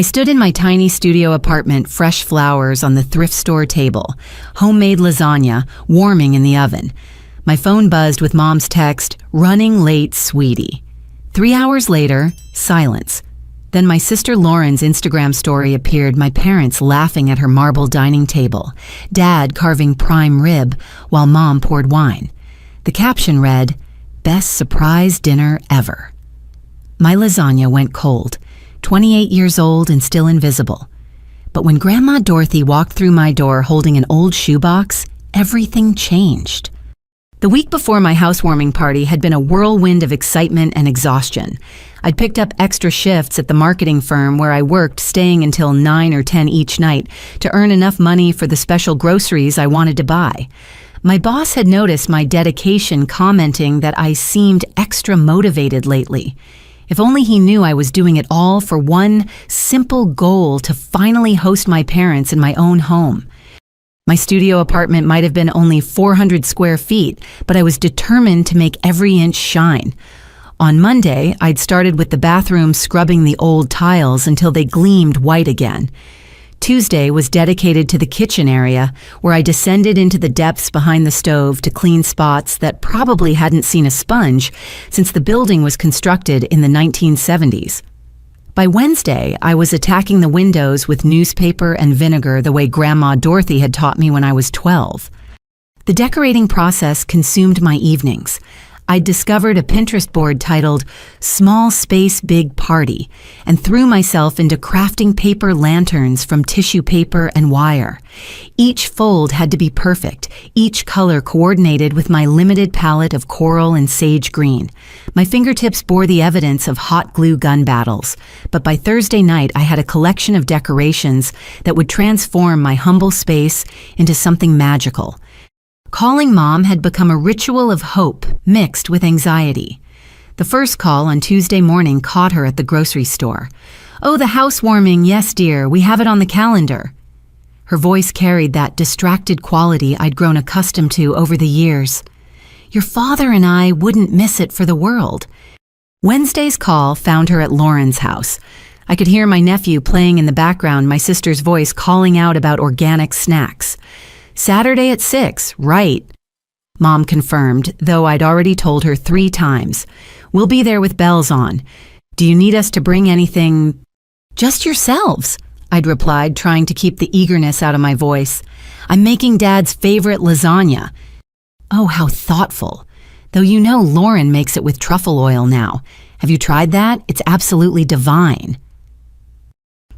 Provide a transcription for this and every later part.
I stood in my tiny studio apartment, fresh flowers on the thrift store table, homemade lasagna warming in the oven. My phone buzzed with Mom's text, "Running late, sweetie." 3 hours later, silence. Then my sister Lauren's Instagram story appeared, my parents laughing at her marble dining table, Dad carving prime rib while Mom poured wine. The caption read, "Best surprise dinner ever." My lasagna went cold, 28 years old and still invisible. But when Grandma Dorothy walked through my door holding an old shoebox, everything changed. The week before my housewarming party had been a whirlwind of excitement and exhaustion. I'd picked up extra shifts at the marketing firm where I worked, staying until 9 or 10 each night to earn enough money for the special groceries I wanted to buy. My boss had noticed my dedication, commenting that I seemed extra motivated lately. If only he knew I was doing it all for one simple goal: to finally host my parents in my own home. My studio apartment might have been only 400 square feet, but I was determined to make every inch shine. On Monday, I'd started with the bathroom, scrubbing the old tiles until they gleamed white again. Tuesday was dedicated to the kitchen area, where I descended into the depths behind the stove to clean spots that probably hadn't seen a sponge since the building was constructed in the 1970s. By Wednesday, I was attacking the windows with newspaper and vinegar the way Grandma Dorothy had taught me when I was 12. The decorating process consumed my evenings. I'd discovered a Pinterest board titled "Small Space Big Party" and threw myself into crafting paper lanterns from tissue paper and wire. Each fold had to be perfect, each color coordinated with my limited palette of coral and sage green. My fingertips bore the evidence of hot glue gun battles, but by Thursday night I had a collection of decorations that would transform my humble space into something magical. Calling Mom had become a ritual of hope mixed with anxiety. The first call on Tuesday morning caught her at the grocery store. "Oh, the housewarming, yes dear, we have it on the calendar." Her voice carried that distracted quality I'd grown accustomed to over the years. "Your father and I wouldn't miss it for the world." Wednesday's call found her at Lauren's house. I could hear my nephew playing in the background, my sister's voice calling out about organic snacks. "Saturday at 6, right?" Mom confirmed, though I'd already told her 3 times. "We'll be there with bells on. Do you need us to bring anything?" "Just yourselves," I'd replied, trying to keep the eagerness out of my voice. "I'm making Dad's favorite lasagna." "Oh, how thoughtful. Though you know Lauren makes it with truffle oil now. Have you tried that? It's absolutely divine."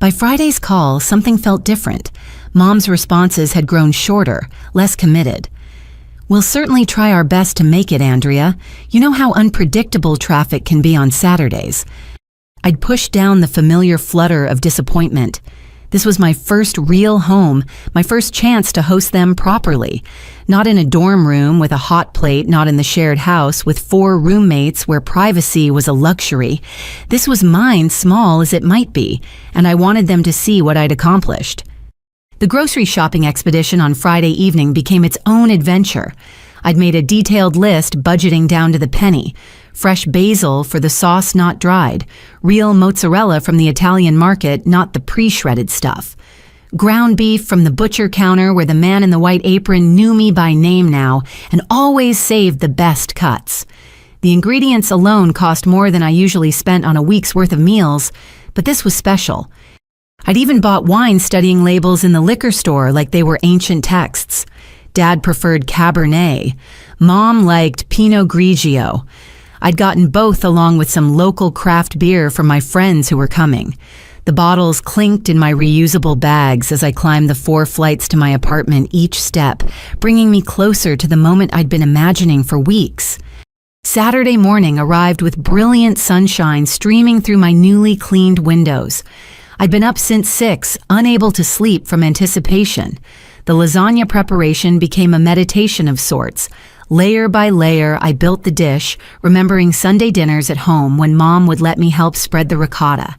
By Friday's call, something felt different. Mom's responses had grown shorter, less committed. "We'll certainly try our best to make it, Andrea. You know how unpredictable traffic can be on Saturdays." I'd pushed down the familiar flutter of disappointment. This was my first real home, my first chance to host them properly. Not in a dorm room with a hot plate, not in the shared house with 4 roommates where privacy was a luxury. This was mine, small as it might be, and I wanted them to see what I'd accomplished. The grocery shopping expedition on Friday evening became its own adventure. I'd made a detailed list, budgeting down to the penny. Fresh basil for the sauce not dried, real mozzarella from the Italian market, not the pre-shredded stuff. Ground beef from the butcher counter where the man in the white apron knew me by name now and always saved the best cuts. The ingredients alone cost more than I usually spent on a week's worth of meals, but this was special. I'd even bought wine studying labels in the liquor store like they were ancient texts. Dad preferred Cabernet. Mom liked Pinot Grigio. I'd gotten both along with some local craft beer from my friends who were coming. The bottles clinked in my reusable bags as I climbed the 4 flights to my apartment each step, bringing me closer to the moment I'd been imagining for weeks. Saturday morning arrived with brilliant sunshine streaming through my newly cleaned windows. I'd been up since 6, unable to sleep from anticipation. The lasagna preparation became a meditation of sorts. Layer by layer, I built the dish, remembering Sunday dinners at home when Mom would let me help spread the ricotta.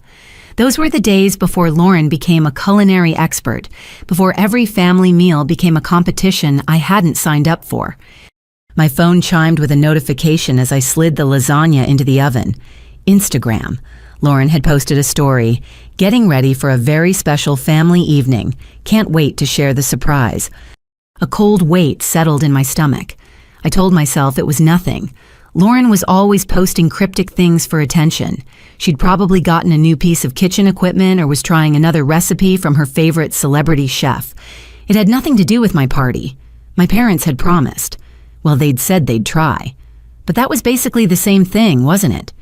Those were the days before Lauren became a culinary expert, before every family meal became a competition I hadn't signed up for. My phone chimed with a notification as I slid the lasagna into the oven. Instagram. Lauren had posted a story. getting ready for a very special family evening. Can't wait to share the surprise. A cold weight settled in my stomach. I told myself it was nothing. Lauren was always posting cryptic things for attention. She'd probably gotten a new piece of kitchen equipment or was trying another recipe from her favorite celebrity chef. It had nothing to do with my party. My parents had promised. Well, they'd said they'd try. But that was basically the same thing, wasn't it?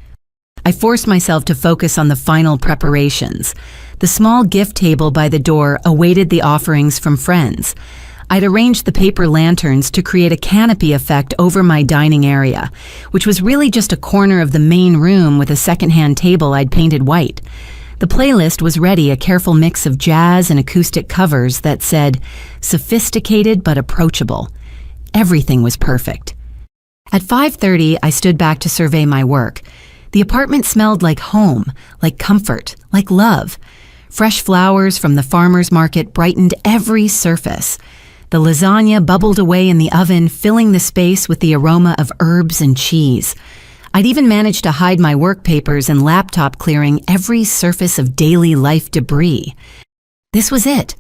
I forced myself to focus on the final preparations. The small gift table by the door awaited the offerings from friends. I'd arranged the paper lanterns to create a canopy effect over my dining area, which was really just a corner of the main room with a secondhand table I'd painted white. The playlist was ready, a careful mix of jazz and acoustic covers that said, "Sophisticated but approachable." Everything was perfect. At 5:30, I stood back to survey my work. The apartment smelled like home, like comfort, like love. Fresh flowers from the farmer's market brightened every surface. The lasagna bubbled away in the oven, filling the space with the aroma of herbs and cheese. I'd even managed to hide my work papers and laptop, clearing every surface of daily life debris. This was it,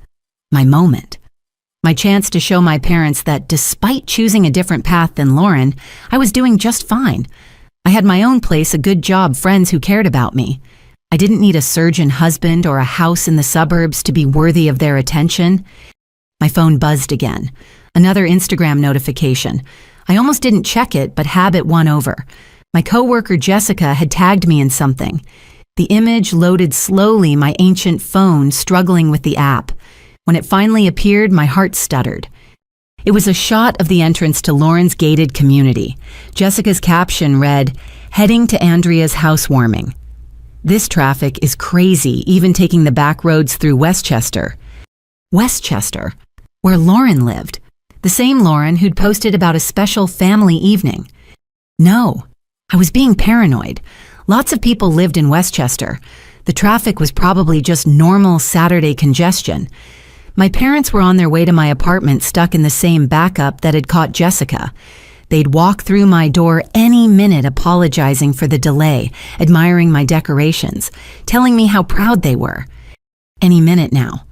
my moment. My chance to show my parents that despite choosing a different path than Lauren, I was doing just fine. I had my own place, a good job, friends who cared about me. I didn't need a surgeon husband or a house in the suburbs to be worthy of their attention. My phone buzzed again. Another Instagram notification. I almost didn't check it, but habit won over. My coworker Jessica had tagged me in something. The image loaded slowly, my ancient phone struggling with the app. When it finally appeared, my heart stuttered. It was a shot of the entrance to Lauren's gated community. Jessica's caption read, "Heading to Andrea's housewarming." This traffic is crazy, even taking the back roads through Westchester. Westchester, where Lauren lived. The same Lauren who'd posted about a special family evening. No, I was being paranoid. Lots of people lived in Westchester. The traffic was probably just normal Saturday congestion. My parents were on their way to my apartment, stuck in the same backup that had caught Jessica. They'd walk through my door any minute, apologizing for the delay, admiring my decorations, telling me how proud they were. Any minute now.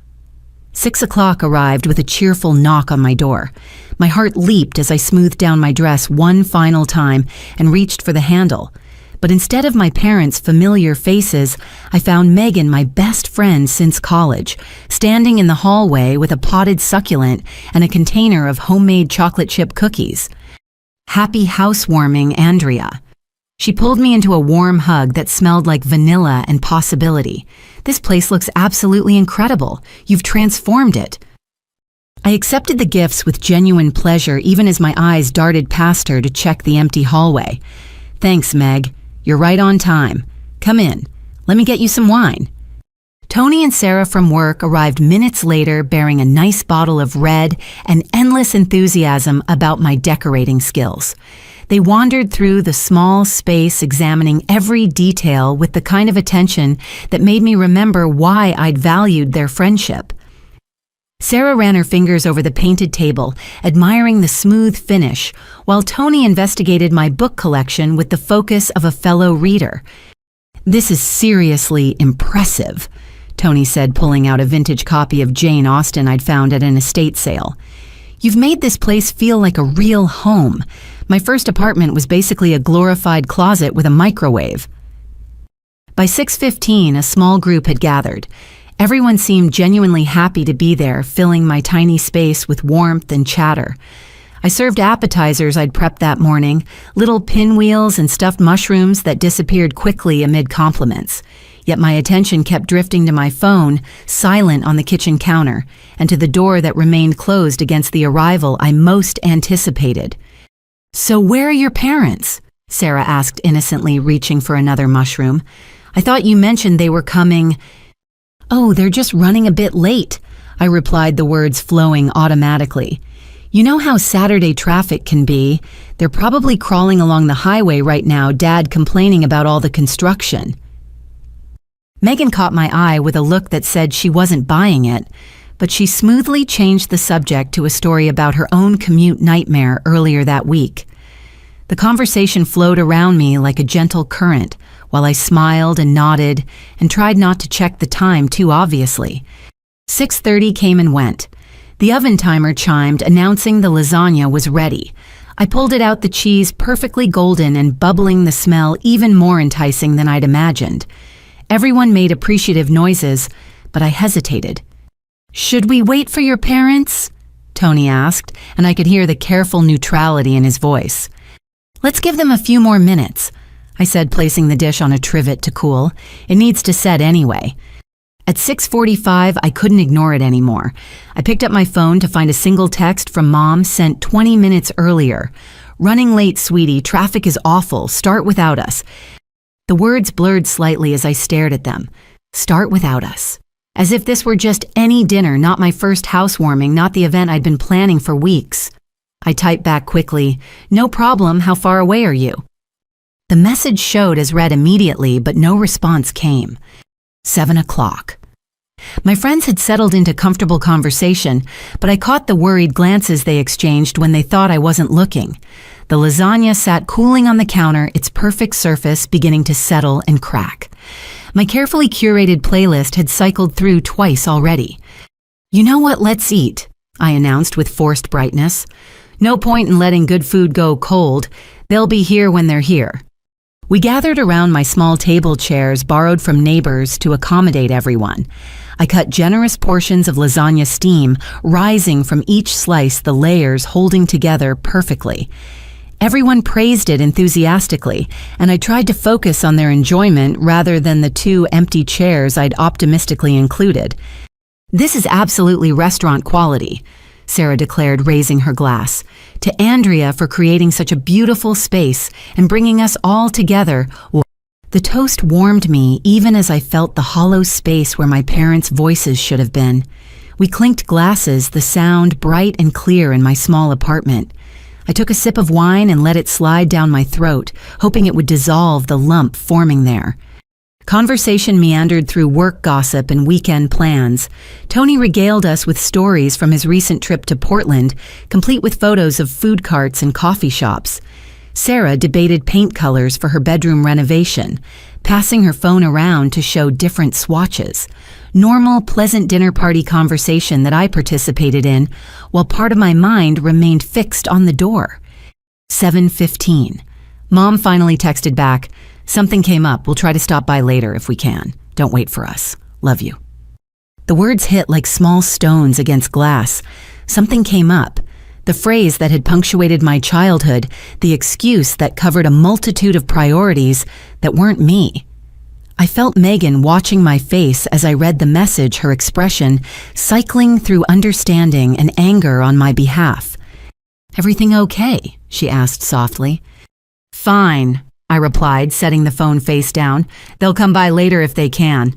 6 o'clock arrived with a cheerful knock on my door. My heart leaped as I smoothed down my dress one final time and reached for the handle. But instead of my parents' familiar faces, I found Megan, my best friend since college, standing in the hallway with a potted succulent and a container of homemade chocolate chip cookies. "Happy housewarming, Andrea." She pulled me into a warm hug that smelled like vanilla and possibility. "This place looks absolutely incredible. You've transformed it." I accepted the gifts with genuine pleasure, even as my eyes darted past her to check the empty hallway. "Thanks, Meg. You're right on time. Come in. Let me get you some wine." Tony and Sarah from work arrived minutes later, bearing a nice bottle of red and endless enthusiasm about my decorating skills. They wandered through the small space, examining every detail with the kind of attention that made me remember why I'd valued their friendship. Sarah ran her fingers over the painted table, admiring the smooth finish, while Tony investigated my book collection with the focus of a fellow reader. "This is seriously impressive," Tony said, pulling out a vintage copy of Jane Austen I'd found at an estate sale. "You've made this place feel like a real home. My first apartment was basically a glorified closet with a microwave." By 6:15, a small group had gathered. Everyone seemed genuinely happy to be there, filling my tiny space with warmth and chatter. I served appetizers I'd prepped that morning, little pinwheels and stuffed mushrooms that disappeared quickly amid compliments. Yet my attention kept drifting to my phone, silent on the kitchen counter, and to the door that remained closed against the arrival I most anticipated. "So where are your parents?" Sarah asked innocently, reaching for another mushroom. "I thought you mentioned they were coming." "Oh, they're just running a bit late," I replied, the words flowing automatically. "You know how Saturday traffic can be. They're probably crawling along the highway right now, Dad complaining about all the construction." Megan caught my eye with a look that said she wasn't buying it, but she smoothly changed the subject to a story about her own commute nightmare earlier that week. The conversation flowed around me like a gentle current, while I smiled and nodded and tried not to check the time too obviously. 6:30 came and went. The oven timer chimed, announcing the lasagna was ready. I pulled it out, the cheese perfectly golden and bubbling, the smell even more enticing than I'd imagined. Everyone made appreciative noises, but I hesitated. "Should we wait for your parents?" Tony asked, and I could hear the careful neutrality in his voice. "Let's give them a few more minutes," I said, placing the dish on a trivet to cool. "It needs to set anyway." At 6:45, I couldn't ignore it anymore. I picked up my phone to find a single text from Mom sent 20 minutes earlier. "Running late, sweetie. Traffic is awful. Start without us." The words blurred slightly as I stared at them. Start without us. As if this were just any dinner, not my first housewarming, not the event I'd been planning for weeks. I typed back quickly, "No problem. How far away are you?" The message showed as read immediately, but no response came. 7 o'clock. My friends had settled into comfortable conversation, but I caught the worried glances they exchanged when they thought I wasn't looking. The lasagna sat cooling on the counter, its perfect surface beginning to settle and crack. My carefully curated playlist had cycled through twice already. "You know what, let's eat," I announced with forced brightness. "No point in letting good food go cold. They'll be here when they're here." We gathered around my small table chairs borrowed from neighbors to accommodate everyone. I cut generous portions of lasagna steam, rising from each slice, the layers holding together perfectly. Everyone praised it enthusiastically, and I tried to focus on their enjoyment rather than the 2 empty chairs I'd optimistically included. "This is absolutely restaurant quality," Sarah declared, raising her glass. "To Andrea for creating such a beautiful space and bringing us all together." The toast warmed me even as I felt the hollow space where my parents' voices should have been. We clinked glasses, the sound bright and clear in my small apartment. I took a sip of wine and let it slide down my throat, hoping it would dissolve the lump forming there. Conversation meandered through work gossip and weekend plans. Tony regaled us with stories from his recent trip to Portland, complete with photos of food carts and coffee shops. Sarah debated paint colors for her bedroom renovation, passing her phone around to show different swatches. Normal, pleasant dinner party conversation that I participated in, while part of my mind remained fixed on the door. 7:15. Mom finally texted back, "Something came up. We'll try to stop by later if we can. Don't wait for us. Love you." The words hit like small stones against glass. Something came up. The phrase that had punctuated my childhood, the excuse that covered a multitude of priorities that weren't me. I felt Megan watching my face as I read the message, her expression cycling through understanding and anger on my behalf. "Everything okay?" she asked softly. "Fine," I replied, setting the phone face down. "They'll come by later if they can."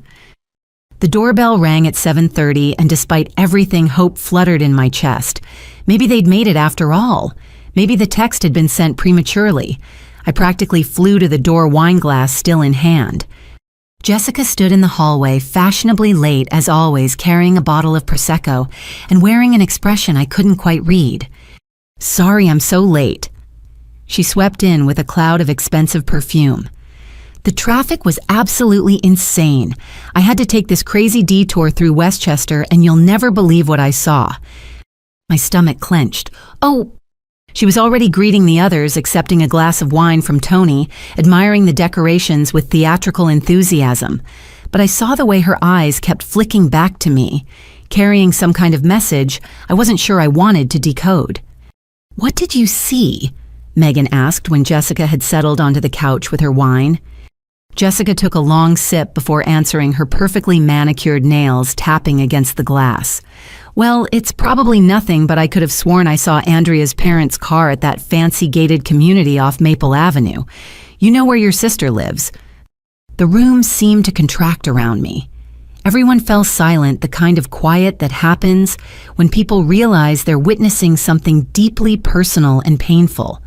The doorbell rang at 7:30, and despite everything, hope fluttered in my chest. Maybe they'd made it after all. Maybe the text had been sent prematurely. I practically flew to the door, wine glass still in hand. Jessica stood in the hallway, fashionably late as always, carrying a bottle of Prosecco and wearing an expression I couldn't quite read. "Sorry I'm so late." She swept in with a cloud of expensive perfume. The traffic was absolutely insane. I had to take this crazy detour through Westchester, and you'll never believe what I saw. My stomach clenched. "Oh!" She was already greeting the others, accepting a glass of wine from Tony, admiring the decorations with theatrical enthusiasm. But I saw the way her eyes kept flicking back to me, carrying some kind of message I wasn't sure I wanted to decode. "What did you see?" Megan asked when Jessica had settled onto the couch with her wine. Jessica took a long sip before answering, her perfectly manicured nails tapping against the glass. "Well, it's probably nothing, but I could have sworn I saw Andrea's parents' car at that fancy gated community off Maple Avenue. You know where your sister lives." The room seemed to contract around me. Everyone fell silent, the kind of quiet that happens when people realize they're witnessing something deeply personal and painful.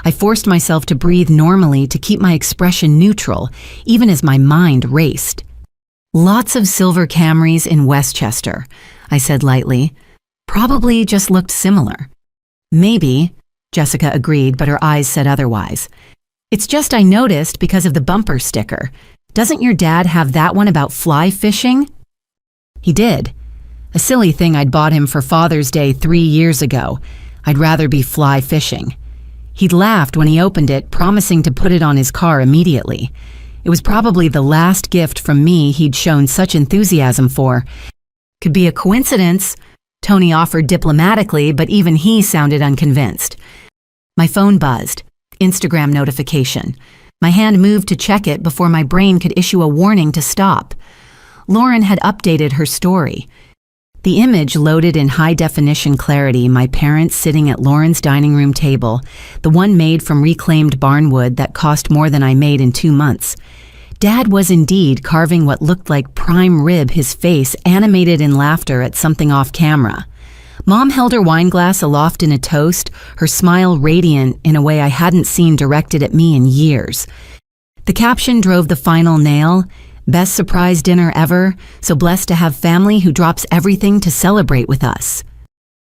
I forced myself to breathe normally to keep my expression neutral, even as my mind raced. "Lots of silver Camrys in Westchester," I said lightly. "Probably just looked similar." "Maybe." Jessica agreed, but her eyes said otherwise. It's just I noticed because of the bumper sticker. Doesn't your dad have that one about fly fishing? He did. A silly thing I'd bought him for Father's Day 3 years ago. I'd rather be fly fishing. He'd laughed when he opened it, promising to put it on his car immediately. It was probably the last gift from me he'd shown such enthusiasm for. Could be a coincidence, Tony offered diplomatically, but even he sounded unconvinced. My phone buzzed. Instagram notification. My hand moved to check it before my brain could issue a warning to stop. Lauren had updated her story. The image loaded in high-definition clarity, my parents sitting at Lauren's dining room table, the one made from reclaimed barnwood that cost more than I made in 2 months. Dad was indeed carving what looked like prime rib, his face animated in laughter at something off camera. Mom held her wine glass aloft in a toast, her smile radiant in a way I hadn't seen directed at me in years. The caption drove the final nail. Best surprise dinner ever, so blessed to have family who drops everything to celebrate with us.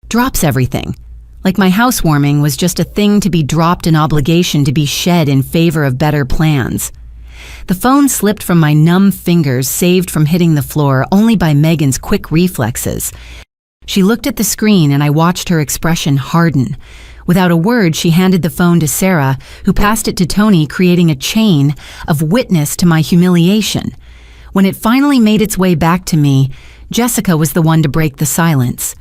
Drops everything. Like my housewarming was just a thing to be dropped, an obligation to be shed in favor of better plans. The phone slipped from my numb fingers, saved from hitting the floor only by Megan's quick reflexes. She looked at the screen and I watched her expression harden. Without a word, she handed the phone to Sarah, who passed it to Tony, creating a chain of witness to my humiliation. When it finally made its way back to me, Jessica was the one to break the silence.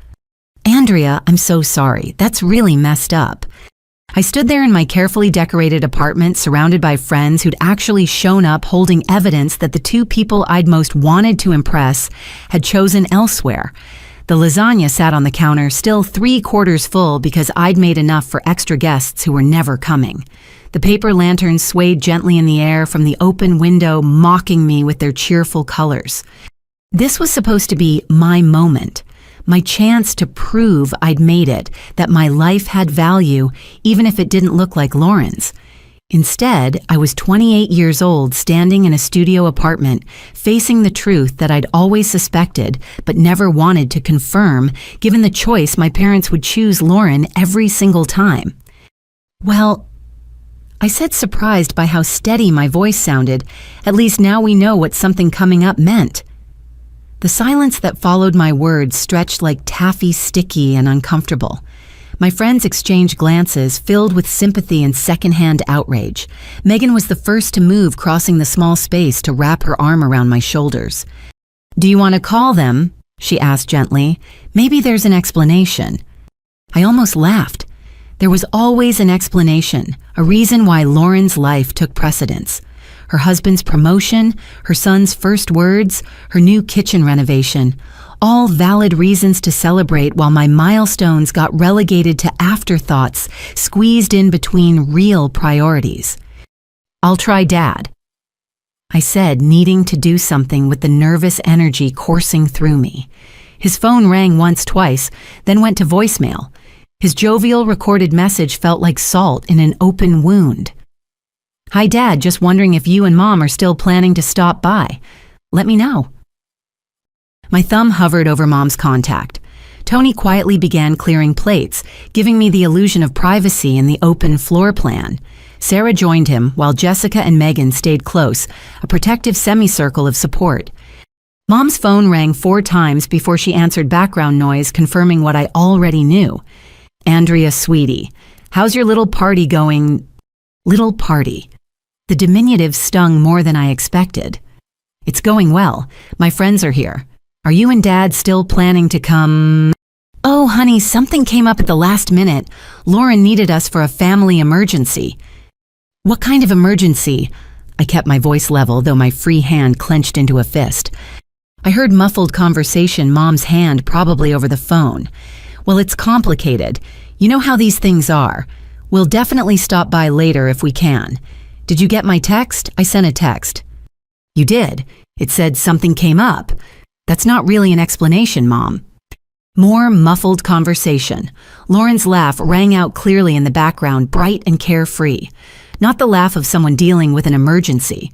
Andrea, I'm so sorry. That's really messed up. I stood there in my carefully decorated apartment, surrounded by friends who'd actually shown up holding evidence that the 2 people I'd most wanted to impress had chosen elsewhere. The lasagna sat on the counter, still 3/4 full because I'd made enough for extra guests who were never coming. The paper lanterns swayed gently in the air from the open window, mocking me with their cheerful colors. This was supposed to be my moment, my chance to prove I'd made it, that my life had value, even if it didn't look like Lauren's. Instead, I was 28 years old, standing in a studio apartment, facing the truth that I'd always suspected but never wanted to confirm, given the choice my parents would choose Lauren every single time. Well, I said, surprised by how steady my voice sounded. At least now we know what something coming up meant. The silence that followed my words stretched like taffy, sticky and uncomfortable. My friends exchanged glances filled with sympathy and secondhand outrage. Megan was the first to move, crossing the small space to wrap her arm around my shoulders. "Do you want to call them?" she asked gently. "Maybe there's an explanation." I almost laughed. There was always an explanation, a reason why Lauren's life took precedence. Her husband's promotion, her son's first words, her new kitchen renovation. All valid reasons to celebrate, while my milestones got relegated to afterthoughts, squeezed in between real priorities. "I'll try Dad," I said, needing to do something with the nervous energy coursing through me. His phone rang once, twice, then went to voicemail. His jovial recorded message felt like salt in an open wound. "Hi Dad, just wondering if you and Mom are still planning to stop by. Let me know." My thumb hovered over Mom's contact. Tony quietly began clearing plates, giving me the illusion of privacy in the open floor plan. Sarah joined him, while Jessica and Megan stayed close, a protective semicircle of support. Mom's phone rang 4 times before she answered background noise, confirming what I already knew. "Andrea, sweetie, how's your little party going?" Little party. The diminutive stung more than I expected. "It's going well. My friends are here. Are you and Dad still planning to come?" "Oh, honey, something came up at the last minute. Lauren needed us for a family emergency." "What kind of emergency?" I kept my voice level, though my free hand clenched into a fist. I heard muffled conversation, Mom's hand probably over the phone. "Well, it's complicated. You know how these things are. We'll definitely stop by later if we can. Did you get my text? I sent a text." "You did. It said something came up. That's not really an explanation, Mom." More muffled conversation. Lauren's laugh rang out clearly in the background, bright and carefree. Not the laugh of someone dealing with an emergency.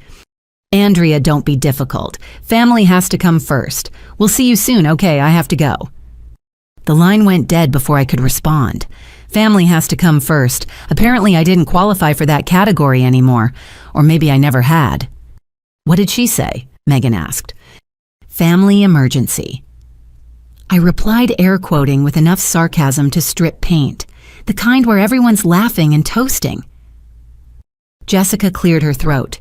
"Andrea, don't be difficult. Family has to come first. We'll see you soon, okay? I have to go." The line went dead before I could respond. Family has to come first. Apparently I didn't qualify for that category anymore. Or maybe I never had. What did she say? Megan asked. Family emergency. I replied air quoting with enough sarcasm to strip paint. The kind where everyone's laughing and toasting. Jessica cleared her throat.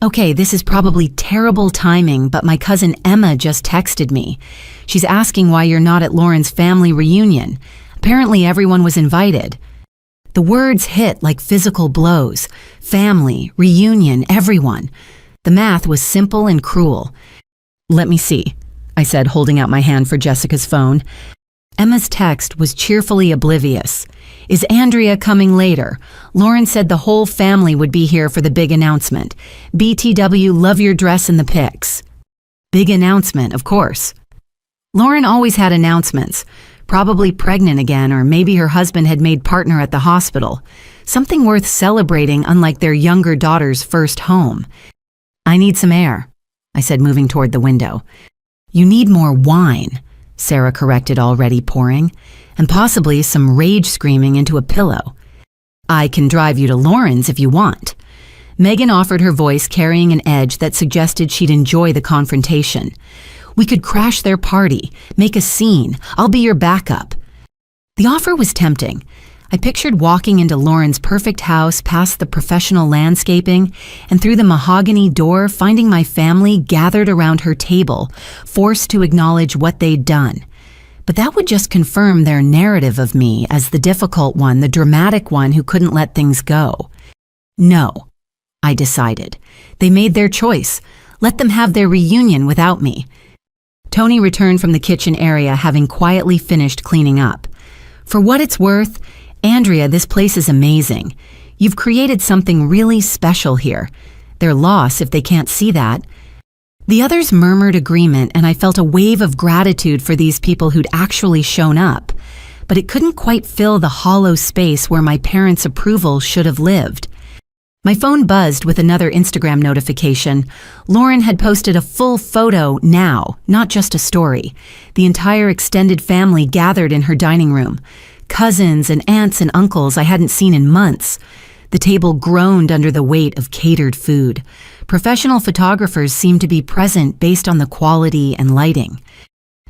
Okay, this is probably terrible timing, but my cousin Emma just texted me. She's asking why you're not at Lauren's family reunion. Apparently everyone was invited. The words hit like physical blows. Family, reunion, everyone. The math was simple and cruel. Let me see, I said, holding out my hand for Jessica's phone. Emma's text was cheerfully oblivious. Is Andrea coming later? Lauren said the whole family would be here for the big announcement. BTW, love your dress in the pics. Big announcement, of course. Lauren always had announcements. Probably pregnant again, or maybe her husband had made partner at the hospital. Something worth celebrating, unlike their younger daughter's first home. I need some air, I said, moving toward the window. You need more wine, Sarah corrected, already pouring, and possibly some rage screaming into a pillow. I can drive you to Lauren's if you want. Megan offered, her voice carrying an edge that suggested she'd enjoy the confrontation. We could crash their party, make a scene. I'll be your backup. The offer was tempting. I pictured walking into Lauren's perfect house past the professional landscaping and through the mahogany door finding my family gathered around her table, forced to acknowledge what they'd done. But that would just confirm their narrative of me as the difficult one, the dramatic one who couldn't let things go. No, I decided. They made their choice. Let them have their reunion without me. Tony returned from the kitchen area, having quietly finished cleaning up. For what it's worth, Andrea, this place is amazing. You've created something really special here. Their loss if they can't see that. The others murmured agreement, and I felt a wave of gratitude for these people who'd actually shown up. But it couldn't quite fill the hollow space where my parents' approval should have lived. My phone buzzed with another Instagram notification. Lauren had posted a full photo now, not just a story. The entire extended family gathered in her dining room. Cousins and aunts and uncles I hadn't seen in months. The table groaned under the weight of catered food. Professional photographers seemed to be present based on the quality and lighting.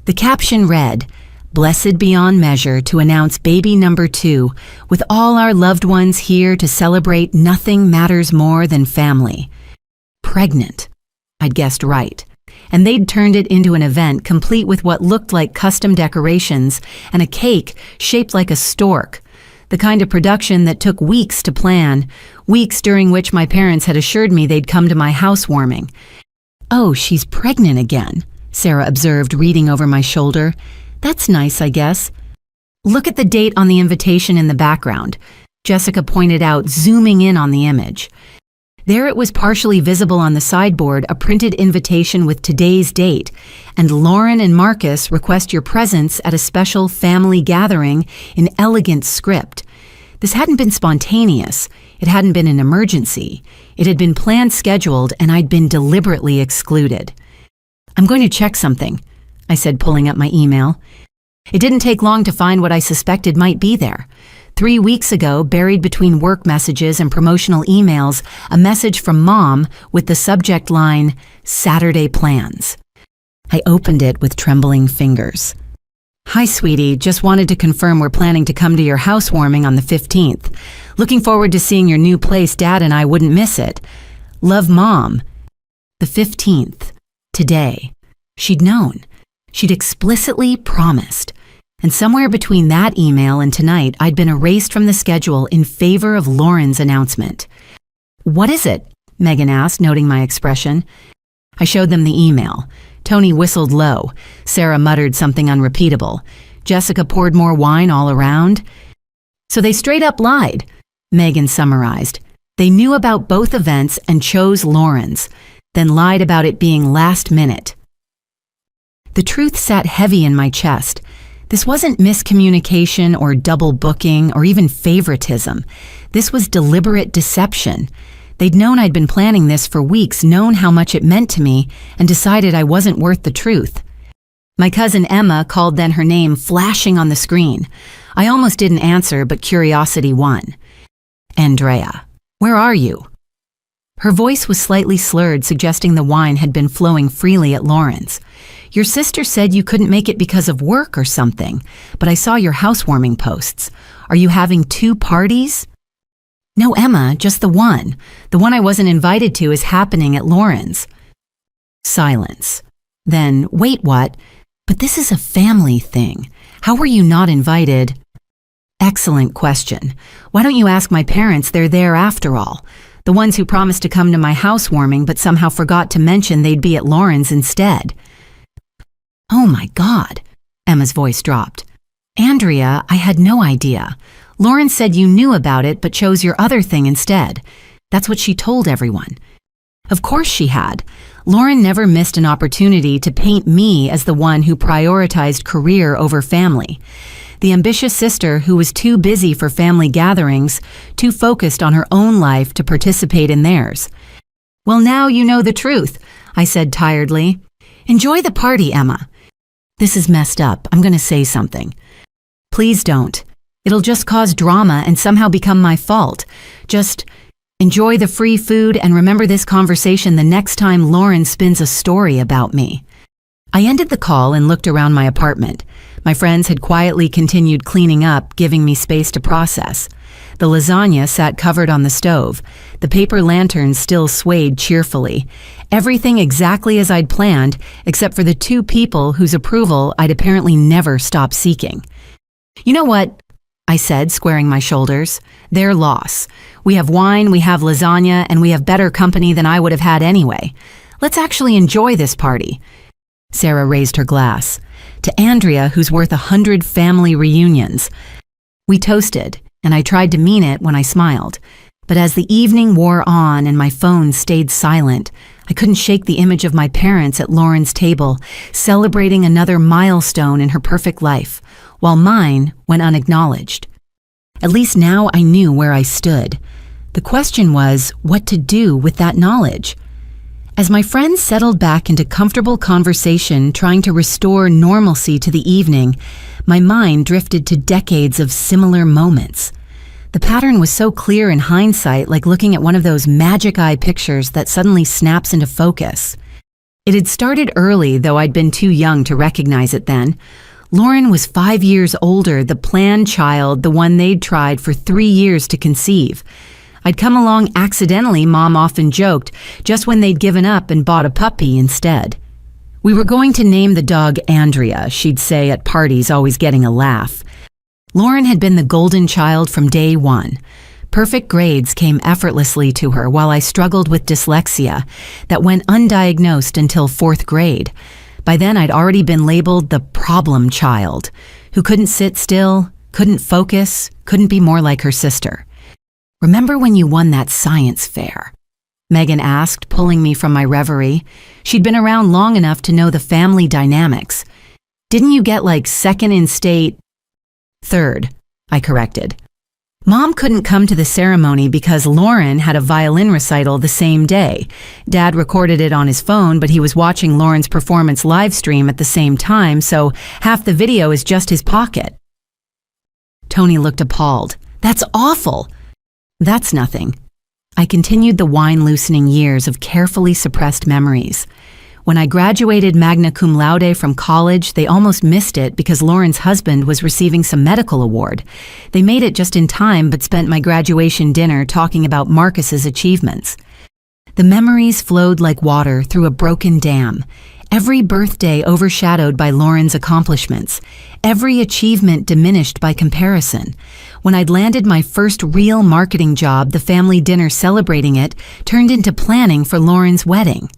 The caption read, "Blessed beyond measure to announce baby number 2, with all our loved ones here to celebrate nothing matters more than family." Pregnant. I'd guessed right. And they'd turned it into an event complete with what looked like custom decorations and a cake shaped like a stork. The kind of production that took weeks to plan, weeks during which my parents had assured me they'd come to my housewarming. "Oh, she's pregnant again," Sarah observed, reading over my shoulder. "That's nice, I guess." "Look at the date on the invitation in the background," Jessica pointed out, zooming in on the image. There it was, partially visible on the sideboard, a printed invitation with today's date, and "Lauren and Marcus request your presence at a special family gathering," in elegant script. This hadn't been spontaneous. It hadn't been an emergency. It had been planned, scheduled, and I'd been deliberately excluded. "I'm going to check something," I said, pulling up my email. It didn't take long to find what I suspected might be there. 3 weeks ago, buried between work messages and promotional emails, a message from Mom with the subject line, "Saturday plans." I opened it with trembling fingers. "Hi, sweetie. Just wanted to confirm we're planning to come to your housewarming on the 15th. Looking forward to seeing your new place. Dad and I wouldn't miss it. Love, Mom." The 15th. Today. She'd known. She'd explicitly promised. And somewhere between that email and tonight, I'd been erased from the schedule in favor of Lauren's announcement. "What is it?" Megan asked, noting my expression. I showed them the email. Tony whistled low. Sarah muttered something unrepeatable. Jessica poured more wine all around. "So they straight up lied," Megan summarized. "They knew about both events and chose Lauren's, then lied about it being last minute." The truth sat heavy in my chest. This wasn't miscommunication or double booking or even favoritism. This was deliberate deception. They'd known I'd been planning this for weeks, known how much it meant to me, and decided I wasn't worth the truth. My cousin Emma called then, her name flashing on the screen. I almost didn't answer, but curiosity won. Andrea, where are you? Her voice was slightly slurred, suggesting the wine had been flowing freely at Lauren's. Your sister said you couldn't make it because of work or something, but I saw your housewarming posts. Are you having 2 parties? No, Emma, just the one. The one I wasn't invited to is happening at Lauren's. Silence. Then, wait, what? But this is a family thing. How were you not invited? Excellent question. Why don't you ask my parents? They're there after all. The ones who promised to come to my housewarming but somehow forgot to mention they'd be at Lauren's instead. Oh my God, Emma's voice dropped. Andrea, I had no idea. Lauren said you knew about it but chose your other thing instead. That's what she told everyone. Of course she had. Lauren never missed an opportunity to paint me as the one who prioritized career over family. The ambitious sister who was too busy for family gatherings, too focused on her own life to participate in theirs. Well, now you know the truth, I said tiredly. Enjoy the party, Emma. This is messed up. I'm going to say something. Please don't. It'll just cause drama and somehow become my fault. Just enjoy the free food and remember this conversation the next time Lauren spins a story about me. I ended the call and looked around my apartment. My friends had quietly continued cleaning up, giving me space to process. The lasagna sat covered on the stove. The paper lanterns still swayed cheerfully. Everything exactly as I'd planned, except for the 2 people whose approval I'd apparently never stopped seeking. You know what? I said, squaring my shoulders. Their loss. We have wine, we have lasagna, and we have better company than I would have had anyway. Let's actually enjoy this party. Sarah raised her glass. To Andrea, who's worth 100 family reunions. We toasted, and I tried to mean it when I smiled. But as the evening wore on and my phone stayed silent, I couldn't shake the image of my parents at Lauren's table, celebrating another milestone in her perfect life, while mine went unacknowledged. At least now I knew where I stood. The question was what to do with that knowledge. As my friends settled back into comfortable conversation, trying to restore normalcy to the evening, my mind drifted to decades of similar moments. The pattern was so clear in hindsight, like looking at one of those magic eye pictures that suddenly snaps into focus. It had started early, though I'd been too young to recognize it then. Lauren was 5 years older, the planned child, the one they'd tried for 3 years to conceive. I'd come along accidentally, Mom often joked, just when they'd given up and bought a puppy instead. We were going to name the dog Andrea, she'd say at parties, always getting a laugh. Lauren had been the golden child from day one. Perfect grades came effortlessly to her while I struggled with dyslexia that went undiagnosed until 4th grade. By then I'd already been labeled the problem child, who couldn't sit still, couldn't focus, couldn't be more like her sister. Remember when you won that science fair? Megan asked, pulling me from my reverie. She'd been around long enough to know the family dynamics. Didn't you get like 2nd in state? 3rd, I corrected. Mom couldn't come to the ceremony because Lauren had a violin recital the same day. Dad recorded it on his phone, but he was watching Lauren's performance live stream at the same time, so half the video is just his pocket. Tony looked appalled. That's awful. That's nothing. I continued the wine-loosening years of carefully suppressed memories. When I graduated magna cum laude from college, they almost missed it because Lauren's husband was receiving some medical award. They made it just in time but spent my graduation dinner talking about Marcus's achievements. The memories flowed like water through a broken dam. Every birthday overshadowed by Lauren's accomplishments. Every achievement diminished by comparison. When I'd landed my first real marketing job, the family dinner celebrating it turned into planning for Lauren's wedding.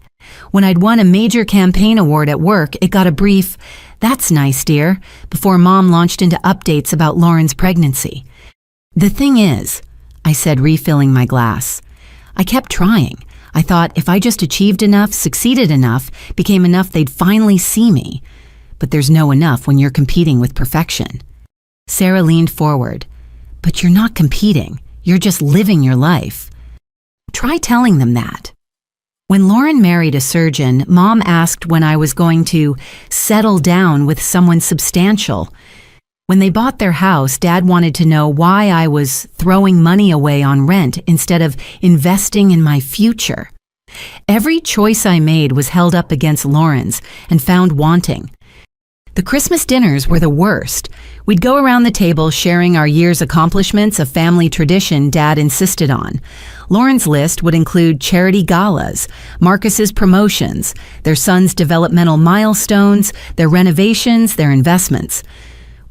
When I'd won a major campaign award at work, it got a brief, "That's nice, dear," before Mom launched into updates about Lauren's pregnancy. The thing is, I said, refilling my glass, I kept trying. I thought if I just achieved enough, succeeded enough, became enough, they'd finally see me. But there's no enough when you're competing with perfection. Sarah leaned forward. But you're not competing. You're just living your life. Try telling them that. When Lauren married a surgeon, Mom asked when I was going to settle down with someone substantial. When they bought their house, Dad wanted to know why I was throwing money away on rent instead of investing in my future. Every choice I made was held up against Lauren's and found wanting. The Christmas dinners were the worst. We'd go around the table sharing our year's accomplishments, a family tradition Dad insisted on. Lauren's list would include charity galas, Marcus's promotions, their son's developmental milestones, their renovations, their investments.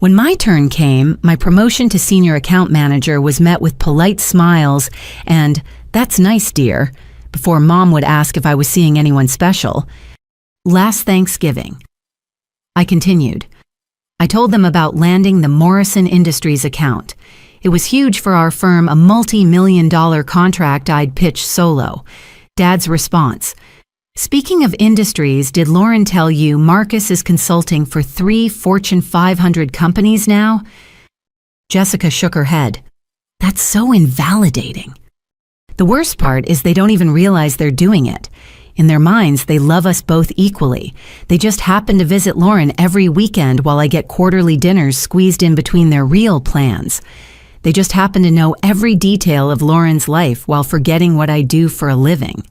When my turn came, my promotion to senior account manager was met with polite smiles and, "That's nice, dear," before Mom would ask if I was seeing anyone special. Last Thanksgiving, I continued. I told them about landing the Morrison Industries account. It was huge for our firm, a multi-million-dollar contract I'd pitched solo. Dad's response: "Speaking of industries, did Lauren tell you Marcus is consulting for 3 Fortune 500 companies now?" Jessica shook her head. "That's so invalidating." The worst part is they don't even realize they're doing it. In their minds, they love us both equally. They just happen to visit Lauren every weekend while I get quarterly dinners squeezed in between their real plans. They just happen to know every detail of Lauren's life while forgetting what I do for a living.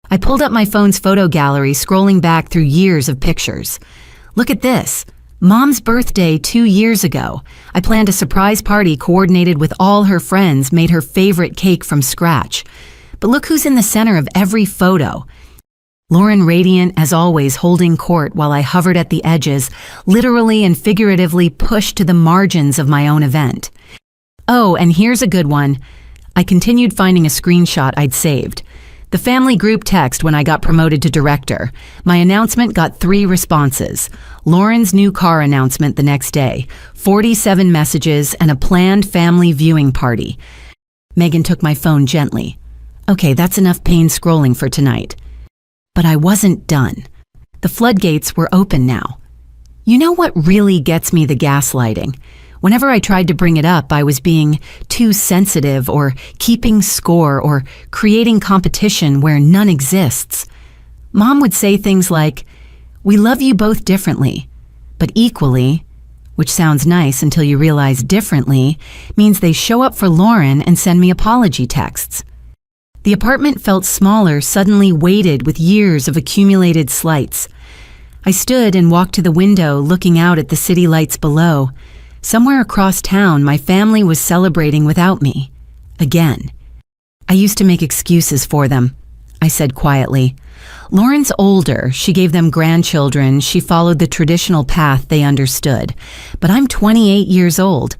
I pulled up my phone's photo gallery, scrolling back through years of pictures. Look at this. Mom's birthday 2 years ago. I planned a surprise party coordinated with all her friends, made her favorite cake from scratch. But look who's in the center of every photo. Lauren, radiant as always, holding court while I hovered at the edges, literally and figuratively pushed to the margins of my own event. Oh, and here's a good one. I continued finding a screenshot I'd saved. The family group text when I got promoted to director. My announcement got 3 responses. Lauren's new car announcement the next day, 47 messages, and a planned family viewing party. Megan took my phone gently. "Okay, that's enough pain scrolling for tonight." But I wasn't done. The floodgates were open now. You know what really gets me the gaslighting? Whenever I tried to bring it up, I was being too sensitive or keeping score or creating competition where none exists. Mom would say things like, "We love you both differently, but equally," which sounds nice until you realize differently means they show up for Lauren and send me apology texts. The apartment felt smaller, suddenly weighted with years of accumulated slights. I stood and walked to the window, looking out at the city lights below. Somewhere across town, my family was celebrating without me. Again. "I used to make excuses for them," I said quietly. "Lauren's older, she gave them grandchildren, she followed the traditional path they understood. But I'm 28 years old.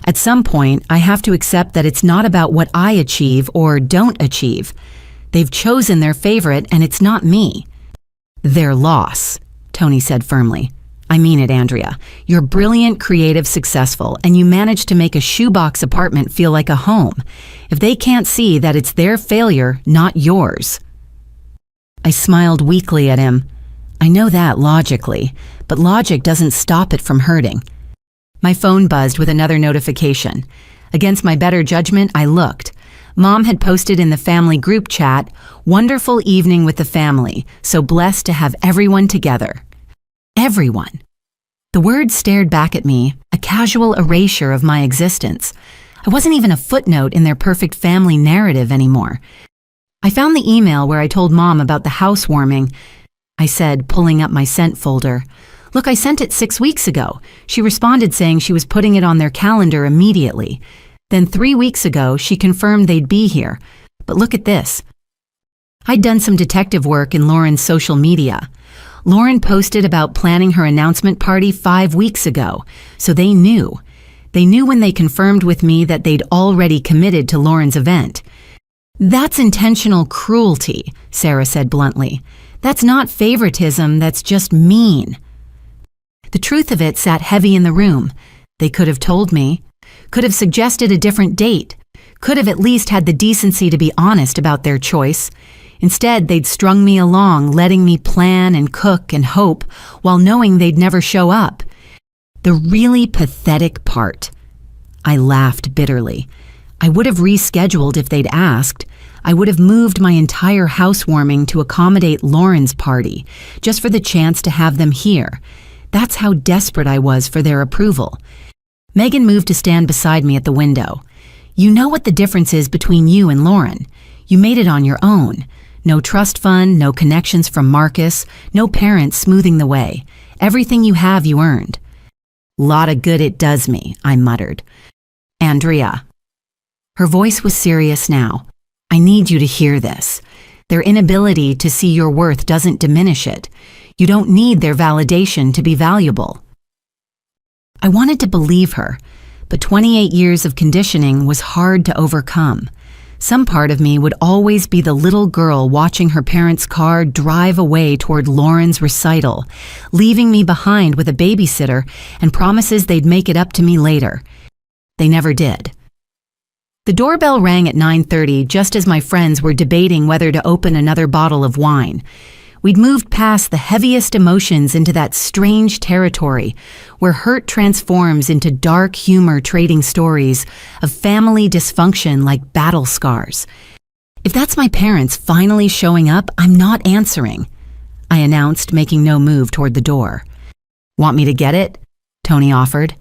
At some point, I have to accept that it's not about what I achieve or don't achieve. They've chosen their favorite, and it's not me." "Their loss," Tony said firmly. "I mean it, Andrea. You're brilliant, creative, successful, and you managed to make a shoebox apartment feel like a home. If they can't see that it's their failure, not yours." I smiled weakly at him. I know that logically, but logic doesn't stop it from hurting. My phone buzzed with another notification. Against my better judgment, I looked. Mom had posted in the family group chat, "Wonderful evening with the family, so blessed to have everyone together." Everyone. The words stared back at me, a casual erasure of my existence. I wasn't even a footnote in their perfect family narrative anymore. I found the email where I told Mom about the housewarming. I said, pulling up my sent folder. "Look, I sent it 6 weeks ago." She responded saying she was putting it on their calendar immediately. Then 3 weeks ago, she confirmed they'd be here. But look at this. I'd done some detective work in Lauren's social media. Lauren posted about planning her announcement party 5 weeks ago, so they knew. They knew when they confirmed with me that they'd already committed to Lauren's event. "That's intentional cruelty," Sarah said bluntly. "That's not favoritism, that's just mean." The truth of it sat heavy in the room. They could have told me, could have suggested a different date, could have at least had the decency to be honest about their choice. Instead, they'd strung me along, letting me plan and cook and hope, while knowing they'd never show up. The really pathetic part. I laughed bitterly. I would have rescheduled if they'd asked. I would have moved my entire housewarming to accommodate Lauren's party, just for the chance to have them here. That's how desperate I was for their approval. Megan moved to stand beside me at the window. You know what the difference is between you and Lauren. You made it on your own. No trust fund, no connections from Marcus, no parents smoothing the way. Everything you have, you earned. Lot of good it does me, I muttered. Andrea. Her voice was serious now. I need you to hear this. Their inability to see your worth doesn't diminish it. You don't need their validation to be valuable. I wanted to believe her, but 28 years of conditioning was hard to overcome. Some part of me would always be the little girl watching her parents' car drive away toward Lauren's recital, leaving me behind with a babysitter and promises they'd make it up to me later. They never did. The doorbell rang at 9:30 just as my friends were debating whether to open another bottle of wine. We'd moved past the heaviest emotions into that strange territory where hurt transforms into dark humor trading stories of family dysfunction like battle scars. If that's my parents finally showing up, I'm not answering, I announced, making no move toward the door. Want me to get it? Tony offered.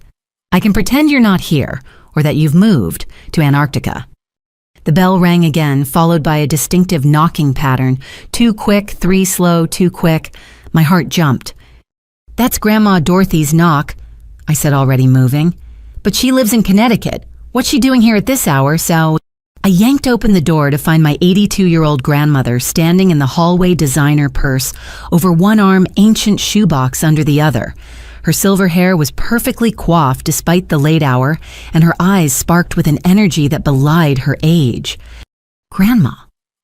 I can pretend you're not here or that you've moved to Antarctica. The bell rang again, followed by a distinctive knocking pattern. 2 quick, 3 slow, 2 quick. My heart jumped. That's Grandma Dorothy's knock, I said, already moving. But she lives in Connecticut. What's she doing here at this hour, so... I yanked open the door to find my 82-year-old grandmother standing in the hallway designer purse, over one arm, ancient shoebox under the other. Her silver hair was perfectly coiffed despite the late hour, and her eyes sparked with an energy that belied her age. Grandma,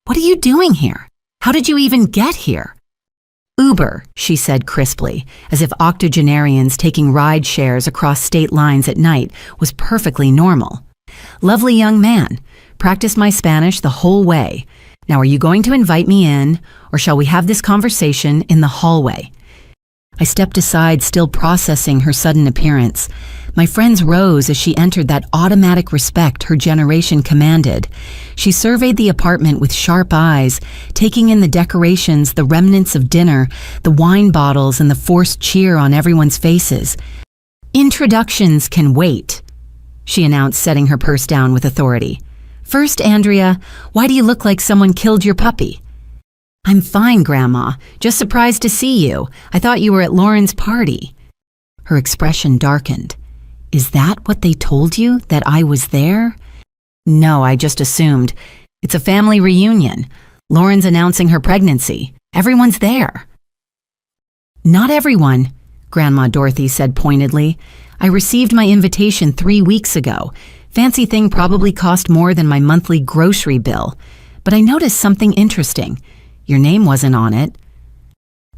what are you doing here? How did you even get here? Uber, she said crisply, as if octogenarians taking ride shares across state lines at night was perfectly normal. Lovely young man. Practiced my Spanish the whole way. Now are you going to invite me in, or shall we have this conversation in the hallway? I stepped aside, still processing her sudden appearance. My friends rose as she entered that automatic respect her generation commanded. She surveyed the apartment with sharp eyes, taking in the decorations, the remnants of dinner, the wine bottles, and the forced cheer on everyone's faces. Introductions can wait, she announced, setting her purse down with authority. First, Andrea, why do you look like someone killed your puppy? I'm fine, Grandma. Just surprised to see you. I thought you were at Lauren's party. Her expression darkened. Is that what they told you, that I was there? No, I just assumed. It's a family reunion. Lauren's announcing her pregnancy. Everyone's there. Not everyone, Grandma Dorothy said pointedly. I received my invitation 3 weeks ago. Fancy thing probably cost more than my monthly grocery bill. But I noticed something interesting. Your name wasn't on it.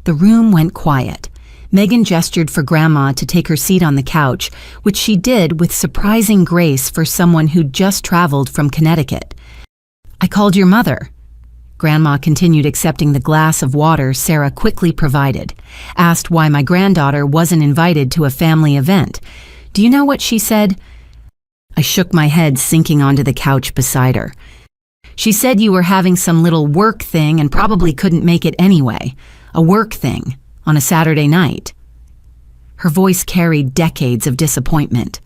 The room went quiet. Megan gestured for Grandma to take her seat on the couch, which she did with surprising grace for someone who'd just traveled from Connecticut. I called your mother. Grandma continued accepting the glass of water Sarah quickly provided, asked why my granddaughter wasn't invited to a family event. Do you know what she said? I shook my head, sinking onto the couch beside her. She said you were having some little work thing and probably couldn't make it anyway. A work thing, on a Saturday night. Her voice carried decades of disappointment.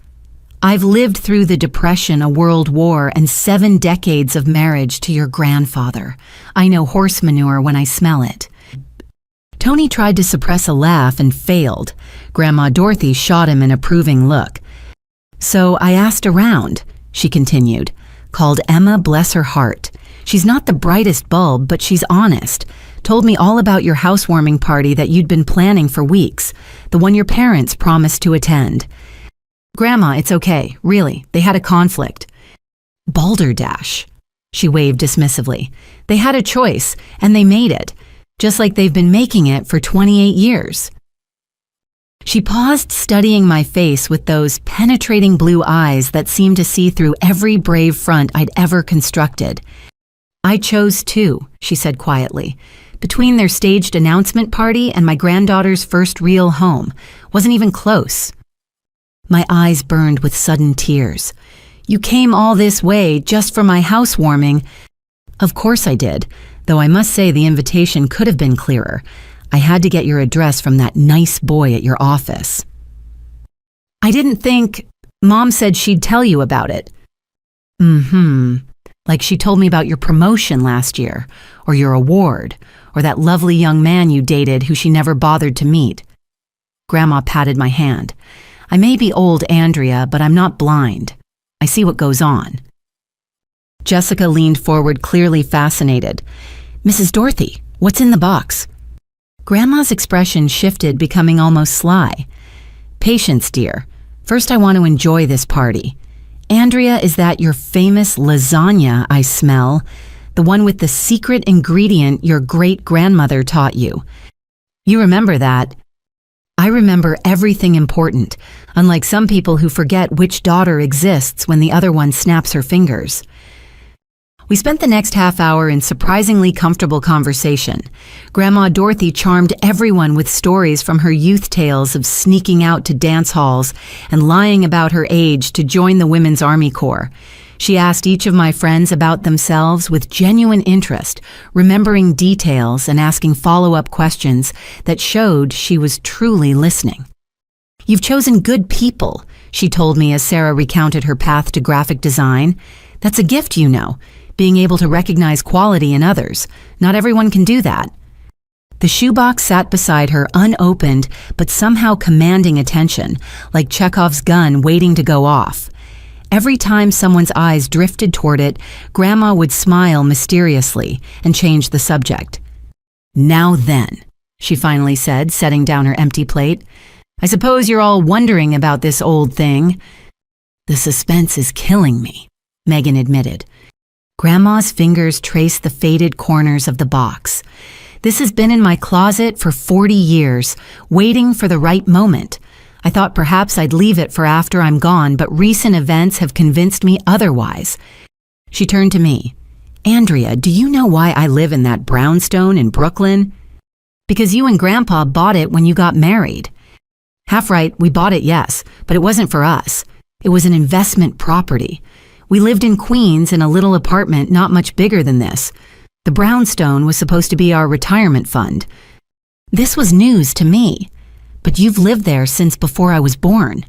I've lived through the Depression, a world war, and 7 decades of marriage to your grandfather. I know horse manure when I smell it. Tony tried to suppress a laugh and failed. Grandma Dorothy shot him an approving look. So I asked around, she continued. Called Emma, bless her heart. She's not the brightest bulb, but she's honest. Told me all about your housewarming party that you'd been planning for weeks, the one your parents promised to attend. Grandma, it's okay, really. They had a conflict. Balderdash, she waved dismissively. They had a choice, and they made it, just like they've been making it for 28 years. She paused, studying my face with those penetrating blue eyes that seemed to see through every brave front I'd ever constructed. I chose too, she said quietly. Between their staged announcement party and my granddaughter's first real home. Wasn't even close. My eyes burned with sudden tears. You came all this way just for my housewarming. Of course I did, though I must say the invitation could have been clearer. I had to get your address from that nice boy at your office. I didn't think... Mom said she'd tell you about it. Like she told me about your promotion last year, or your award, or that lovely young man you dated who she never bothered to meet. Grandma patted my hand. I may be old, Andrea, but I'm not blind. I see what goes on. Jessica leaned forward, clearly fascinated. Mrs. Dorothy, what's in the box? Grandma's expression shifted, becoming almost sly. Patience, dear. First, I want to enjoy this party. Andrea, is that your famous lasagna I smell? The one with the secret ingredient your great-grandmother taught you. You remember that? I remember everything important, unlike some people who forget which daughter exists when the other one snaps her fingers. We spent the next half hour in surprisingly comfortable conversation. Grandma Dorothy charmed everyone with stories from her youth tales of sneaking out to dance halls and lying about her age to join the Women's Army Corps. She asked each of my friends about themselves with genuine interest, remembering details and asking follow-up questions that showed she was truly listening. You've chosen good people, she told me as Sarah recounted her path to graphic design. That's a gift, you know. Being able to recognize quality in others. Not everyone can do that. The shoebox sat beside her, unopened, but somehow commanding attention, like Chekhov's gun waiting to go off. Every time someone's eyes drifted toward it, Grandma would smile mysteriously and change the subject. Now then, she finally said, setting down her empty plate. I suppose you're all wondering about this old thing. The suspense is killing me, Megan admitted. Grandma's fingers traced the faded corners of the box. This has been in my closet for 40 years, waiting for the right moment. I thought perhaps I'd leave it for after I'm gone, but recent events have convinced me otherwise. She turned to me. Andrea, do you know why I live in that brownstone in Brooklyn? Because you and Grandpa bought it when you got married. Half right, we bought it, yes, but it wasn't for us. It was an investment property. We lived in Queens in a little apartment not much bigger than this. The brownstone was supposed to be our retirement fund. This was news to me, but you've lived there since before I was born.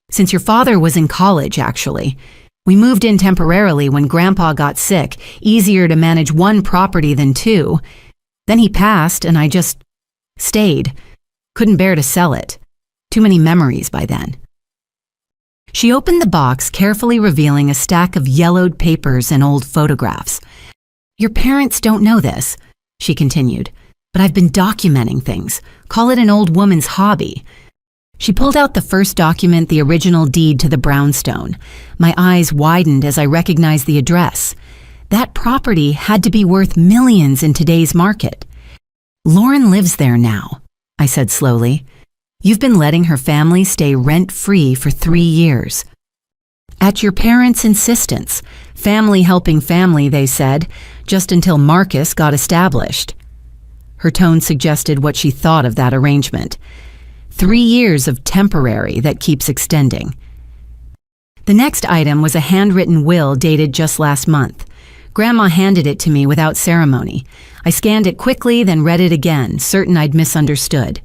Since your father was in college, actually. We moved in temporarily when Grandpa got sick, easier to manage one property than two. Then he passed and I just stayed. Couldn't bear to sell it. Too many memories by then. She opened the box, carefully revealing a stack of yellowed papers and old photographs. Your parents don't know this, she continued, but I've been documenting things. Call it an old woman's hobby. She pulled out the first document, the original deed to the brownstone. My eyes widened as I recognized the address. That property had to be worth millions in today's market. Lauren lives there now, I said slowly. You've been letting her family stay rent-free for 3 years. At your parents' insistence, family helping family, they said, just until Marcus got established. Her tone suggested what she thought of that arrangement. 3 years of temporary that keeps extending. The next item was a handwritten will dated just last month. Grandma handed it to me without ceremony. I scanned it quickly, then read it again, certain I'd misunderstood.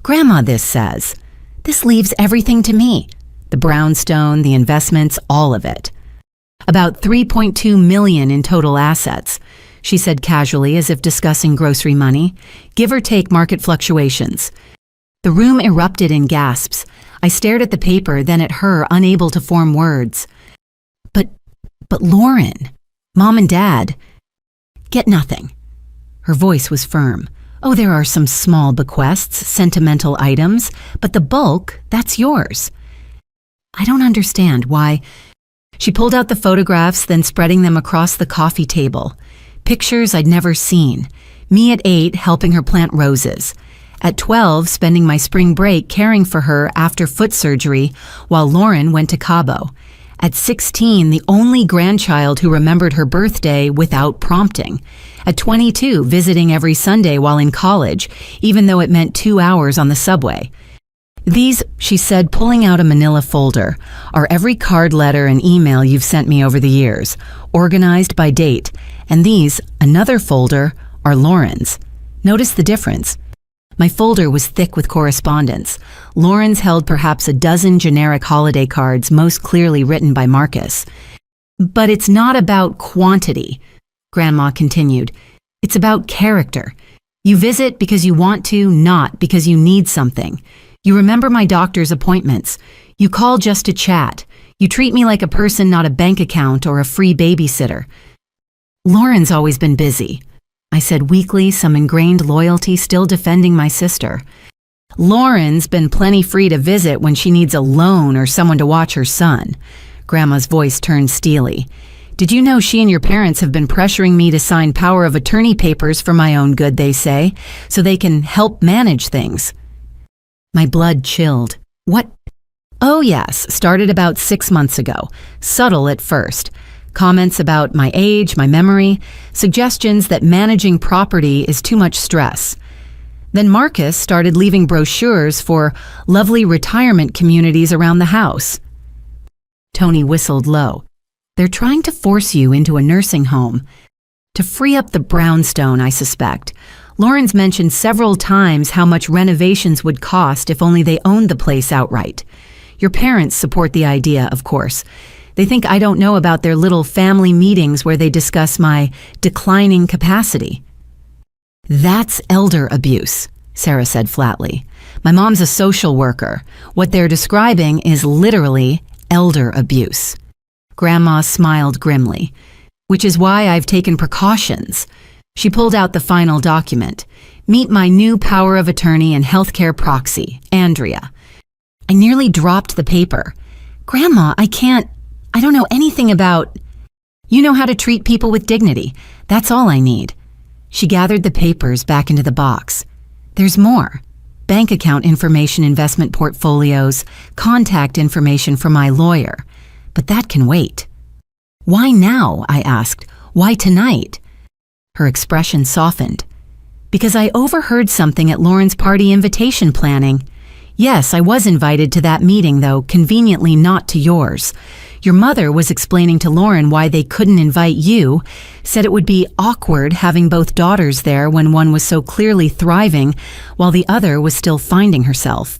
Grandma, this says, this leaves everything to me. The brownstone, the investments, all of it. About $3.2 million in total assets, she said casually as if discussing grocery money, give or take market fluctuations. The room erupted in gasps. I stared at the paper, then at her, unable to form words. But Lauren, Mom and Dad, get nothing. Her voice was firm. Oh, there are some small bequests, sentimental items, but the bulk, that's yours. I don't understand why. She pulled out the photographs, then spreading them across the coffee table. Pictures I'd never seen. Me at 8, helping her plant roses. At 12, spending my spring break caring for her after foot surgery, while Lauren went to Cabo. At 16, the only grandchild who remembered her birthday without prompting. At 22, visiting every Sunday while in college, even though it meant 2 hours on the subway. These, she said, pulling out a manila folder, are every card, letter, and email you've sent me over the years, organized by date. And these, another folder, are Lauren's. Notice the difference. My folder was thick with correspondence. Lauren's held perhaps a dozen generic holiday cards, most clearly written by Marcus. But it's not about quantity, Grandma continued. It's about character. You visit because you want to, not because you need something. You remember my doctor's appointments. You call just to chat. You treat me like a person, not a bank account or a free babysitter. Lauren's always been busy, I said weakly, some ingrained loyalty still defending my sister. Lauren's been plenty free to visit when she needs a loan or someone to watch her son. Grandma's voice turned steely. Did you know she and your parents have been pressuring me to sign power of attorney papers for my own good, they say, so they can help manage things? My blood chilled. What? Oh yes, started about 6 months ago. Subtle at first. Comments about my age, my memory, suggestions that managing property is too much stress. Then Marcus started leaving brochures for lovely retirement communities around the house. Tony whistled low. They're trying to force you into a nursing home. To free up the brownstone, I suspect. Lauren's mentioned several times how much renovations would cost if only they owned the place outright. Your parents support the idea, of course. They think I don't know about their little family meetings where they discuss my declining capacity. That's elder abuse, Sarah said flatly. My mom's a social worker. What they're describing is literally elder abuse. Grandma smiled grimly, which is why I've taken precautions. She pulled out the final document. Meet my new power of attorney and healthcare proxy, Andrea. I nearly dropped the paper. Grandma, I don't know anything about... You know how to treat people with dignity. That's all I need. She gathered the papers back into the box. There's more. Bank account information, investment portfolios, contact information for my lawyer. But that can wait. Why now? I asked. Why tonight? Her expression softened. Because I overheard something at Lauren's party invitation planning. Yes, I was invited to that meeting, though conveniently not to yours. Your mother was explaining to Lauren why they couldn't invite you, said it would be awkward having both daughters there when one was so clearly thriving while the other was still finding herself.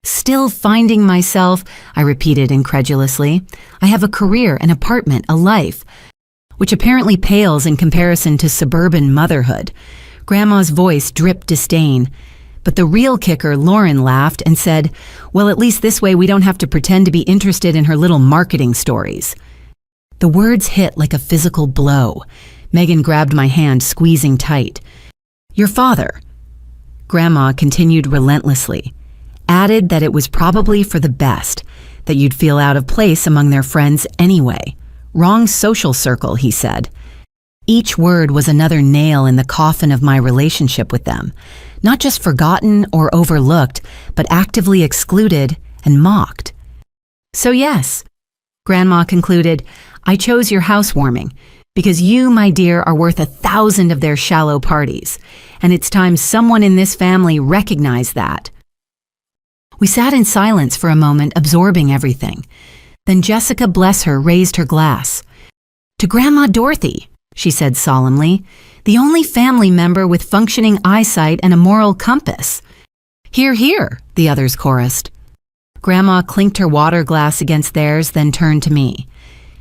Still finding myself, I repeated incredulously. I have a career, an apartment, a life, which apparently pales in comparison to suburban motherhood. Grandma's voice dripped disdain. But the real kicker, Lauren laughed and said, well, at least this way we don't have to pretend to be interested in her little marketing stories. The words hit like a physical blow. Megan grabbed my hand, squeezing tight. Your father, Grandma continued relentlessly, added that it was probably for the best, that you'd feel out of place among their friends anyway. Wrong social circle, he said. Each word was another nail in the coffin of my relationship with them. Not just forgotten or overlooked, but actively excluded and mocked. So yes, Grandma concluded, I chose your housewarming because you, my dear, are worth 1,000 of their shallow parties, and it's time someone in this family recognized that. We sat in silence for a moment, absorbing everything. Then Jessica, bless her, raised her glass. To Grandma Dorothy, she said solemnly, the only family member with functioning eyesight and a moral compass. Hear, hear, the others chorused. Grandma clinked her water glass against theirs, then turned to me.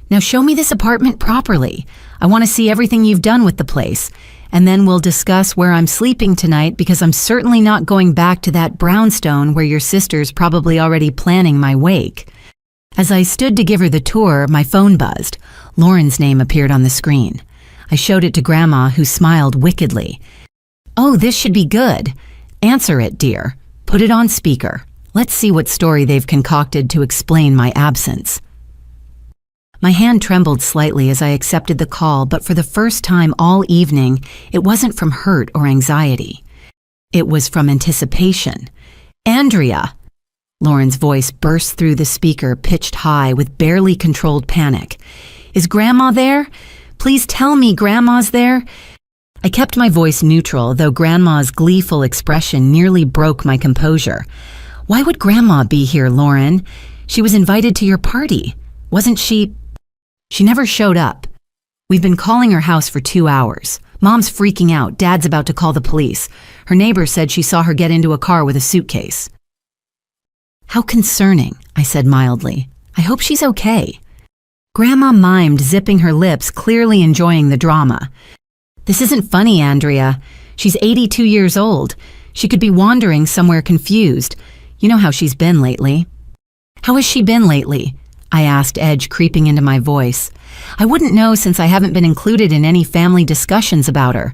Now show me this apartment properly. I want to see everything you've done with the place, and then we'll discuss where I'm sleeping tonight because I'm certainly not going back to that brownstone where your sister's probably already planning my wake. As I stood to give her the tour, my phone buzzed. Lauren's name appeared on the screen. I showed it to Grandma, who smiled wickedly. Oh, this should be good. Answer it, dear. Put it on speaker. Let's see what story they've concocted to explain my absence. My hand trembled slightly as I accepted the call, but for the first time all evening, it wasn't from hurt or anxiety. It was from anticipation. Andrea! Lauren's voice burst through the speaker, pitched high with barely controlled panic. Is Grandma there? Please tell me Grandma's there. I kept my voice neutral, though Grandma's gleeful expression nearly broke my composure. Why would Grandma be here, Lauren? She was invited to your party. Wasn't she? She never showed up. We've been calling her house for 2 hours. Mom's freaking out. Dad's about to call the police. Her neighbor said she saw her get into a car with a suitcase. How concerning, I said mildly. I hope she's okay. Grandma mimed, zipping her lips, clearly enjoying the drama. This isn't funny, Andrea. She's 82 years old. She could be wandering somewhere confused. You know how she's been lately. How has she been lately? I asked, edge creeping into my voice. I wouldn't know since I haven't been included in any family discussions about her.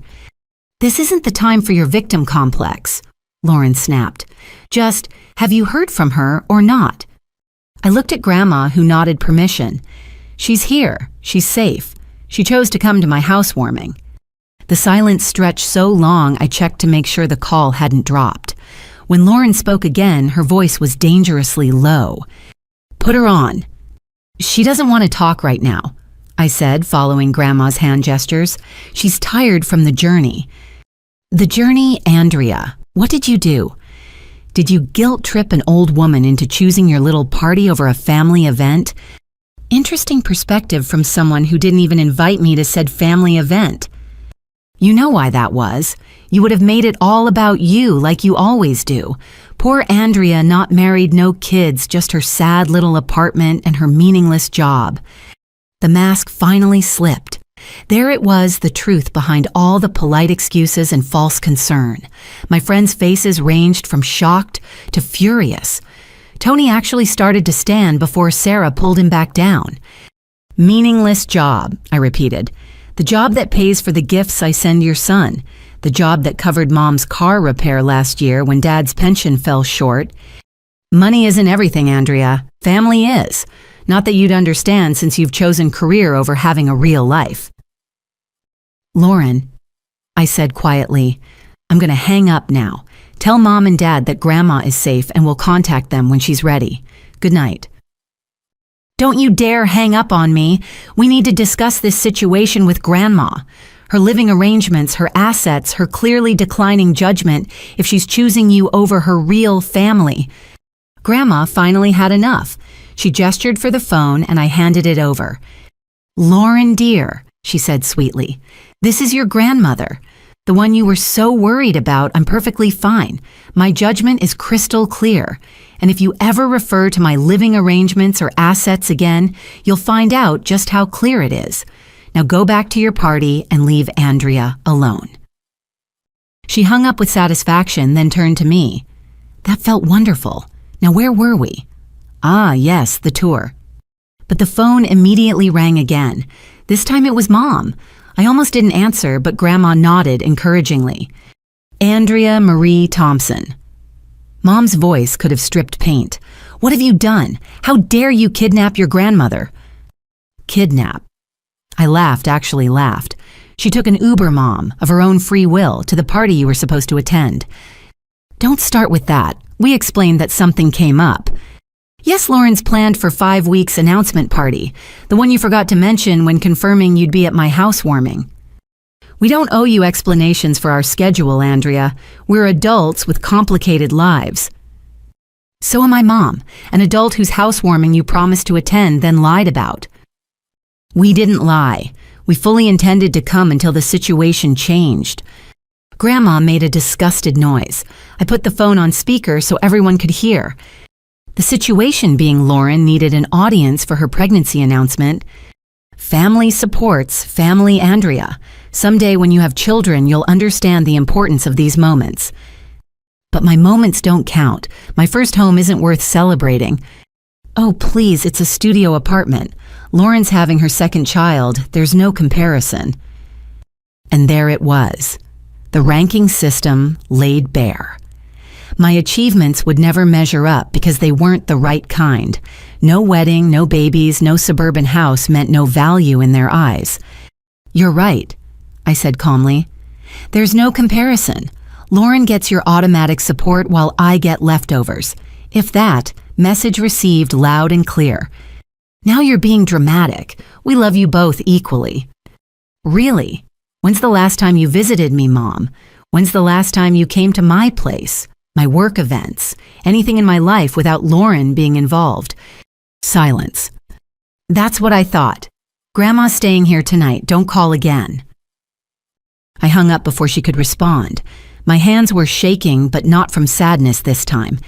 This isn't the time for your victim complex, Lauren snapped. Just, have you heard from her or not? I looked at Grandma, who nodded permission. She's here. She's safe. She chose to come to my housewarming. The silence stretched so long I checked to make sure the call hadn't dropped. When Lauren spoke again, her voice was dangerously low. Put her on. She doesn't want to talk right now, I said, following Grandma's hand gestures. She's tired from the journey. The journey, Andrea. What did you do? Did you guilt trip an old woman into choosing your little party over a family event? Interesting perspective from someone who didn't even invite me to said family event. You know why that was. You would have made it all about you like you always do. Poor Andrea, not married, no kids, just her sad little apartment and her meaningless job. The mask finally slipped. There it was, the truth behind all the polite excuses and false concern. My friends' faces ranged from shocked to furious. Tony actually started to stand before Sarah pulled him back down. Meaningless job, I repeated. The job that pays for the gifts I send your son. The job that covered Mom's car repair last year when Dad's pension fell short. Money isn't everything, Andrea. Family is. Not that you'd understand since you've chosen career over having a real life. Lauren, I said quietly, I'm going to hang up now. Tell Mom and Dad that Grandma is safe and we'll contact them when she's ready. Good night. Don't you dare hang up on me. We need to discuss this situation with Grandma. Her living arrangements, her assets, her clearly declining judgment if she's choosing you over her real family. Grandma finally had enough. She gestured for the phone and I handed it over. Lauren, dear, she said sweetly, this is your grandmother. The one you were so worried about. I'm perfectly fine. My judgment is crystal clear. And if you ever refer to my living arrangements or assets again, you'll find out just how clear it is. Now go back to your party and leave Andrea alone. She hung up with satisfaction, then turned to me. That felt wonderful. Now where were we? Ah, yes, the tour. But the phone immediately rang again. This time it was Mom. I almost didn't answer, but Grandma nodded encouragingly. Andrea Marie Thompson. Mom's voice could have stripped paint. What have you done? How dare you kidnap your grandmother? Kidnap. I laughed, actually laughed. She took an Uber, Mom, of her own free will, to the party you were supposed to attend. Don't start with that. We explained that something came up. Yes, Lauren's planned for 5 weeks announcement party, the one you forgot to mention when confirming you'd be at my housewarming. We don't owe you explanations for our schedule, Andrea. We're adults with complicated lives. So am I, Mom, an adult whose housewarming you promised to attend then lied about. We didn't lie. We fully intended to come until the situation changed. Grandma made a disgusted noise. I put the phone on speaker so everyone could hear. The situation being Lauren needed an audience for her pregnancy announcement. Family supports family, Andrea. Someday when you have children, you'll understand the importance of these moments. But my moments don't count. My first home isn't worth celebrating. Oh, please, it's a studio apartment. Lauren's having her second child. There's no comparison. And there it was. The ranking system laid bare. My achievements would never measure up because they weren't the right kind. No wedding, no babies, no suburban house meant no value in their eyes. You're right, I said calmly. There's no comparison. Lauren gets your automatic support while I get leftovers. If that, message received loud and clear. Now you're being dramatic. We love you both equally. Really? When's the last time you visited me, Mom? When's the last time you came to my place? My work events, anything in my life without Lauren being involved. Silence. That's what I thought. Grandma's staying here tonight. Don't call again. I hung up before she could respond. My hands were shaking, but not from sadness this time.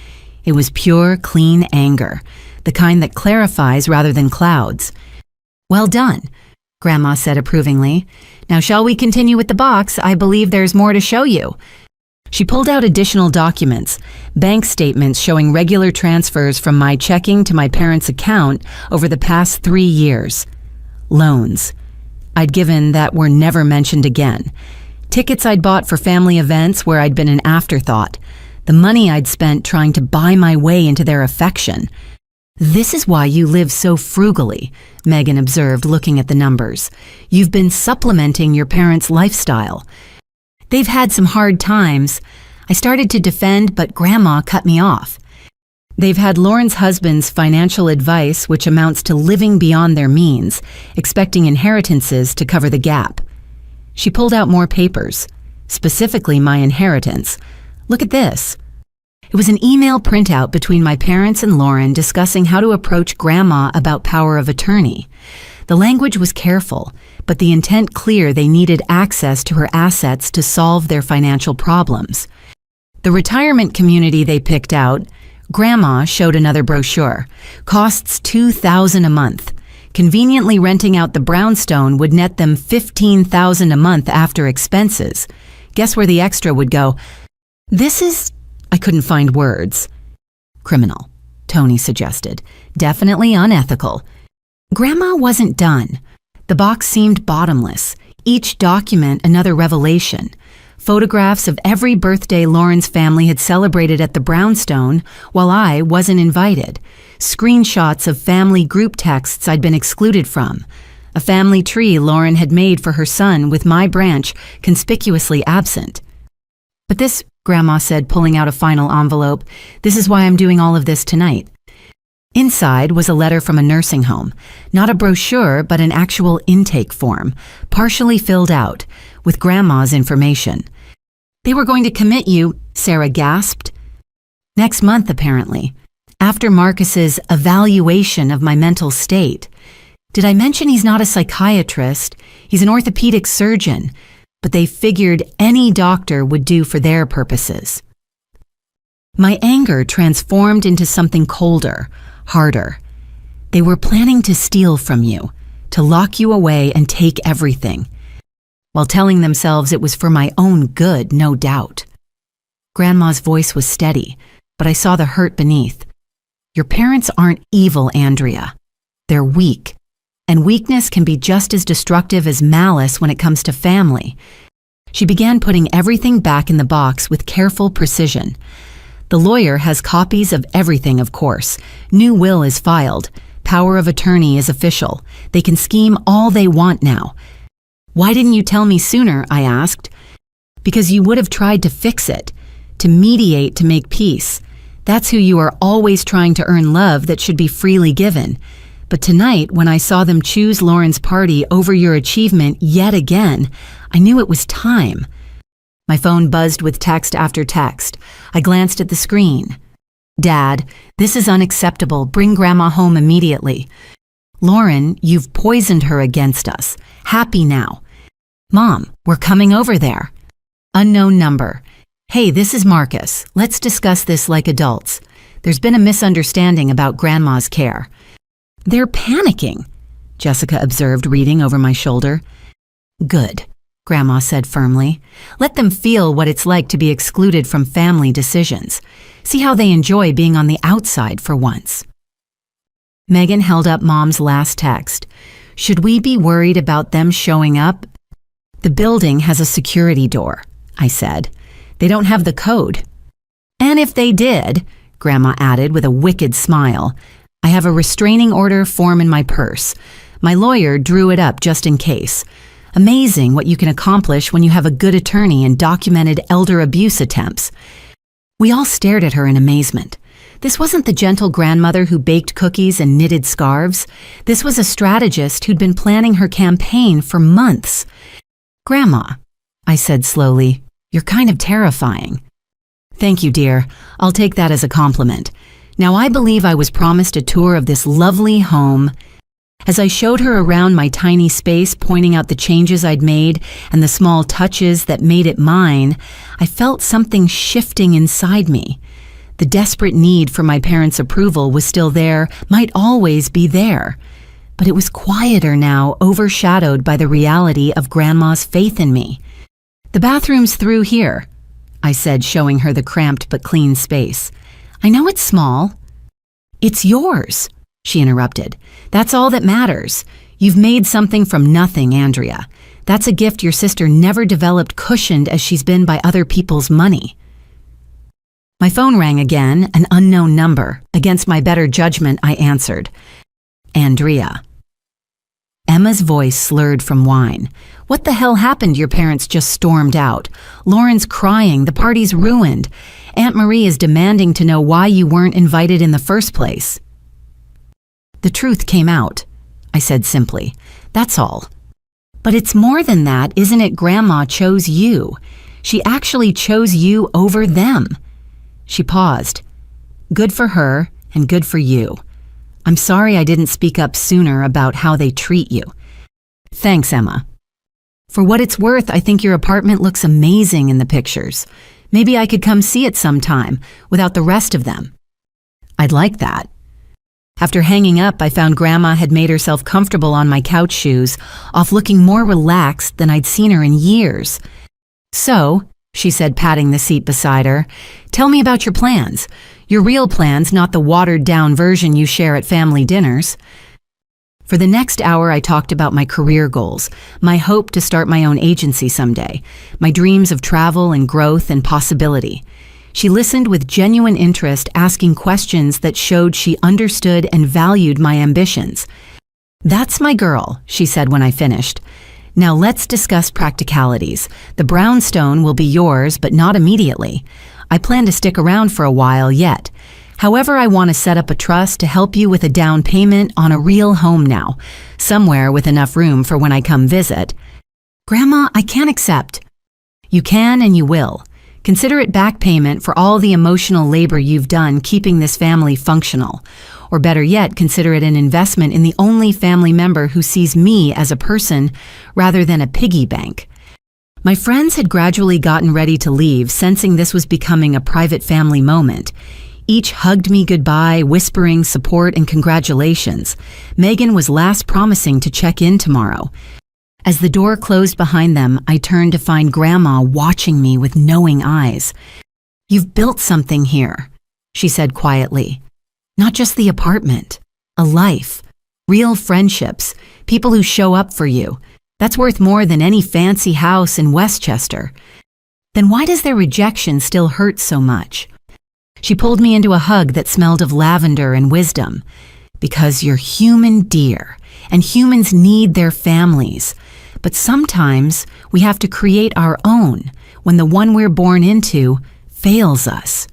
It was pure, clean anger, the kind that clarifies rather than clouds. "Well done," Grandma said approvingly. "Now shall we continue with the box? I believe there's more to show you." She pulled out additional documents, bank statements showing regular transfers from my checking to my parents' account over the past 3 years. Loans I'd given that were never mentioned again. Tickets I'd bought for family events where I'd been an afterthought. The money I'd spent trying to buy my way into their affection. "This is why you live so frugally," Megan observed, looking at the numbers. "You've been supplementing your parents' lifestyle." "They've had some hard times." I started to defend, but Grandma cut me off. "They've had Lauren's husband's financial advice, which amounts to living beyond their means, expecting inheritances to cover the gap." She pulled out more papers, specifically my inheritance. "Look at this." It was an email printout between my parents and Lauren discussing how to approach Grandma about power of attorney. The language was careful, but the intent clear. They needed access to her assets to solve their financial problems. The retirement community they picked out, Grandma showed another brochure, costs $2,000 a month. Conveniently renting out the brownstone would net them $15,000 a month after expenses. Guess where the extra would go? I couldn't find words. "Criminal," Tony suggested. "Definitely unethical." Grandma wasn't done. The box seemed bottomless, each document another revelation. Photographs of every birthday Lauren's family had celebrated at the brownstone while I wasn't invited. Screenshots of family group texts I'd been excluded from. A family tree Lauren had made for her son with my branch conspicuously absent. "But this," Grandma said, pulling out a final envelope, "this is why I'm doing all of this tonight." Inside was a letter from a nursing home, not a brochure, but an actual intake form, partially filled out, with Grandma's information. "They were going to commit you," Sarah gasped. "Next month, apparently, after Marcus's evaluation of my mental state. Did I mention he's not a psychiatrist? He's an orthopedic surgeon, but they figured any doctor would do for their purposes." My anger transformed into something colder, harder. They were planning to steal from you, to lock you away and take everything, while telling themselves it was for my own good, no doubt. Grandma's voice was steady, but I saw the hurt beneath. "Your parents aren't evil, Andrea. They're weak, and weakness can be just as destructive as malice when it comes to family." She began putting everything back in the box with careful precision. "The lawyer has copies of everything, of course. New will is filed. Power of attorney is official. They can scheme all they want now." "Why didn't you tell me sooner?" I asked. "Because you would have tried to fix it, to mediate, to make peace. That's who you are, always trying to earn love that should be freely given. But tonight, when I saw them choose Lauren's party over your achievement yet again, I knew it was time." My phone buzzed with text after text. I glanced at the screen. "Dad, this is unacceptable. Bring Grandma home immediately." "Lauren, you've poisoned her against us. Happy now." "Mom, we're coming over there." Unknown number. "Hey, this is Marcus. Let's discuss this like adults. There's been a misunderstanding about Grandma's care." "They're panicking," Jessica observed, reading over my shoulder. "Good," Grandma said firmly. "Let them feel what it's like to be excluded from family decisions. See how they enjoy being on the outside for once." Megan held up Mom's last text. "Should we be worried about them showing up?" "The building has a security door," I said. "They don't have the code." "And if they did," Grandma added with a wicked smile, "I have a restraining order form in my purse. My lawyer drew it up just in case. Amazing what you can accomplish when you have a good attorney and documented elder abuse attempts." We all stared at her in amazement. This wasn't the gentle grandmother who baked cookies and knitted scarves. This was a strategist who'd been planning her campaign for months. "Grandma," I said slowly, "you're kind of terrifying." "Thank you, dear. I'll take that as a compliment. Now I believe I was promised a tour of this lovely home." As I showed her around my tiny space, pointing out the changes I'd made and the small touches that made it mine, I felt something shifting inside me. The desperate need for my parents' approval was still there, might always be there. But it was quieter now, overshadowed by the reality of Grandma's faith in me. "The bathroom's through here," I said, showing her the cramped but clean space. "I know it's small." "It's yours," she interrupted. "That's all that matters. You've made something from nothing, Andrea. That's a gift your sister never developed, cushioned as she's been by other people's money." My phone rang again, an unknown number. Against my better judgment, I answered. "Andrea." Emma's voice slurred from wine. "What the hell happened? Your parents just stormed out. Lauren's crying. The party's ruined. Aunt Marie is demanding to know why you weren't invited in the first place." "The truth came out," I said simply. "That's all." "But it's more than that, isn't it? Grandma chose you. She actually chose you over them." She paused. "Good for her and good for you. I'm sorry I didn't speak up sooner about how they treat you." "Thanks, Emma. For what it's worth, I think your apartment looks amazing in the pictures. Maybe I could come see it sometime, without the rest of them." "I'd like that." After hanging up, I found Grandma had made herself comfortable on my couch shoes, off looking more relaxed than I'd seen her in years. "So," she said, patting the seat beside her, "tell me about your plans. Your real plans, not the watered-down version you share at family dinners." For the next hour, I talked about my career goals, my hope to start my own agency someday, my dreams of travel and growth and possibility. She listened with genuine interest, asking questions that showed she understood and valued my ambitions. "That's my girl," she said when I finished. "Now let's discuss practicalities. The brownstone will be yours, but not immediately. I plan to stick around for a while yet. However, I want to set up a trust to help you with a down payment on a real home now, somewhere with enough room for when I come visit." "Grandma, I can't accept." "You can and you will. Consider it back payment for all the emotional labor you've done keeping this family functional. Or better yet, consider it an investment in the only family member who sees me as a person rather than a piggy bank." My friends had gradually gotten ready to leave, sensing this was becoming a private family moment. Each hugged me goodbye, whispering support and congratulations. Megan was last promising to check in tomorrow. As the door closed behind them, I turned to find Grandma watching me with knowing eyes. "You've built something here," she said quietly. "Not just the apartment, a life, real friendships, people who show up for you. That's worth more than any fancy house in Westchester. Then why does their rejection still hurt so much?" She pulled me into a hug that smelled of lavender and wisdom. "Because you're human, dear, and humans need their families. But sometimes we have to create our own when the one we're born into fails us."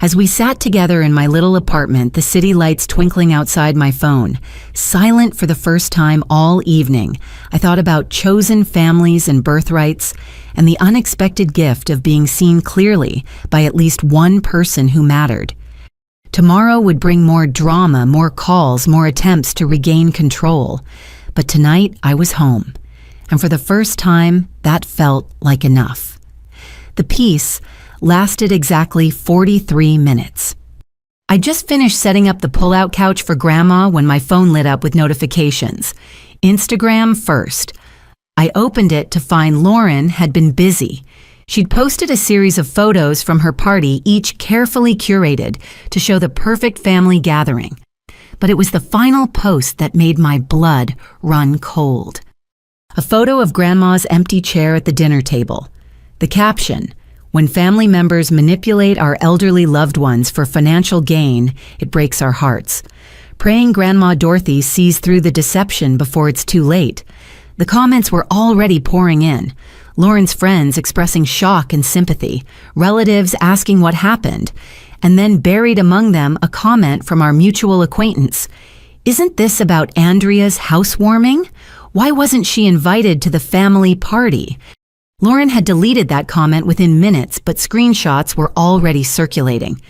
As we sat together in my little apartment, the city lights twinkling outside my phone, silent for the first time all evening, I thought about chosen families and birthrights and the unexpected gift of being seen clearly by at least one person who mattered. Tomorrow would bring more drama, more calls, more attempts to regain control. But tonight I was home, and for the first time, that felt like enough. The peace lasted exactly 43 minutes. I just finished setting up the pull-out couch for Grandma when my phone lit up with notifications. Instagram first. I opened it to find Lauren had been busy. She'd posted a series of photos from her party, each carefully curated to show the perfect family gathering. But it was the final post that made my blood run cold. A photo of Grandma's empty chair at the dinner table. The caption, "When family members manipulate our elderly loved ones for financial gain, it breaks our hearts. Praying Grandma Dorothy sees through the deception before it's too late." The comments were already pouring in. Lauren's friends expressing shock and sympathy, relatives asking what happened, and then buried among them a comment from our mutual acquaintance. "Isn't this about Andrea's housewarming? Why wasn't she invited to the family party?" Lauren had deleted that comment within minutes, but screenshots were already circulating.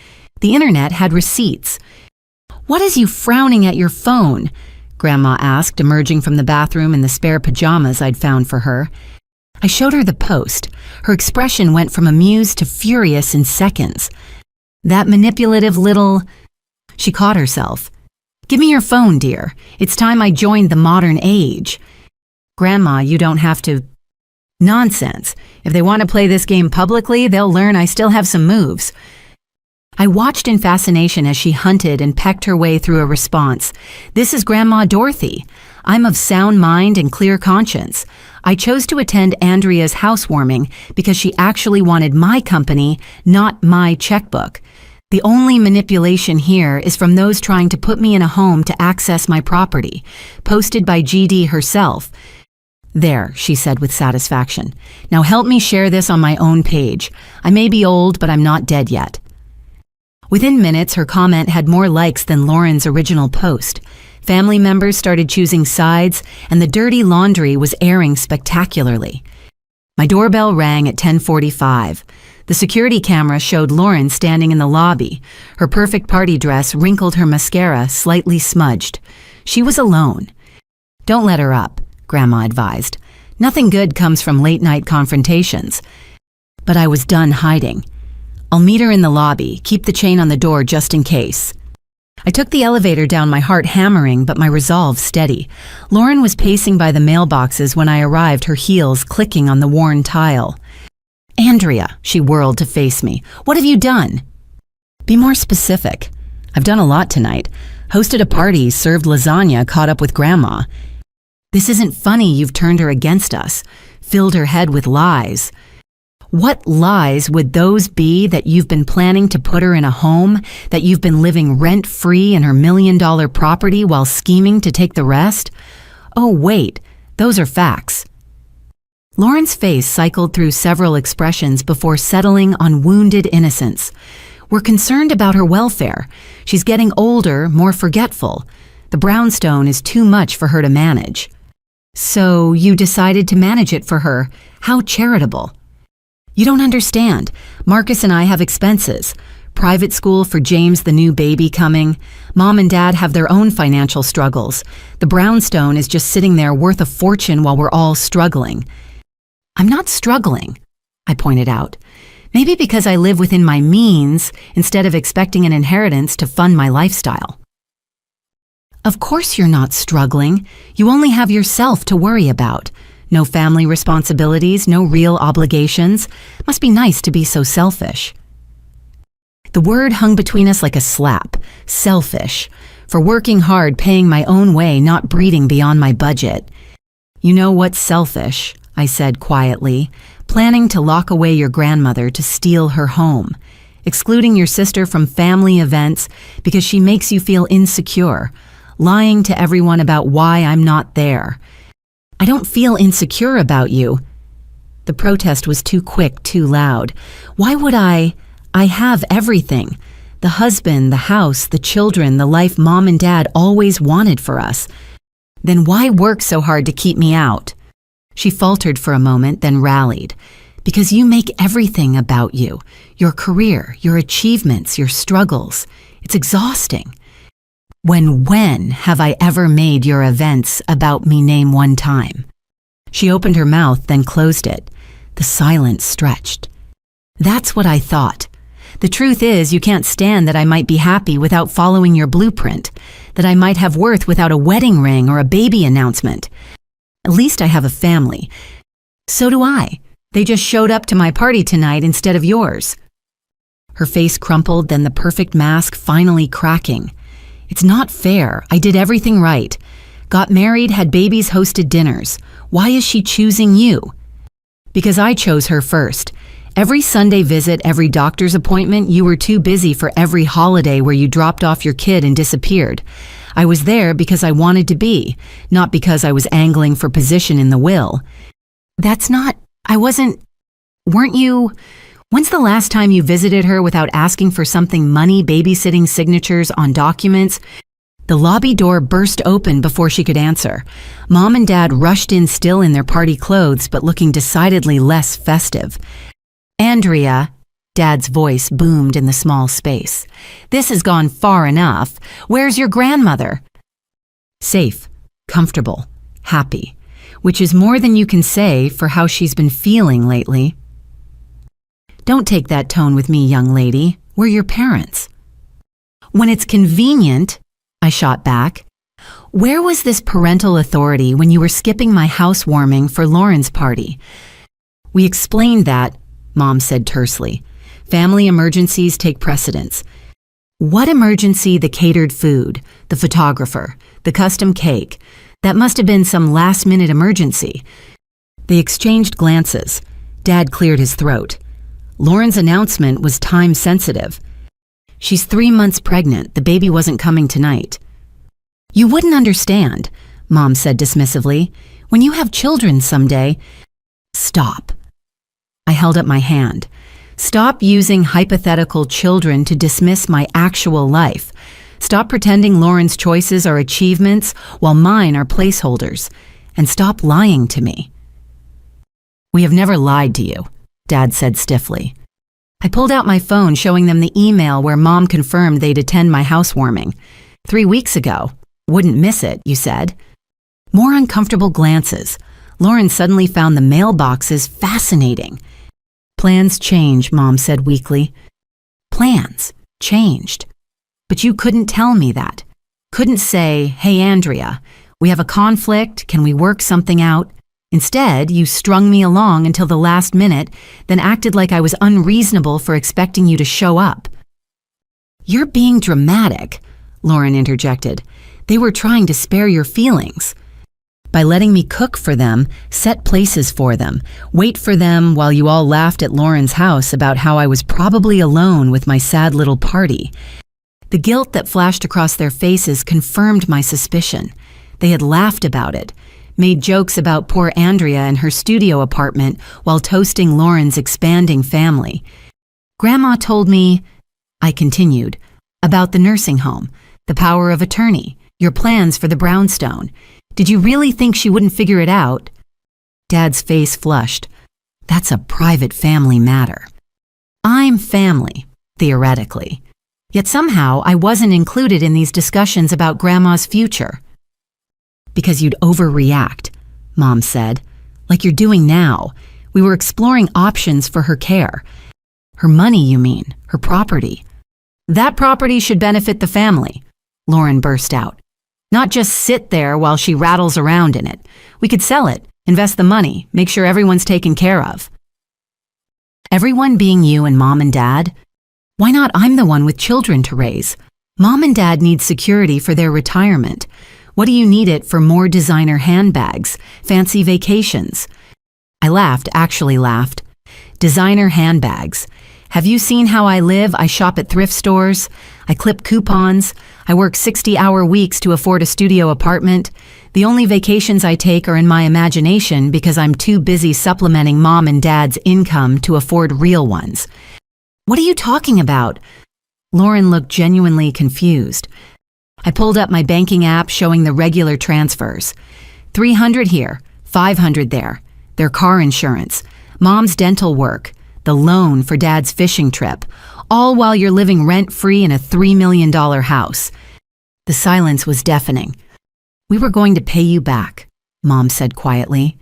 The internet had receipts. "What is you frowning at your phone?" Grandma asked, emerging from the bathroom in the spare pajamas I'd found for her. I showed her the post. Her expression went from amused to furious in seconds. That manipulative little... She caught herself. "Give me your phone, dear. It's time I joined the modern age." "Grandma, you don't have to..." "Nonsense. If they want to play this game publicly, they'll learn I still have some moves." I watched in fascination as she hunted and pecked her way through a response. "This is Grandma Dorothy. I'm of sound mind and clear conscience. I chose to attend Andrea's housewarming because she actually wanted my company, not my checkbook. The only manipulation here is from those trying to put me in a home to access my property, posted by GD herself." "There," she said with satisfaction. "Now help me share this on my own page. I may be old, but I'm not dead yet." Within minutes, her comment had more likes than Lauren's original post. Family members started choosing sides, and the dirty laundry was airing spectacularly. My doorbell rang at 10:45. The security camera showed Lauren standing in the lobby. Her perfect party dress wrinkled her mascara slightly smudged. She was alone. "Don't let her up," Grandma advised. "Nothing good comes from late-night confrontations." But I was done hiding. "I'll meet her in the lobby. Keep the chain on the door just in case." I took the elevator down, my heart hammering, but my resolve steady. Lauren was pacing by the mailboxes when I arrived, her heels clicking on the worn tile. "Andrea," she whirled to face me. "What have you done?" "Be more specific." "I've done a lot tonight. Hosted a party, served lasagna, caught up with Grandma." "This isn't funny. You've turned her against us, filled her head with lies." "What lies would those be? That you've been planning to put her in a home? That you've been living rent-free in her $1 million property while scheming to take the rest?" "Oh, wait, those are facts." Lauren's face cycled through several expressions before settling on wounded innocence. "We're concerned about her welfare. She's getting older, more forgetful. The brownstone is too much for her to manage." "So you decided to manage it for her. How charitable." "You don't understand. Marcus and I have expenses. Private school for James, the new baby coming. Mom and Dad have their own financial struggles. The brownstone is just sitting there worth a fortune while we're all struggling." "I'm not struggling," I pointed out. "Maybe because I live within my means instead of expecting an inheritance to fund my lifestyle." "Of course you're not struggling. You only have yourself to worry about. No family responsibilities, no real obligations. Must be nice to be so selfish." The word hung between us like a slap. Selfish. For working hard, paying my own way, not breeding beyond my budget. "You know what's selfish?" I said quietly. "Planning to lock away your grandmother to steal her home. Excluding your sister from family events because she makes you feel insecure. Lying to everyone about why I'm not there." "I don't feel insecure about you." The protest was too quick, too loud. "Why would I? I have everything. The husband, the house, the children, the life Mom and Dad always wanted for us. Then why work so hard to keep me out?" She faltered for a moment, then rallied. "Because you make everything about you. Your career, your achievements, your struggles. It's exhausting." When have I ever made your events about me? Name one time." She opened her mouth, then closed it. The silence stretched. "That's what I thought. The truth is, you can't stand that I might be happy without following your blueprint, that I might have worth without a wedding ring or a baby announcement. At least I have a family. So do I. They just showed up to my party tonight instead of yours." Her face crumpled, then the perfect mask finally cracking. "It's not fair. I did everything right. Got married, had babies, hosted dinners. Why is she choosing you?" "Because I chose her first. Every Sunday visit, every doctor's appointment, you were too busy for every holiday where you dropped off your kid and disappeared. I was there because I wanted to be, not because I was angling for position in the will." "That's not... I wasn't... Weren't you... When's the last time you visited her without asking for something money, babysitting signatures on documents?" The lobby door burst open before she could answer. Mom and Dad rushed in, still in their party clothes, but looking decidedly less festive. "Andrea," Dad's voice boomed in the small space. "This has gone far enough. Where's your grandmother?" "Safe," comfortable, happy, which is more than you can say for how she's been feeling lately. Don't take that tone with me, young lady. We're your parents. When it's convenient, I shot back. Where was this parental authority when you were skipping my housewarming for Lauren's party? We explained that, Mom said tersely. Family emergencies take precedence. What emergency the catered food, the photographer, the custom cake? That must have been some last-minute emergency. They exchanged glances. Dad cleared his throat. Lauren's announcement was time-sensitive. She's 3 months pregnant. The baby wasn't coming tonight. You wouldn't understand, Mom said dismissively. When you have children someday... Stop. I held up my hand. Stop using hypothetical children to dismiss my actual life. Stop pretending Lauren's choices are achievements while mine are placeholders. And stop lying to me. We have never lied to you, Dad said stiffly. I pulled out my phone showing them the email where Mom confirmed they'd attend my housewarming. 3 weeks ago. Wouldn't miss it, you said. More uncomfortable glances. Lauren suddenly found the mailboxes fascinating. Plans change, Mom said weakly. Plans changed. But you couldn't tell me that. Couldn't say, hey, Andrea, we have a conflict, can we work something out? Instead, you strung me along until the last minute, then acted like I was unreasonable for expecting you to show up. You're being dramatic, Lauren interjected. They were trying to spare your feelings. By letting me cook for them, set places for them, wait for them while you all laughed at Lauren's house about how I was probably alone with my sad little party. The guilt that flashed across their faces confirmed my suspicion. They had laughed about it, made jokes about poor Andrea in her studio apartment while toasting Lauren's expanding family. Grandma told me, I continued, about the nursing home, the power of attorney, your plans for the brownstone. Did you really think she wouldn't figure it out? Dad's face flushed. That's a private family matter. I'm family, theoretically. Yet somehow I wasn't included in these discussions about Grandma's future. Because you'd overreact, Mom said. Like you're doing now. We were exploring options for her care. Her money, you mean, her property. That property should benefit the family, Lauren burst out. Not just sit there while she rattles around in it. We could sell it, invest the money, make sure everyone's taken care of. Everyone being you and Mom and Dad? Why not I'm the one with children to raise? Mom and Dad need security for their retirement. What do you need it for? More designer handbags, fancy vacations? I laughed, actually laughed. Designer handbags. Have you seen how I live? I shop at thrift stores. I clip coupons. I work 60-hour weeks to afford a studio apartment. The only vacations I take are in my imagination because I'm too busy supplementing Mom and Dad's income to afford real ones. What are you talking about? Lauren looked genuinely confused. I pulled up my banking app showing the regular transfers. $300 here, $500 there. Their car insurance, Mom's dental work, the loan for Dad's fishing trip, all while you're living rent-free in a $3 million house. The silence was deafening. We were going to pay you back, Mom said quietly.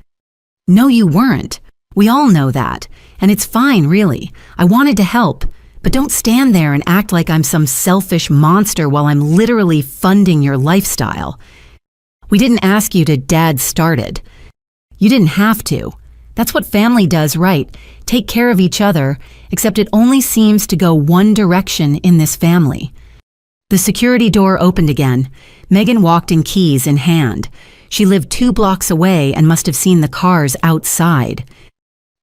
No, you weren't. We all know that. And it's fine, really. I wanted to help. But don't stand there and act like I'm some selfish monster while I'm literally funding your lifestyle. We didn't ask you to. Dad started. You didn't have to. That's what family does, right? Take care of each other, except it only seems to go one direction in this family. The security door opened again. Megan walked in, keys in hand. She lived 2 blocks away and must have seen the cars outside.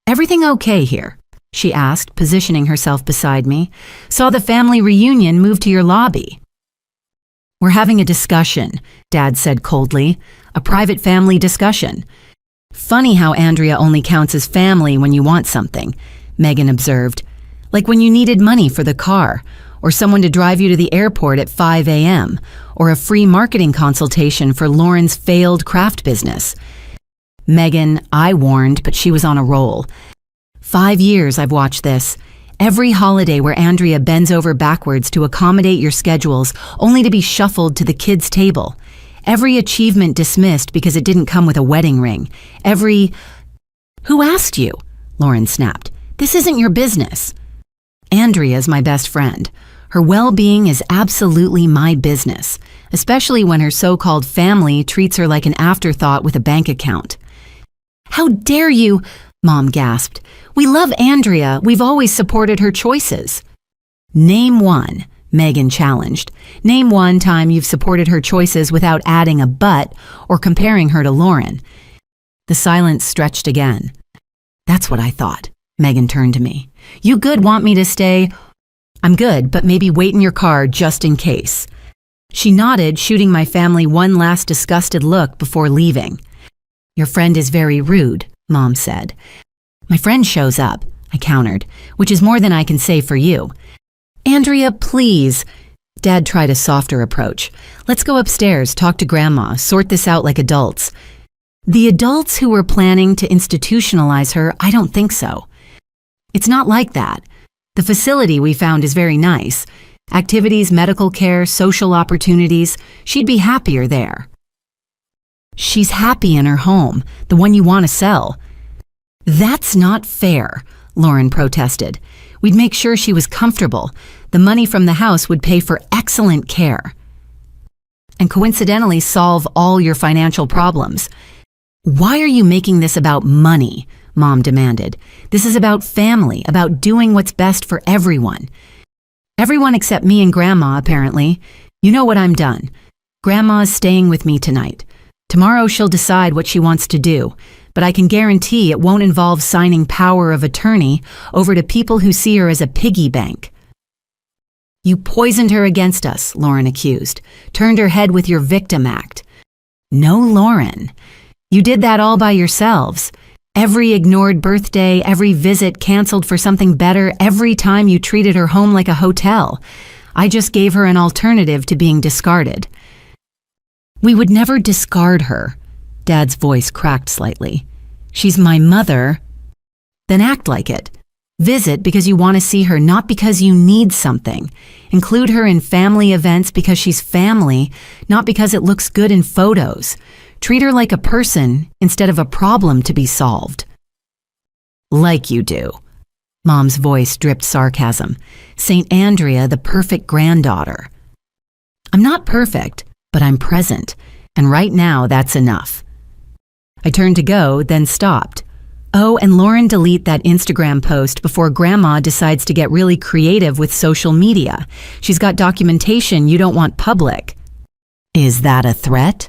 Everything okay here? She asked, positioning herself beside me. Saw the family reunion move to your lobby. We're having a discussion, Dad said coldly. A private family discussion. Funny how Andrea only counts as family when you want something, Megan observed. Like when you needed money for the car, or someone to drive you to the airport at 5 a.m., or a free marketing consultation for Lauren's failed craft business. Megan, I warned, but she was on a roll. 5 years I've watched this. Every holiday where Andrea bends over backwards to accommodate your schedules, only to be shuffled to the kids' table. Every achievement dismissed because it didn't come with a wedding ring. Who asked you? Lauren snapped. This isn't your business. Andrea's my best friend. Her well-being is absolutely my business, especially when her so-called family treats her like an afterthought with a bank account. How dare you? Mom gasped. We love Andrea. We've always supported her choices. Name one, Megan challenged. Name one time you've supported her choices without adding a but or comparing her to Lauren. The silence stretched again. That's what I thought. Megan turned to me. You good want me to stay? I'm good, but maybe wait in your car just in case. She nodded, shooting my family one last disgusted look before leaving. Your friend is very rude, Mom said. My friend shows up, I countered, which is more than I can say for you. Andrea, please. Dad tried a softer approach. Let's go upstairs, talk to Grandma, sort this out like adults. The adults who were planning to institutionalize her, I don't think so. It's not like that. The facility we found is very nice. Activities, medical care, social opportunities. She'd be happier there. She's happy in her home, the one you want to sell. That's not fair, Lauren protested. We'd make sure she was comfortable. The money from the house would pay for excellent care. And coincidentally solve all your financial problems. Why are you making this about money? Mom demanded. This is about family, about doing what's best for everyone. Everyone except me and Grandma, apparently. You know what, I'm done. Grandma's staying with me tonight. Tomorrow she'll decide what she wants to do, but I can guarantee it won't involve signing power of attorney over to people who see her as a piggy bank. You poisoned her against us, Lauren accused. Turned her head with your victim act. No, Lauren. You did that all by yourselves. Every ignored birthday, every visit canceled for something better, every time you treated her home like a hotel. I just gave her an alternative to being discarded. We would never discard her. Dad's voice cracked slightly. She's my mother. Then act like it. Visit because you want to see her, not because you need something. Include her in family events because she's family, not because it looks good in photos. Treat her like a person instead of a problem to be solved. Like you do. Mom's voice dripped sarcasm. St. Andrea, the perfect granddaughter. I'm not perfect, but I'm present, and right now that's enough. I turned to go, then stopped. Oh, and Lauren, delete that Instagram post before Grandma decides to get really creative with social media. She's got documentation you don't want public. Is that a threat?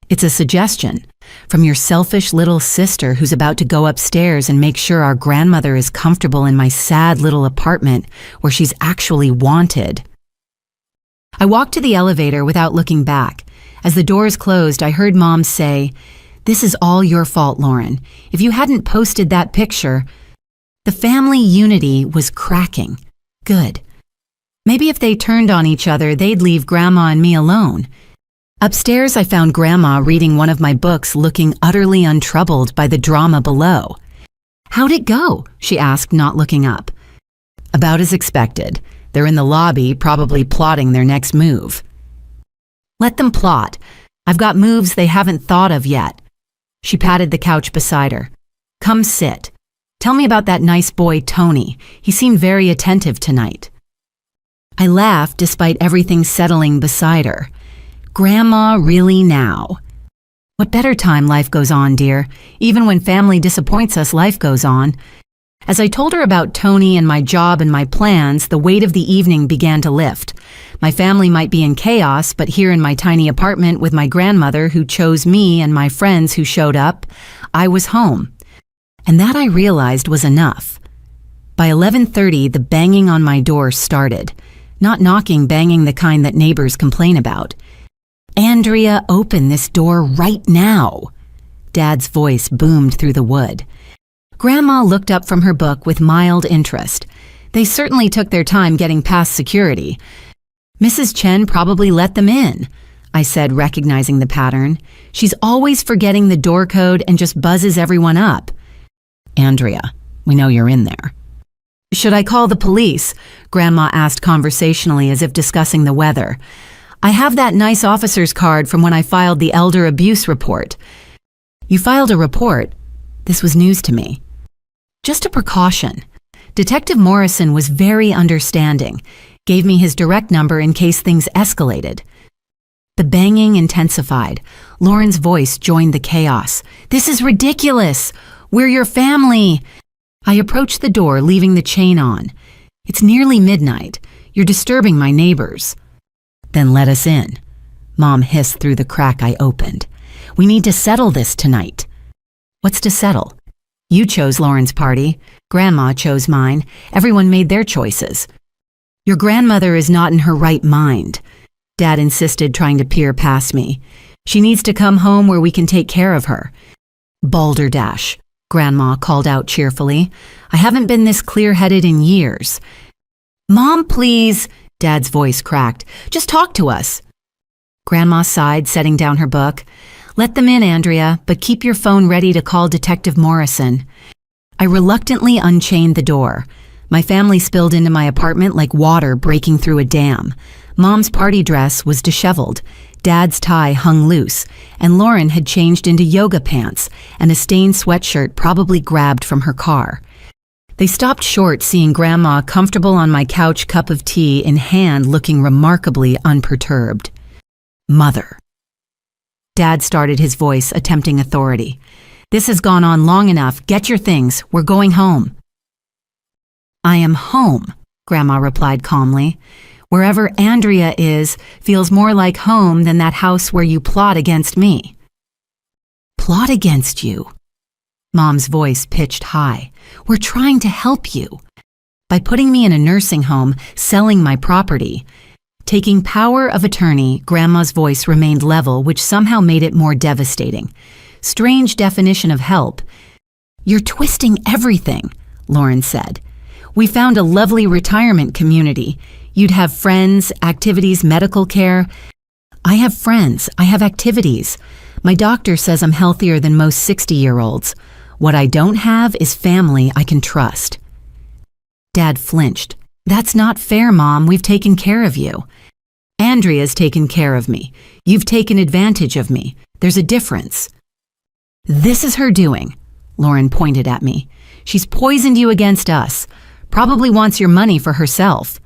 It's a suggestion from your selfish little sister who's about to go upstairs and make sure our grandmother is comfortable in my sad little apartment where she's actually wanted. I walked to the elevator without looking back. As the doors closed, I heard Mom say, "This is all your fault, Lauren. If you hadn't posted that picture..." The family unity was cracking. Good. Maybe if they turned on each other, they'd leave Grandma and me alone. Upstairs, I found Grandma reading one of my books, looking utterly untroubled by the drama below. How'd it go? She asked, not looking up. About as expected. They're in the lobby, probably plotting their next move. Let them plot. I've got moves they haven't thought of yet. She patted the couch beside her. Come sit. Tell me about that nice boy, Tony. He seemed very attentive tonight. I laughed despite everything settling beside her. Grandma, really now? What better time life goes on, dear. Even when family disappoints us, life goes on. As I told her about Tony and my job and my plans, the weight of the evening began to lift. My family might be in chaos, but here in my tiny apartment with my grandmother who chose me and my friends who showed up, I was home. And that I realized was enough. By 11:30, the banging on my door started. Not knocking, banging the kind that neighbors complain about. Andrea, open this door right now. Dad's voice boomed through the wood. Grandma looked up from her book with mild interest. They certainly took their time getting past security. Mrs. Chen probably let them in, I said, recognizing the pattern. She's always forgetting the door code and just buzzes everyone up. Andrea, we know you're in there. Should I call the police? Grandma asked conversationally as if discussing the weather. I have that nice officer's card from when I filed the elder abuse report. You filed a report? This was news to me. Just a precaution. Detective Morrison was very understanding, gave me his direct number in case things escalated. The banging intensified. Lauren's voice joined the chaos. This is ridiculous! We're your family! I approached the door, leaving the chain on. It's nearly midnight. You're disturbing my neighbors. Then let us in. Mom hissed through the crack I opened. We need to settle this tonight. What's to settle? You chose Lauren's party. Grandma chose mine. Everyone made their choices. Your grandmother is not in her right mind. Dad insisted, trying to peer past me. She needs to come home where we can take care of her. Balderdash, Grandma called out cheerfully. I haven't been this clear-headed in years. Mom, please, Dad's voice cracked. Just talk to us. Grandma sighed, setting down her book. Let them in, Andrea, but keep your phone ready to call Detective Morrison. I reluctantly unchained the door. My family spilled into my apartment like water breaking through a dam. Mom's party dress was disheveled. Dad's tie hung loose, and Lauren had changed into yoga pants and a stained sweatshirt probably grabbed from her car. They stopped short, seeing Grandma comfortable on my couch, cup of tea in hand, looking remarkably unperturbed. Mother. Dad started, his voice attempting authority. This has gone on long enough. Get your things. We're going home. I am home, Grandma replied calmly. Wherever Andrea is feels more like home than that house where you plot against me. Plot against you? Mom's voice pitched high. We're trying to help you. By putting me in a nursing home, selling my property. Taking power of attorney, Grandma's voice remained level, which somehow made it more devastating. Strange definition of help. You're twisting everything, Lauren said. We found a lovely retirement community. You'd have friends, activities, medical care. I have friends. I have activities. My doctor says I'm healthier than most 60-year-olds. What I don't have is family I can trust. Dad flinched. That's not fair, Mom. We've taken care of you. Andrea's taken care of me. You've taken advantage of me. There's a difference. This is her doing, Lauren pointed at me. She's poisoned you against us. Probably wants your money for herself.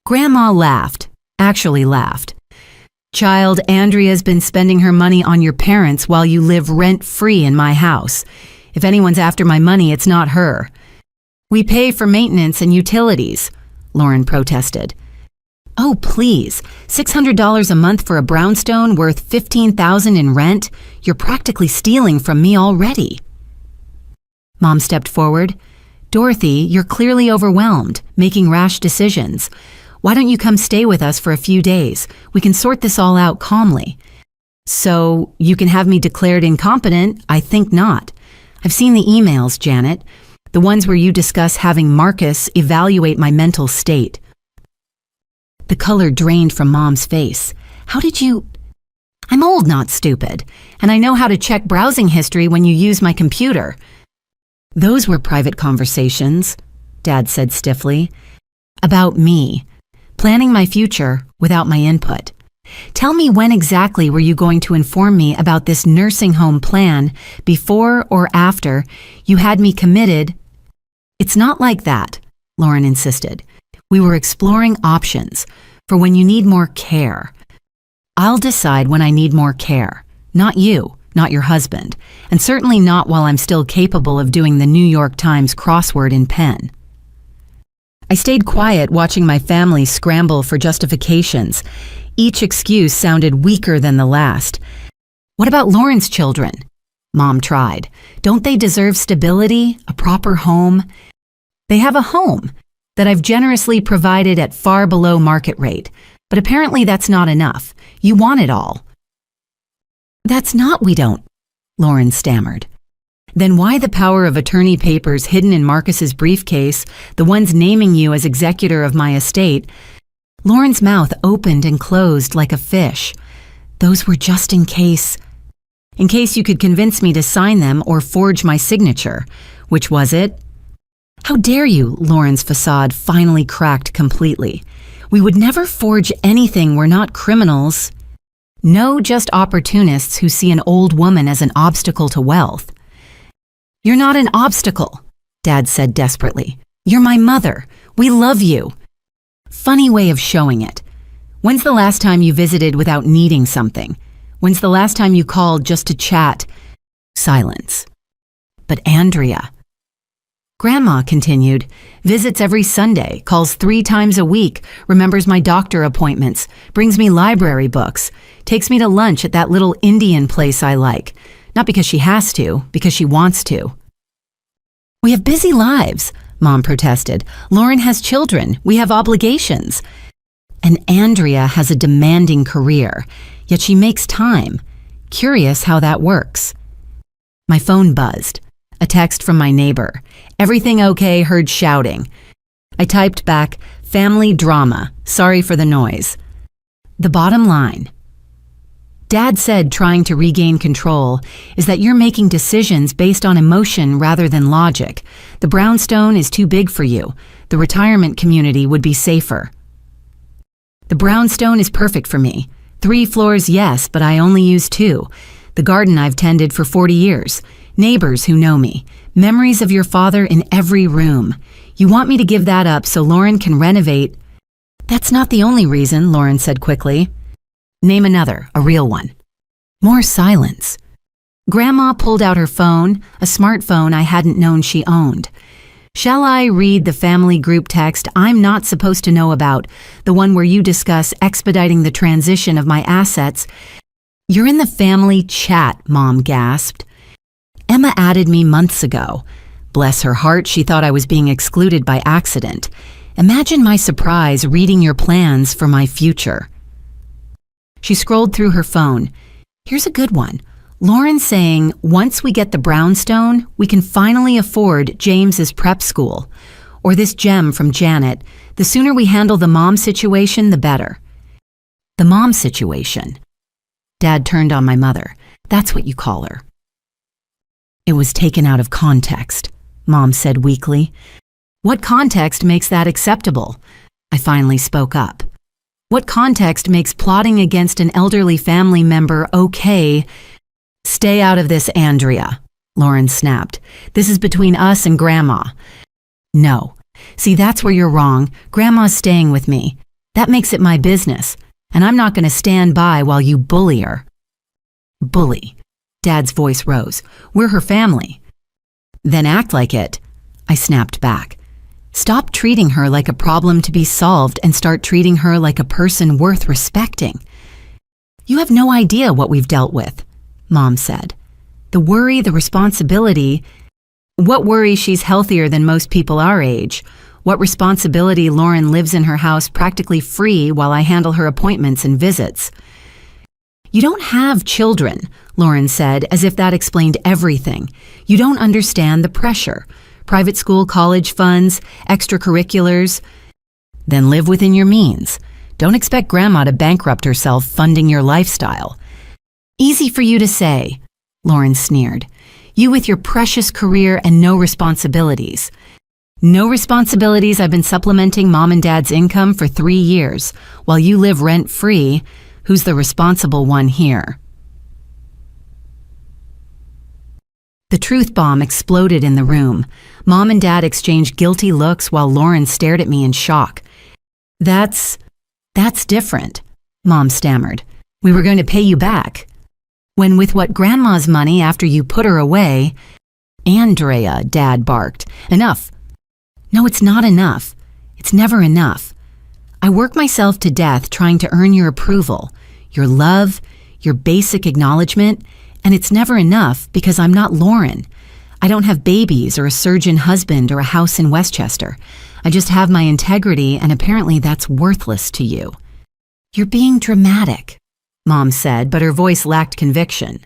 Grandma laughed, actually laughed. Child, Andrea's been spending her money on your parents while you live rent-free in my house. If anyone's after my money, it's not her. We pay for maintenance and utilities, Lauren protested. Oh, please, $600 a month for a brownstone worth $15,000 in rent? You're practically stealing from me already. Mom stepped forward. Dorothy, you're clearly overwhelmed, making rash decisions. Why don't you come stay with us for a few days? We can sort this all out calmly. So, you can have me declared incompetent? I think not. I've seen the emails, Janet. The ones where you discuss having Marcus evaluate my mental state. The color drained from Mom's face. How did you... I'm old, not stupid. And I know how to check browsing history when you use my computer. Those were private conversations, Dad said stiffly. About me. Planning my future without my input. Tell me, when exactly were you going to inform me about this nursing home plan, before or after you had me committed? It's not like that, Lauren insisted. We were exploring options for when you need more care. I'll decide when I need more care. Not you, not your husband, and certainly not while I'm still capable of doing the New York Times crossword in pen. I stayed quiet, watching my family scramble for justifications. Each excuse sounded weaker than the last. What about Lauren's children? Mom tried. Don't they deserve stability, a proper home? They have a home that I've generously provided at far below market rate, but apparently that's not enough. You want it all. That's not we don't, Lauren stammered. Then why the power of attorney papers hidden in Marcus's briefcase, the ones naming you as executor of my estate? Lauren's mouth opened and closed like a fish. Those were just in case you could convince me to sign them or forge my signature. Which was it? How dare you? Lauren's facade finally cracked completely. We would never forge anything. We're not criminals. No, just opportunists who see an old woman as an obstacle to wealth. You're not an obstacle, Dad said desperately. You're my mother. We love you. Funny way of showing it. When's the last time you visited without needing something? When's the last time you called just to chat? Silence. But Andrea. Grandma continued, visits every Sunday, calls 3 times a week, remembers my doctor appointments, brings me library books, takes me to lunch at that little Indian place I like. Not because she has to, because she wants to. We have busy lives, Mom protested. Lauren has children. We have obligations. And Andrea has a demanding career, yet she makes time. Curious how that works. My phone buzzed. A text from my neighbor. Everything okay, heard shouting. I typed back, family drama, sorry for the noise. The bottom line. Dad said trying to regain control is that you're making decisions based on emotion rather than logic. The brownstone is too big for you. The retirement community would be safer. The brownstone is perfect for me. 3 floors, yes, but I only use 2. The garden I've tended for 40 years. Neighbors who know me. Memories of your father in every room. You want me to give that up so Lauren can renovate? That's not the only reason, Lauren said quickly. Name another, a real one. More silence. Grandma pulled out her phone, a smartphone I hadn't known she owned. Shall I read the family group text I'm not supposed to know about, the one where you discuss expediting the transition of my assets? You're in the family chat, Mom gasped. Emma added me months ago. Bless her heart, she thought I was being excluded by accident. Imagine my surprise reading your plans for my future. She scrolled through her phone. Here's a good one. Lauren saying, once we get the brownstone, we can finally afford James's prep school. Or this gem from Janet, the sooner we handle the mom situation, the better. The mom situation. Dad turned on my mother. That's what you call her. It was taken out of context, Mom said weakly. What context makes that acceptable? I finally spoke up. What context makes plotting against an elderly family member okay? Stay out of this, Andrea, Lauren snapped. This is between us and Grandma. No. See, that's where you're wrong. Grandma's staying with me. That makes it my business, and I'm not going to stand by while you bully her. Bully. Dad's voice rose. We're her family. Then act like it. I snapped back. Stop treating her like a problem to be solved and start treating her like a person worth respecting. You have no idea what we've dealt with, Mom said. The worry, the responsibility. What worry she's healthier than most people our age? What responsibility Lauren lives in her house practically free while I handle her appointments and visits? You don't have children, Lauren said, as if that explained everything. You don't understand the pressure. Private school, college funds, extracurriculars. Then live within your means. Don't expect Grandma to bankrupt herself funding your lifestyle. Easy for you to say, Lauren sneered. You with your precious career and no responsibilities. No responsibilities. I've been supplementing Mom and Dad's income for 3 years, while you live rent-free. Who's the responsible one here? The truth bomb exploded in the room. Mom and Dad exchanged guilty looks while Lauren stared at me in shock. That's different, Mom stammered. We were going to pay you back. When with what Grandma's money after you put her away? Andrea, Dad barked. Enough. No, it's not enough. It's never enough. I work myself to death trying to earn your approval, your love, your basic acknowledgement, and it's never enough because I'm not Lauren. I don't have babies or a surgeon husband or a house in Westchester. I just have my integrity, and apparently that's worthless to you. You're being dramatic, Mom said, but her voice lacked conviction.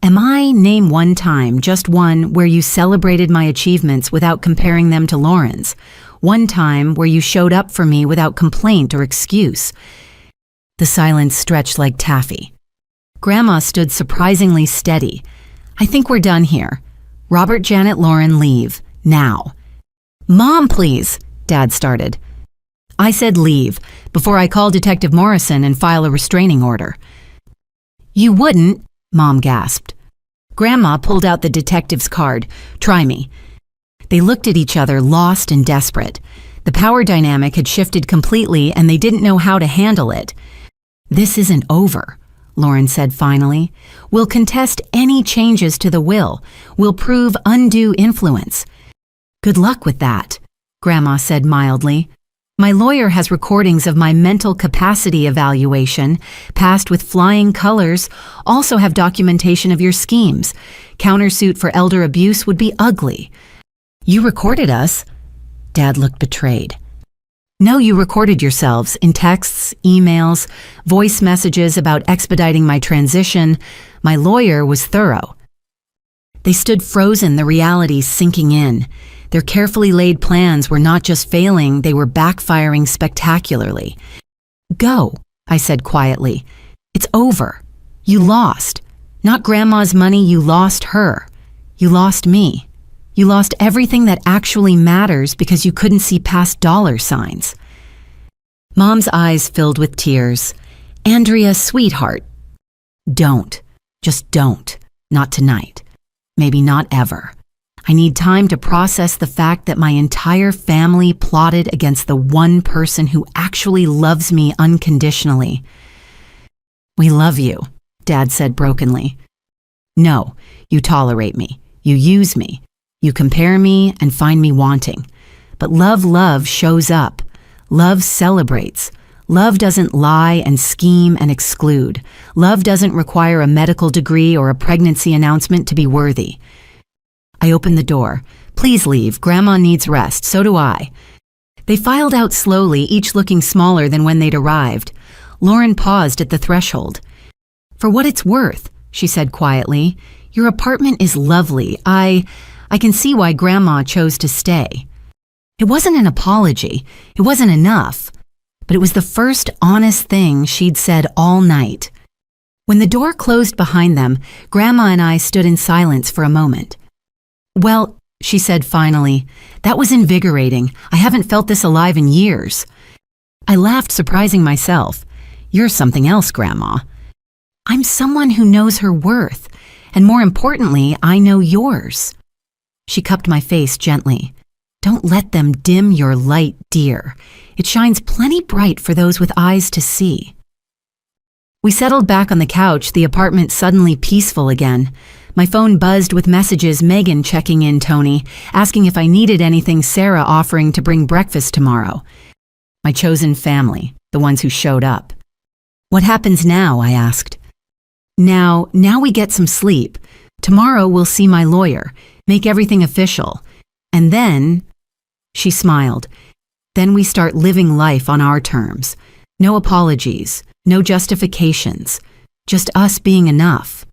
Am I name one time, just one, where you celebrated my achievements without comparing them to Lauren's? One time where you showed up for me without complaint or excuse? The silence stretched like taffy. Grandma stood surprisingly steady. I think we're done here. Robert, Janet, Lauren, leave. Now. Mom, please, Dad started. I said leave, before I call Detective Morrison and file a restraining order. You wouldn't, Mom gasped. Grandma pulled out the detective's card. Try me. They looked at each other, lost and desperate. The power dynamic had shifted completely and they didn't know how to handle it. This isn't over, Lauren said finally. We'll contest any changes to the will. We'll prove undue influence. Good luck with that, Grandma said mildly. My lawyer has recordings of my mental capacity evaluation, passed with flying colors, also have documentation of your schemes. Countersuit for elder abuse would be ugly. You recorded us? Dad looked betrayed. No, you recorded yourselves in texts, emails, voice messages about expediting my transition. My lawyer was thorough. They stood frozen, the reality sinking in. Their carefully laid plans were not just failing, they were backfiring spectacularly. Go, I said quietly. It's over. You lost. Not Grandma's money, you lost her. You lost me. You lost everything that actually matters because you couldn't see past dollar signs. Mom's eyes filled with tears. Andrea, sweetheart. Don't. Just don't. Not tonight. Maybe not ever. I need time to process the fact that my entire family plotted against the one person who actually loves me unconditionally. We love you, Dad said brokenly. No, you tolerate me. You use me. You compare me and find me wanting. But love shows up. Love celebrates. Love doesn't lie and scheme and exclude. Love doesn't require a medical degree or a pregnancy announcement to be worthy. I opened the door. Please leave. Grandma needs rest. So do I. They filed out slowly, each looking smaller than when they'd arrived. Lauren paused at the threshold. For what it's worth, she said quietly, your apartment is lovely. I can see why Grandma chose to stay. It wasn't an apology. It wasn't enough. But it was the first honest thing she'd said all night. When the door closed behind them, Grandma and I stood in silence for a moment. Well, she said finally, that was invigorating. I haven't felt this alive in years. I laughed, surprising myself. You're something else, Grandma. I'm someone who knows her worth, and more importantly, I know yours. She cupped my face gently. Don't let them dim your light, dear. It shines plenty bright for those with eyes to see. We settled back on the couch, the apartment suddenly peaceful again. My phone buzzed with messages, Megan checking in, Tony, asking if I needed anything, Sarah offering to bring breakfast tomorrow. My chosen family, the ones who showed up. What happens now? I asked. Now we get some sleep. Tomorrow we'll see my lawyer, make everything official. And then, she smiled, then we start living life on our terms. No apologies, no justifications, just us being enough.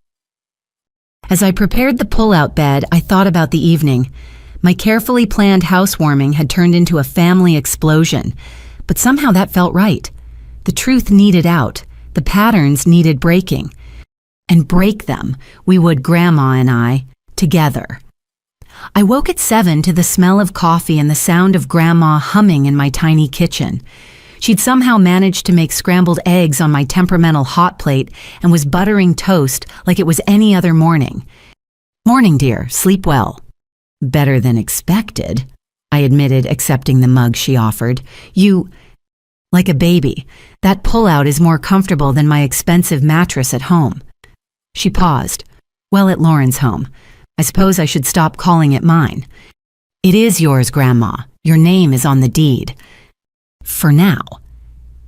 As I prepared the pull-out bed, I thought about the evening. My carefully planned housewarming had turned into a family explosion, but somehow that felt right. The truth needed out. The patterns needed breaking. And break them, we would, Grandma and I, together. I woke at 7 to the smell of coffee and the sound of Grandma humming in my tiny kitchen. She'd somehow managed to make scrambled eggs on my temperamental hot plate and was buttering toast like it was any other morning. Morning, dear. Sleep well. Better than expected, I admitted, accepting the mug she offered. You, like a baby. That pull-out is more comfortable than my expensive mattress at home. She paused. Well, at Lauren's home. I suppose I should stop calling it mine. It is yours, Grandma. Your name is on the deed. For now.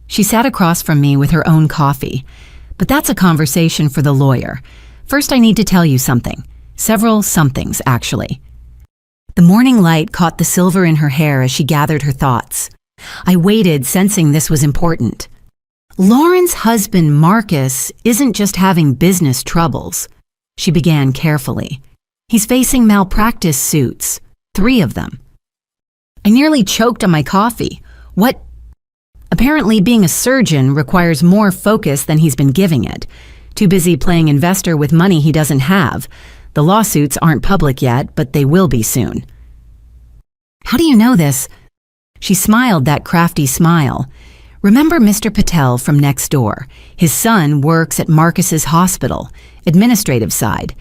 She sat across from me with her own coffee. But that's a conversation for the lawyer. First, I need to tell you something. Several somethings, actually. The morning light caught the silver in her hair as she gathered her thoughts. I waited, sensing this was important. Lauren's husband, Marcus, isn't just having business troubles. She began carefully. He's facing malpractice suits. 3 of them. I nearly choked on my coffee. What? Apparently, being a surgeon requires more focus than he's been giving it. Too busy playing investor with money he doesn't have. The lawsuits aren't public yet, but they will be soon. How do you know this? She smiled that crafty smile. Remember Mr. Patel from next door? His son works at Marcus's hospital, administrative side.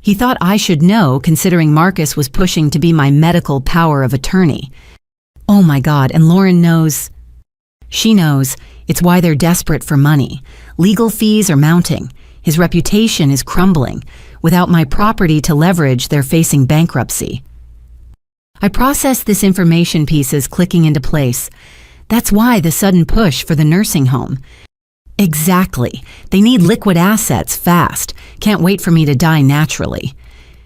He thought I should know, considering Marcus was pushing to be my medical power of attorney. Oh my God, and Lauren knows. She knows. It's why they're desperate for money. Legal fees are mounting. His reputation is crumbling. Without my property to leverage, they're facing bankruptcy. I processed this information pieces clicking into place. That's why the sudden push for the nursing home. Exactly. They need liquid assets fast. Can't wait for me to die naturally.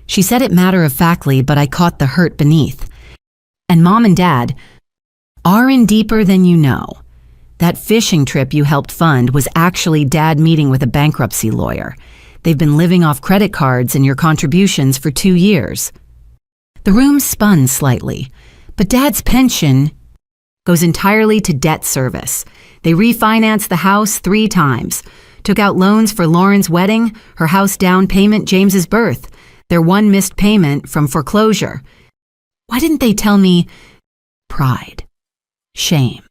She said it matter-of-factly, but I caught the hurt beneath. And Mom and Dad are in deeper than you know. That fishing trip you helped fund was actually Dad meeting with a bankruptcy lawyer. They've been living off credit cards and your contributions for 2 years. The room spun slightly, but Dad's pension goes entirely to debt service. They refinanced the house 3 times, took out loans for Lauren's wedding, her house down payment, James's birth, their one missed payment from foreclosure. Why didn't they tell me? Pride. Shame.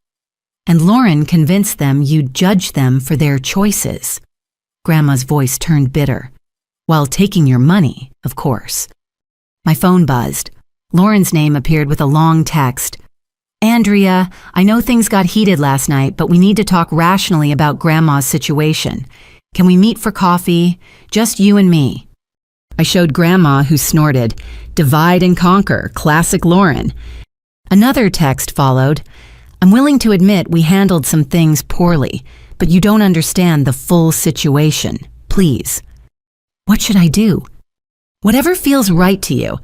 And Lauren convinced them you'd judge them for their choices. Grandma's voice turned bitter. While taking your money, of course. My phone buzzed. Lauren's name appeared with a long text. Andrea, I know things got heated last night, but we need to talk rationally about Grandma's situation. Can we meet for coffee? Just you and me. I showed Grandma, who snorted. Divide and conquer, classic Lauren. Another text followed. I'm willing to admit we handled some things poorly, but you don't understand the full situation. Please. What should I do? Whatever feels right to you.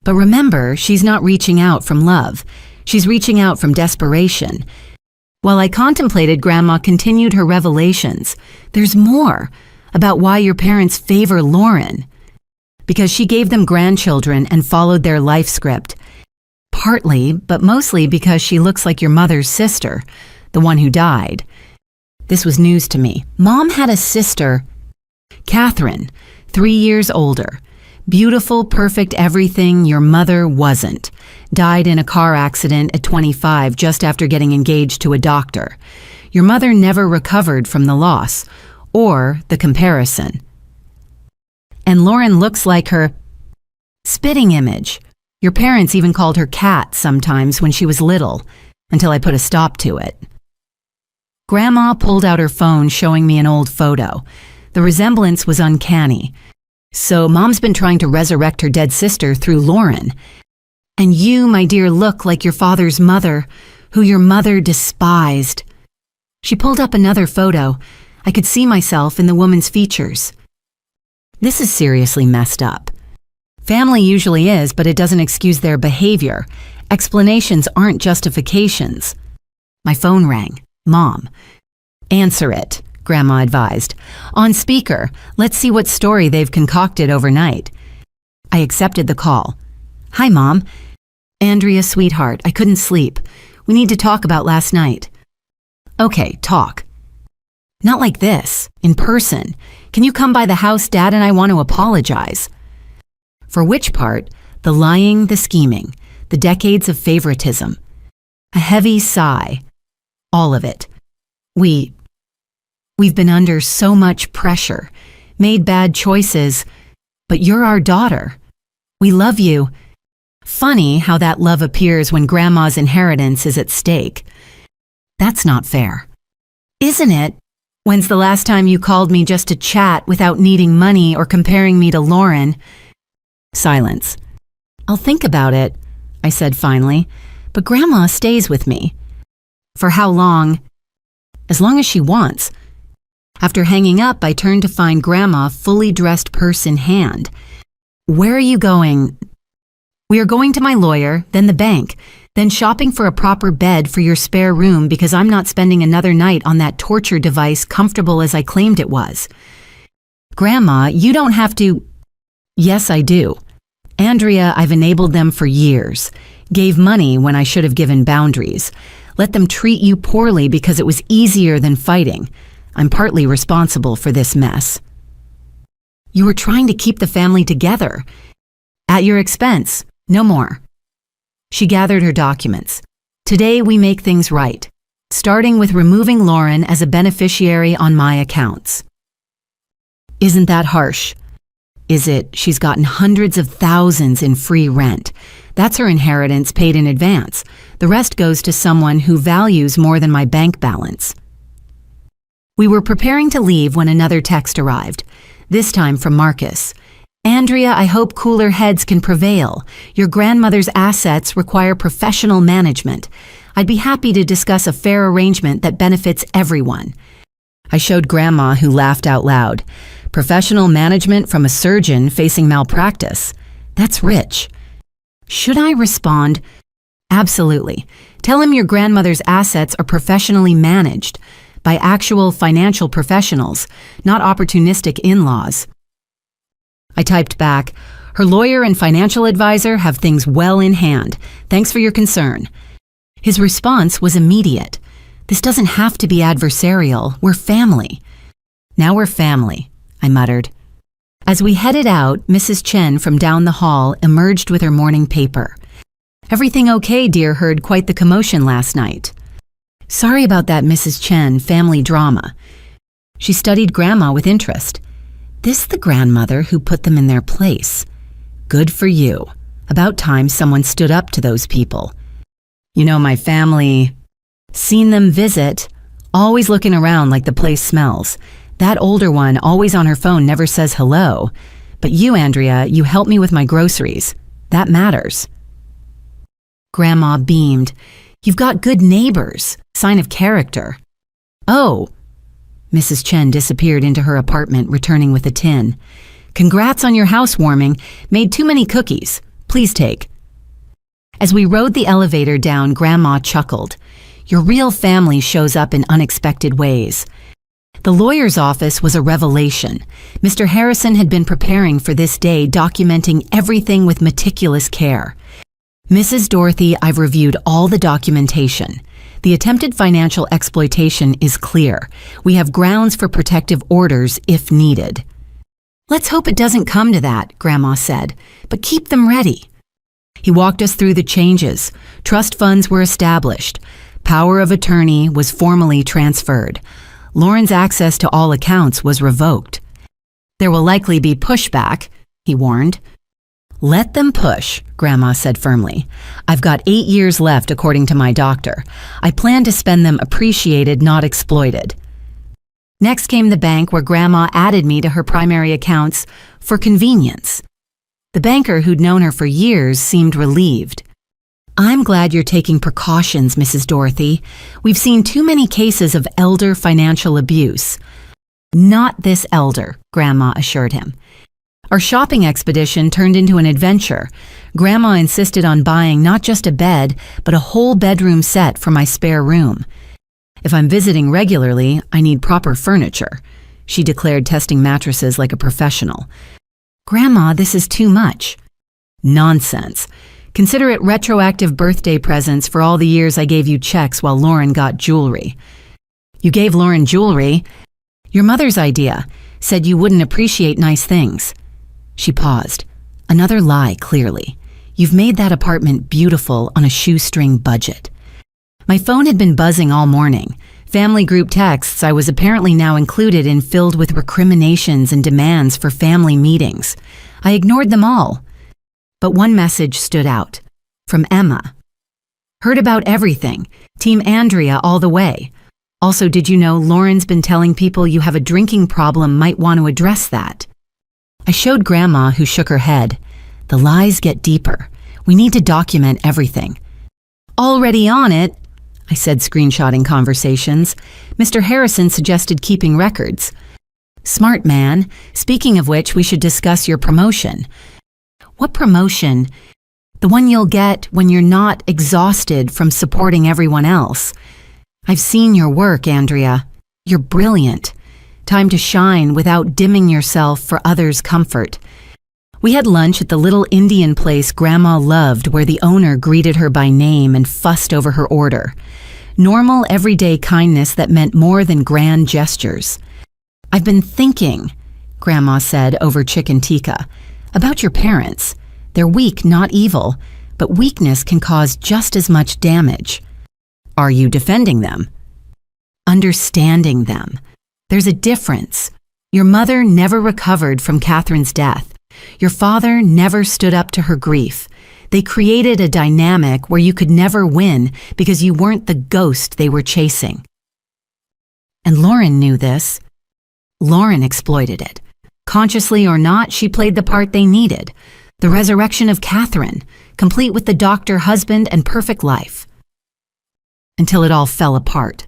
But remember, she's not reaching out from love. She's reaching out from desperation. While I contemplated, Grandma continued her revelations. There's more about why your parents favor Lauren. Because she gave them grandchildren and followed their life script. Partly, but mostly because she looks like your mother's sister, the one who died. This was news to me. Mom had a sister, Catherine, 3 years older. Beautiful, perfect everything your mother wasn't. Died in a car accident at 25 just after getting engaged to a doctor. Your mother never recovered from the loss, or the comparison. And Lauren looks like her spitting image. Your parents even called her Cat sometimes when she was little, until I put a stop to it. Grandma pulled out her phone showing me an old photo. The resemblance was uncanny. So Mom's been trying to resurrect her dead sister through Lauren. And you, my dear, look like your father's mother, who your mother despised. She pulled up another photo. I could see myself in the woman's features. This is seriously messed up. Family usually is, but it doesn't excuse their behavior. Explanations aren't justifications. My phone rang. Mom. Answer it, Grandma advised. On speaker, let's see what story they've concocted overnight. I accepted the call. Hi, Mom. Andrea, sweetheart, I couldn't sleep. We need to talk about last night. Okay, talk. Not like this, in person. Can you come by the house? Dad and I want to apologize. For which part? The lying, the scheming, the decades of favoritism. A heavy sigh. All of it. We've been under so much pressure, made bad choices, but you're our daughter. We love you. Funny how that love appears when Grandma's inheritance is at stake. That's not fair. Isn't it? When's the last time you called me just to chat without needing money or comparing me to Lauren? Silence. I'll think about it, I said finally, but Grandma stays with me. For how long? As long as she wants. After hanging up, I turned to find Grandma fully dressed, purse in hand. Where are you going? We are going to my lawyer, then the bank, then shopping for a proper bed for your spare room because I'm not spending another night on that torture device comfortable as I claimed it was. Grandma, you don't have to. Yes, I do. Andrea, I've enabled them for years. Gave money when I should have given boundaries. Let them treat you poorly because it was easier than fighting. I'm partly responsible for this mess. You were trying to keep the family together. At your expense. No more. She gathered her documents. Today we make things right, starting with removing Lauren as a beneficiary on my accounts. Isn't that harsh? Is it she's gotten hundreds of thousands in free rent? That's her inheritance paid in advance. The rest goes to someone who values more than my bank balance. We were preparing to leave when another text arrived, this time from Marcus. Andrea, I hope cooler heads can prevail. Your grandmother's assets require professional management. I'd be happy to discuss a fair arrangement that benefits everyone. I showed Grandma, who laughed out loud. Professional management from a surgeon facing malpractice. That's rich. Should I respond? Absolutely. Tell him your grandmother's assets are professionally managed by actual financial professionals, not opportunistic in-laws. I typed back, her lawyer and financial advisor have things well in hand. Thanks for your concern. His response was immediate. This doesn't have to be adversarial. We're family. Now we're family, I muttered. As we headed out, Mrs. Chen from down the hall emerged with her morning paper. Everything okay, dear? Heard quite the commotion last night. Sorry about that, Mrs. Chen, family drama. She studied Grandma with interest. This the grandmother who put them in their place. Good for you. About time someone stood up to those people. You know, my family... Seen them visit, always looking around like the place smells. That older one, always on her phone, never says hello. But you, Andrea, you help me with my groceries. That matters. Grandma beamed. You've got good neighbors. Sign of character. Oh. Mrs. Chen disappeared into her apartment, returning with a tin. Congrats on your housewarming. Made too many cookies. Please take. As we rode the elevator down, Grandma chuckled. Your real family shows up in unexpected ways. The lawyer's office was a revelation. Mr. Harrison had been preparing for this day, documenting everything with meticulous care. Mrs. Dorothy, I've reviewed all the documentation. The attempted financial exploitation is clear. We have grounds for protective orders if needed. Let's hope it doesn't come to that, Grandma said, but keep them ready. He walked us through the changes. Trust funds were established. Power of attorney was formally transferred. Lauren's access to all accounts was revoked. There will likely be pushback, he warned. Let them push, Grandma said firmly. I've got 8 years left according to my doctor. I plan to spend them appreciated, not exploited. Next came the bank, where Grandma added me to her primary accounts for convenience. The banker, who'd known her for years, seemed relieved. I'm glad you're taking precautions, Mrs. Dorothy. We've seen too many cases of elder financial abuse. Not this elder, Grandma assured him. Our shopping expedition turned into an adventure. Grandma insisted on buying not just a bed, but a whole bedroom set for my spare room. If I'm visiting regularly, I need proper furniture, she declared, testing mattresses like a professional. Grandma, this is too much. Nonsense. Consider it retroactive birthday presents for all the years I gave you checks while Lauren got jewelry. You gave Lauren jewelry? Your mother's idea. Said you wouldn't appreciate nice things. She paused. Another lie, clearly. You've made that apartment beautiful on a shoestring budget. My phone had been buzzing all morning. Family group texts I was apparently now included in filled with recriminations and demands for family meetings. I ignored them all. But one message stood out. From Emma. Heard about everything. Team Andrea all the way. Also, did you know Lauren's been telling people you have a drinking problem, might want to address that? I showed Grandma, who shook her head. The lies get deeper. We need to document everything. Already on it, I said, screenshotting conversations. Mr. Harrison suggested keeping records. Smart man. Speaking of which, we should discuss your promotion. What promotion? The one you'll get when you're not exhausted from supporting everyone else. I've seen your work, Andrea. You're brilliant. Time to shine without dimming yourself for others' comfort. We had lunch at the little Indian place Grandma loved, where the owner greeted her by name and fussed over her order. Normal, everyday kindness that meant more than grand gestures. I've been thinking, Grandma said over chicken tikka, about your parents. They're weak, not evil, but weakness can cause just as much damage. Are you defending them? Understanding them. There's a difference. Your mother never recovered from Catherine's death. Your father never stood up to her grief. They created a dynamic where you could never win because you weren't the ghost they were chasing. And Lauren knew this. Lauren exploited it. Consciously or not, she played the part they needed. The resurrection of Catherine, complete with the doctor husband and perfect life. Until it all fell apart.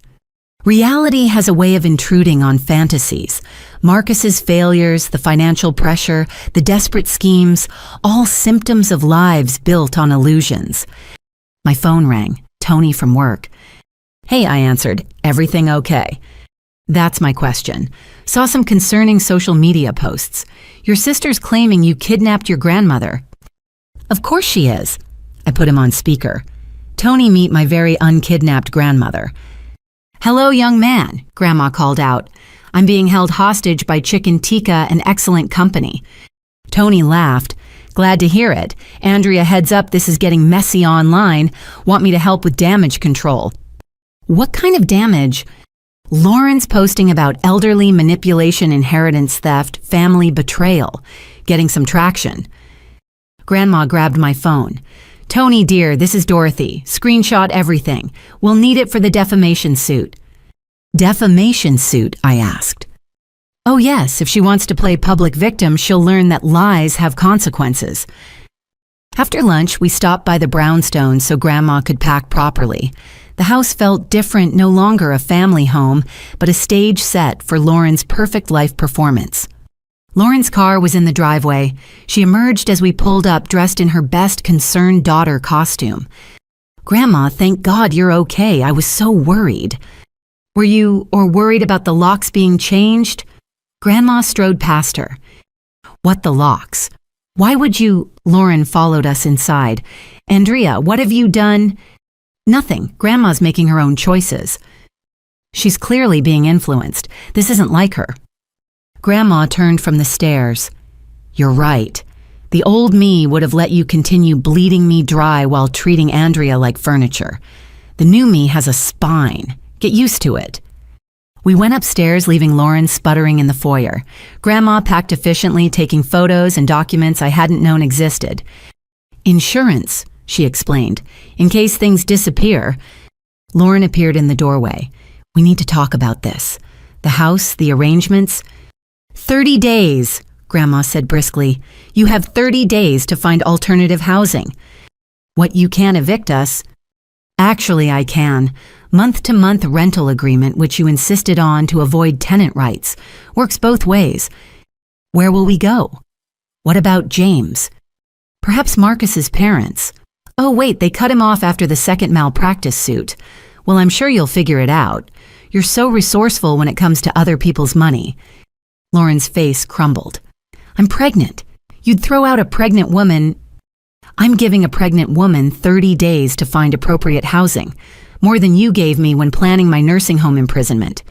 Reality has a way of intruding on fantasies. Marcus's failures, the financial pressure, the desperate schemes, all symptoms of lives built on illusions. My phone rang. Tony from work. Hey, I answered. Everything okay? That's my question. Saw some concerning social media posts. Your sister's claiming you kidnapped your grandmother. Of course she is. I put him on speaker. Tony, meet my very unkidnapped grandmother. Hello, young man, Grandma called out. I'm being held hostage by Chicken Tikka and excellent company. Tony laughed. Glad to hear it. Andrea, heads up, this is getting messy online. Want me to help with damage control. What kind of damage? Lauren's posting about elderly manipulation, inheritance theft, family betrayal. Getting some traction. Grandma grabbed my phone. Tony, dear, this is Dorothy. Screenshot everything. We'll need it for the defamation suit. Defamation suit? I asked. Oh yes, if she wants to play public victim, she'll learn that lies have consequences. After lunch, we stopped by the brownstone so Grandma could pack properly. The house felt different, no longer a family home, but a stage set for Lauren's perfect life performance. Lauren's car was in the driveway. She emerged as we pulled up, dressed in her best concerned daughter costume. Grandma, thank God you're okay. I was so worried. Were you worried about the locks being changed? Grandma strode past her. What the locks? Why would you? Lauren followed us inside. Andrea, what have you done? Nothing. Grandma's making her own choices. She's clearly being influenced. This isn't like her. Grandma turned from the stairs. You're right. The old me would have let you continue bleeding me dry while treating Andrea like furniture. The new me has a spine. Get used to it. We went upstairs, leaving Lauren sputtering in the foyer. Grandma packed efficiently, taking photos and documents I hadn't known existed. Insurance, she explained, in case things disappear. Lauren appeared in the doorway. We need to talk about this. The house, the arrangements. 30 days, Grandma said briskly. You have 30 days to find alternative housing. What, you can't evict us? Actually, I can. Month-to-month rental agreement, which you insisted on to avoid tenant rights. Works both ways. Where will we go? What about James? Perhaps Marcus's parents. Oh, wait, they cut him off after the second malpractice suit. Well, I'm sure you'll figure it out. You're so resourceful when it comes to other people's money. Lauren's face crumbled. I'm pregnant. You'd throw out a pregnant woman. I'm giving a pregnant woman 30 days to find appropriate housing. More than you gave me when planning my nursing home imprisonment.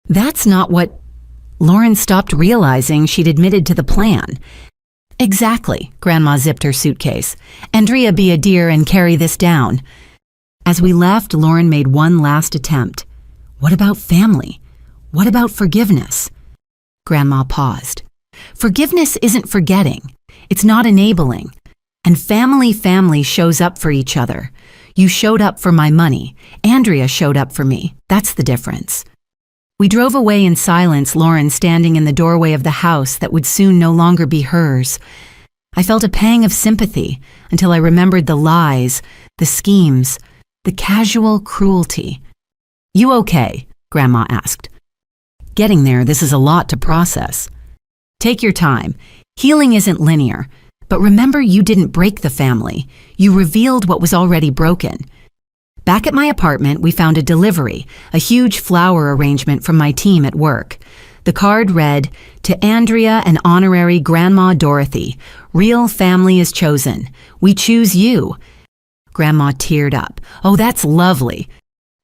That's not what... Lauren stopped realizing she'd admitted to the plan. Exactly, Grandma zipped her suitcase. Andrea, be a dear and carry this down. As we left, Lauren made one last attempt. What about family? What about forgiveness? Grandma paused. Forgiveness isn't forgetting. It's not enabling. And family shows up for each other. You showed up for my money. Andrea showed up for me. That's the difference. We drove away in silence, Lauren standing in the doorway of the house that would soon no longer be hers. I felt a pang of sympathy until I remembered the lies, the schemes, the casual cruelty. You okay? Grandma asked. Getting there, this is a lot to process. Take your time. Healing isn't linear. But remember, you didn't break the family. You revealed what was already broken. Back at my apartment, we found a delivery, a huge flower arrangement from my team at work. The card read, "To Andrea and honorary Grandma Dorothy, real family is chosen. We choose you." Grandma teared up. Oh, that's lovely.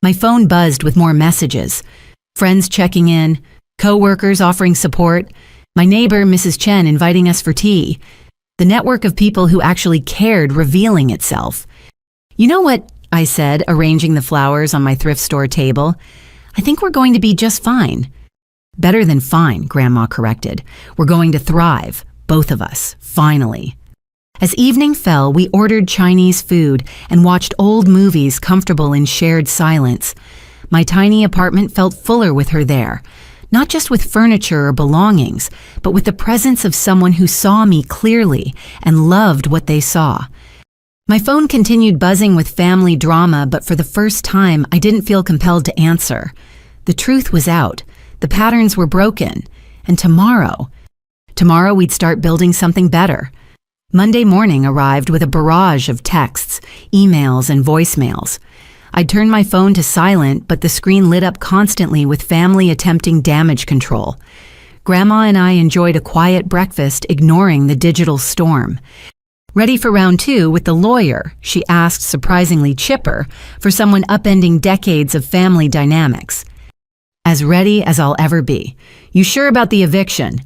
My phone buzzed with more messages. Friends checking in, co-workers offering support, my neighbor, Mrs. Chen, inviting us for tea. The network of people who actually cared revealing itself. You know what I said, arranging the flowers on my thrift store table. I think we're going to be just fine. Better than fine, Grandma corrected. We're going to thrive, both of us, finally. As evening fell, we ordered Chinese food and watched old movies comfortable in shared silence. My tiny apartment felt fuller with her there, not just with furniture or belongings, but with the presence of someone who saw me clearly and loved what they saw. My phone continued buzzing with family drama, but for the first time, I didn't feel compelled to answer. The truth was out. The patterns were broken. And tomorrow we'd start building something better. Monday morning arrived with a barrage of texts, emails, and voicemails. I'd turned my phone to silent, but the screen lit up constantly with family attempting damage control. Grandma and I enjoyed a quiet breakfast, ignoring the digital storm. Ready for round 2 with the lawyer, she asked, surprisingly chipper, for someone upending decades of family dynamics. As ready as I'll ever be. You sure about the eviction?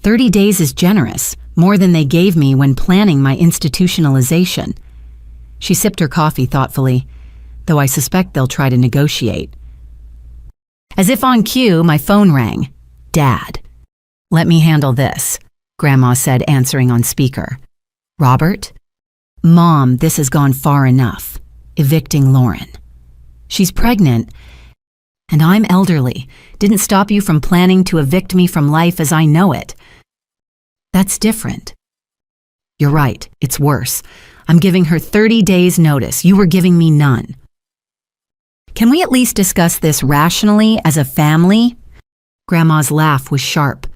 30 days is generous, more than they gave me when planning my institutionalization. She sipped her coffee thoughtfully, though I suspect they'll try to negotiate. As if on cue, my phone rang. Dad. Let me handle this, Grandma said, answering on speaker. Robert? Mom, this has gone far enough. Evicting Lauren. She's pregnant, and I'm elderly. Didn't stop you from planning to evict me from life as I know it. That's different. You're right, it's worse. I'm giving her 30 days notice. You were giving me none. Can we at least discuss this rationally as a family? Grandma's laugh was sharp.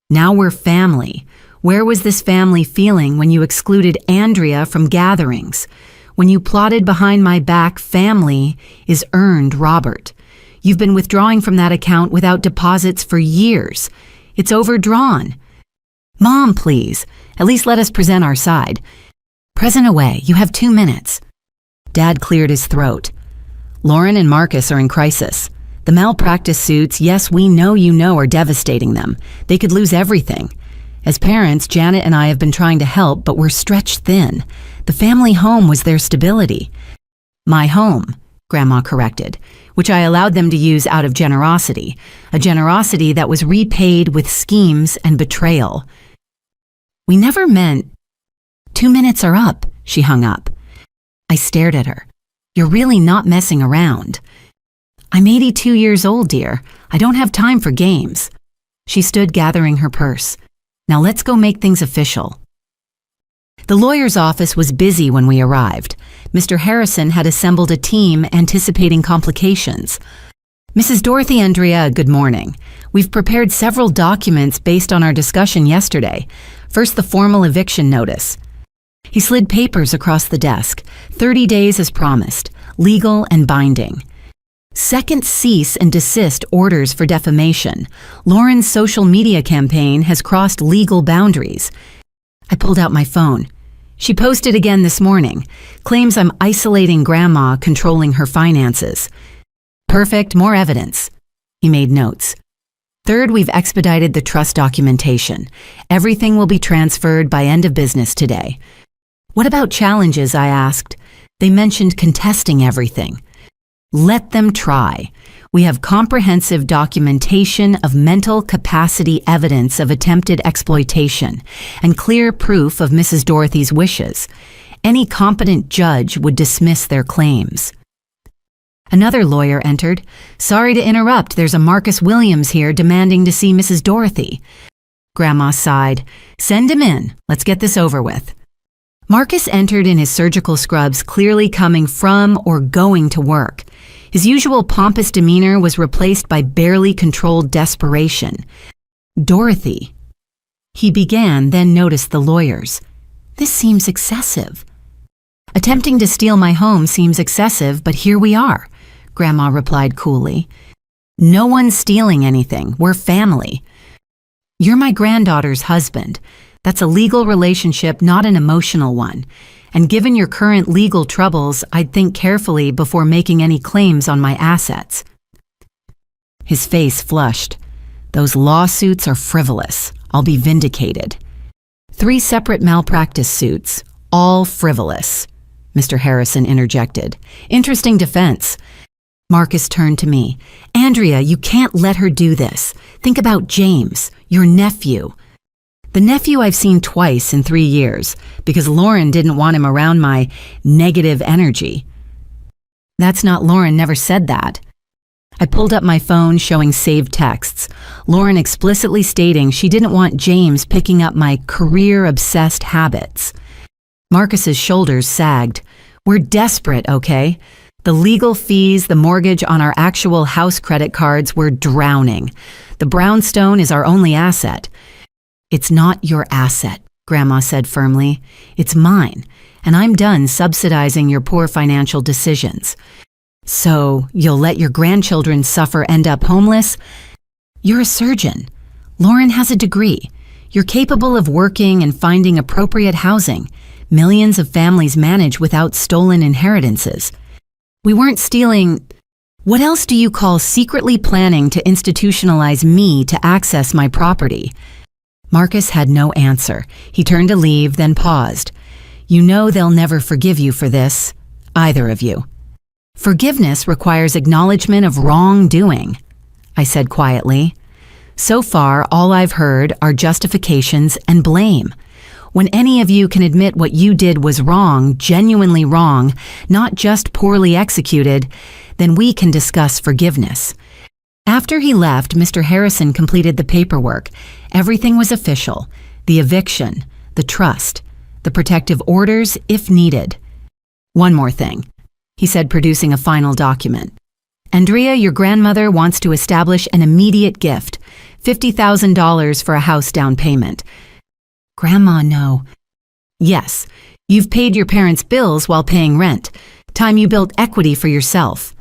Now we're family. Where was this family feeling when you excluded Andrea from gatherings? When you plotted behind my back, family is earned Robert. You've been withdrawing from that account without deposits for years. It's overdrawn. Mom, please. At least let us present our side. Present away. You have 2 minutes. Dad cleared his throat. Lauren and Marcus are in crisis. The malpractice suits, yes, we know you know, are devastating them. They could lose everything. As parents, Janet and I have been trying to help, but we're stretched thin. The family home was their stability. My home, Grandma corrected, which I allowed them to use out of generosity, a generosity that was repaid with schemes and betrayal. We never meant... 2 minutes are up, she hung up. I stared at her. You're really not messing around. I'm 82 years old, dear. I don't have time for games. She stood gathering her purse. Now let's go make things official. The lawyer's office was busy when we arrived. Mr. Harrison had assembled a team anticipating complications. Mrs. Dorothy Andrea, good morning. We've prepared several documents based on our discussion yesterday. First, the formal eviction notice. He slid papers across the desk. 30 days as promised, legal and binding. Second, cease and desist orders for defamation. Lauren's social media campaign has crossed legal boundaries. I pulled out my phone. She posted again this morning. Claims I'm isolating Grandma, controlling her finances. Perfect, more evidence. He made notes. Third, we've expedited the trust documentation. Everything will be transferred by end of business today. What about challenges, I asked. They mentioned contesting everything. Let them try. We have comprehensive documentation of mental capacity evidence of attempted exploitation and clear proof of Mrs. Dorothy's wishes. Any competent judge would dismiss their claims. Another lawyer entered. Sorry to interrupt, there's a Marcus Williams here demanding to see Mrs. Dorothy. Grandma sighed. Send him in. Let's get this over with. Marcus entered in his surgical scrubs, clearly coming from or going to work. His usual pompous demeanor was replaced by barely controlled desperation. Dorothy. He began, then noticed the lawyers. This seems excessive. Attempting to steal my home seems excessive, but here we are, Grandma replied coolly. No one's stealing anything. We're family. You're my granddaughter's husband. That's a legal relationship, not an emotional one. And given your current legal troubles, I'd think carefully before making any claims on my assets. His face flushed. Those lawsuits are frivolous. I'll be vindicated. 3 separate malpractice suits, all frivolous. Mr. Harrison interjected. Interesting defense. Marcus turned to me. Andrea, you can't let her do this. Think about James, your nephew. The nephew I've seen twice in 3 years, because Lauren didn't want him around my negative energy. That's not Lauren, never said that. I pulled up my phone showing saved texts, Lauren explicitly stating she didn't want James picking up my career-obsessed habits. Marcus's shoulders sagged. We're desperate, okay? The legal fees, the mortgage on our actual house credit cards, we're drowning. The brownstone is our only asset. It's not your asset, Grandma said firmly. It's mine, and I'm done subsidizing your poor financial decisions. So, you'll let your grandchildren suffer, end up homeless? You're a surgeon. Lauren has a degree. You're capable of working and finding appropriate housing. Millions of families manage without stolen inheritances. We weren't stealing. What else do you call secretly planning to institutionalize me to access my property? Marcus had no answer. He turned to leave, then paused. You know they'll never forgive you for this, either of you. Forgiveness requires acknowledgement of wrongdoing, I said quietly. So far, all I've heard are justifications and blame. When any of you can admit what you did was wrong, genuinely wrong, not just poorly executed, then we can discuss forgiveness. After he left, Mr. Harrison completed the paperwork. Everything was official. The eviction, the trust, the protective orders if needed. One more thing, he said, producing a final document. Andrea, your grandmother wants to establish an immediate gift, $50,000 for a house down payment. Grandma, no. Yes, you've paid your parents' bills while paying rent. Time you built equity for yourself.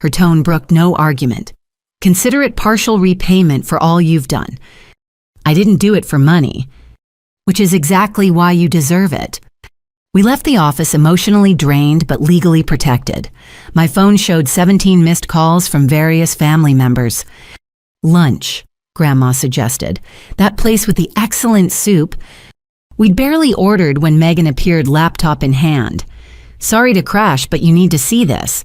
Her tone brooked no argument. Consider it partial repayment for all you've done. I didn't do it for money, which is exactly why you deserve it. We left the office emotionally drained but legally protected. My phone showed 17 missed calls from various family members. Lunch, Grandma suggested. That place with the excellent soup. We'd barely ordered when Megan appeared, laptop in hand. Sorry to crash, but you need to see this.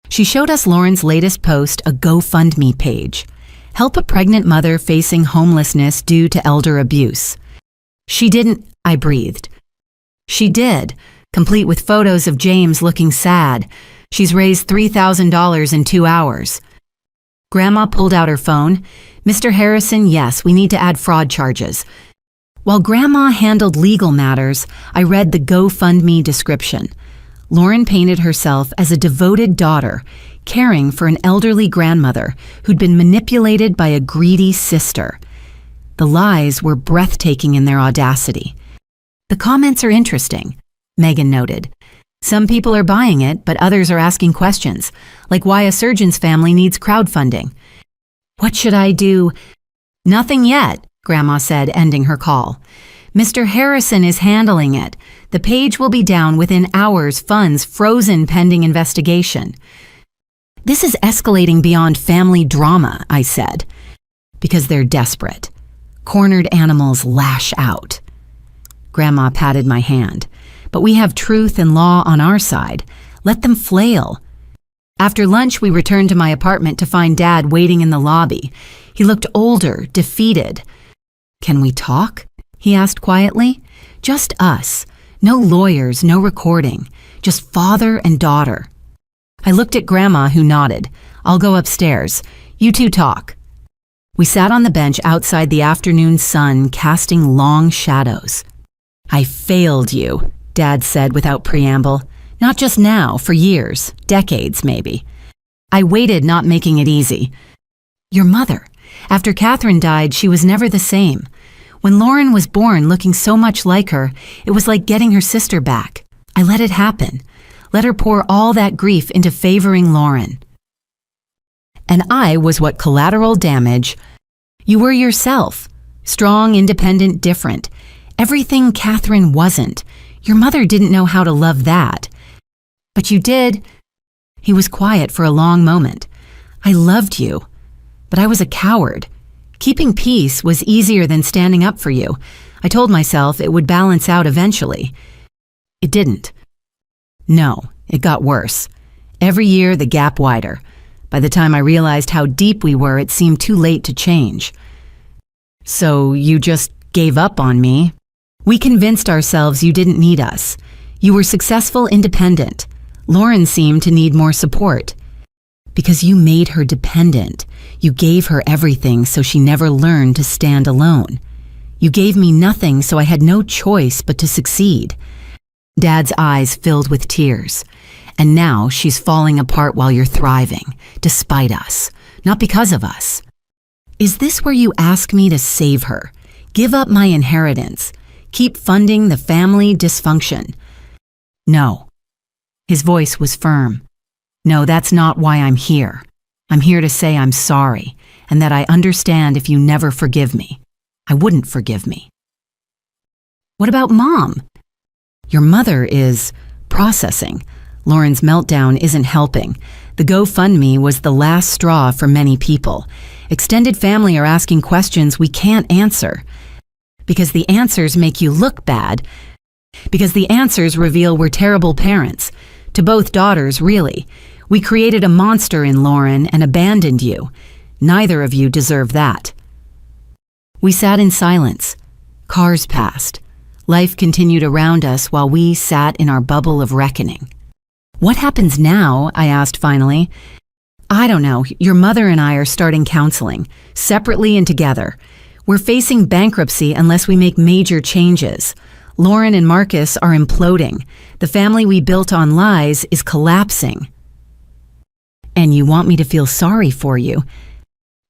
She showed us Lauren's latest post, a GoFundMe page. Help a pregnant mother facing homelessness due to elder abuse. She didn't, I breathed. She did, complete with photos of James looking sad. She's raised $3,000 in 2 hours. Grandma pulled out her phone. Mr. Harrison, yes, we need to add fraud charges. While Grandma handled legal matters, I read the GoFundMe description. Lauren painted herself as a devoted daughter, caring for an elderly grandmother who'd been manipulated by a greedy sister. The lies were breathtaking in their audacity. The comments are interesting, Megan noted. Some people are buying it, but others are asking questions, like why a surgeon's family needs crowdfunding. What should I do? Nothing yet, Grandma said, ending her call. Mr. Harrison is handling it. The page will be down within hours, funds frozen pending investigation. This is escalating beyond family drama, I said, because they're desperate. Cornered animals lash out. Grandma patted my hand. But we have truth and law on our side. Let them flail. After lunch, we returned to my apartment to find Dad waiting in the lobby. He looked older, defeated. Can we talk? He asked quietly. Just us. No lawyers, no recording. Just father and daughter. I looked at Grandma, who nodded. I'll go upstairs. You two talk. We sat on the bench outside the afternoon sun, casting long shadows. I failed you, Dad said without preamble. Not just now, for years, decades maybe. I waited, not making it easy. Your mother. After Catherine died, she was never the same. When Lauren was born looking so much like her, it was like getting her sister back. I let it happen. Let her pour all that grief into favoring Lauren. And I was what collateral damage. You were yourself. Strong, independent, different. Everything Catherine wasn't. Your mother didn't know how to love that. But you did. He was quiet for a long moment. I loved you, but I was a coward. Keeping peace was easier than standing up for you. I told myself it would balance out eventually. It didn't. No, it got worse. Every year, the gap wider. By the time I realized how deep we were, it seemed too late to change. So you just gave up on me? We convinced ourselves you didn't need us. You were successful, independent. Lauren seemed to need more support. Because you made her dependent. You gave her everything so she never learned to stand alone. You gave me nothing, so I had no choice but to succeed. Dad's eyes filled with tears. And now she's falling apart while you're thriving, despite us, not because of us. Is this where you ask me to save her, give up my inheritance, keep funding the family dysfunction? No. His voice was firm. No, that's not why I'm here. I'm here to say I'm sorry, and that I understand if you never forgive me. I wouldn't forgive me. What about Mom? Your mother is processing. Lauren's meltdown isn't helping. The GoFundMe was the last straw for many people. Extended family are asking questions we can't answer. Because the answers make you look bad. Because the answers reveal we're terrible parents. To both daughters, really. We created a monster in Lauren and abandoned you. Neither of you deserve that. We sat in silence. Cars passed. Life continued around us while we sat in our bubble of reckoning. What happens now? I asked finally. I don't know. Your mother and I are starting counseling, separately and together. We're facing bankruptcy unless we make major changes. Lauren and Marcus are imploding. The family we built on lies is collapsing. And you want me to feel sorry for you?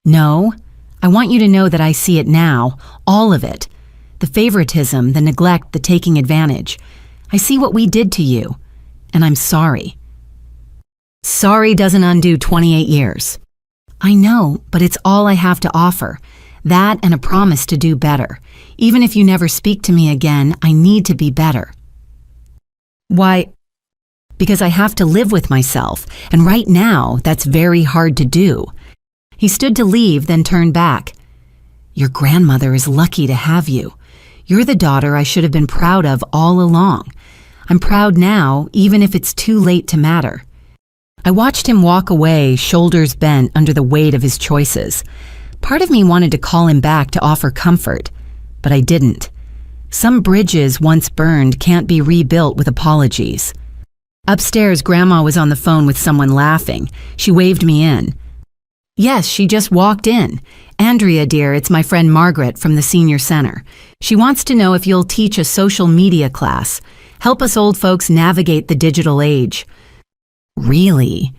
No. I want you to know that I see it now, all of it. The favoritism, the neglect, the taking advantage. I see what we did to you. And I'm sorry. Sorry doesn't undo 28 years. I know, but it's all I have to offer. That and a promise to do better. Even if you never speak to me again, I need to be better. Why? Because I have to live with myself, and right now, that's very hard to do. He stood to leave, then turned back. Your grandmother is lucky to have you. You're the daughter I should have been proud of all along. I'm proud now, even if it's too late to matter. I watched him walk away, shoulders bent under the weight of his choices. Part of me wanted to call him back to offer comfort, but I didn't. Some bridges once burned can't be rebuilt with apologies. Upstairs, Grandma was on the phone with someone laughing. She waved me in. Yes, she just walked in. Andrea, dear, it's my friend Margaret from the senior center. She wants to know if you'll teach a social media class. Help us old folks navigate the digital age. Really?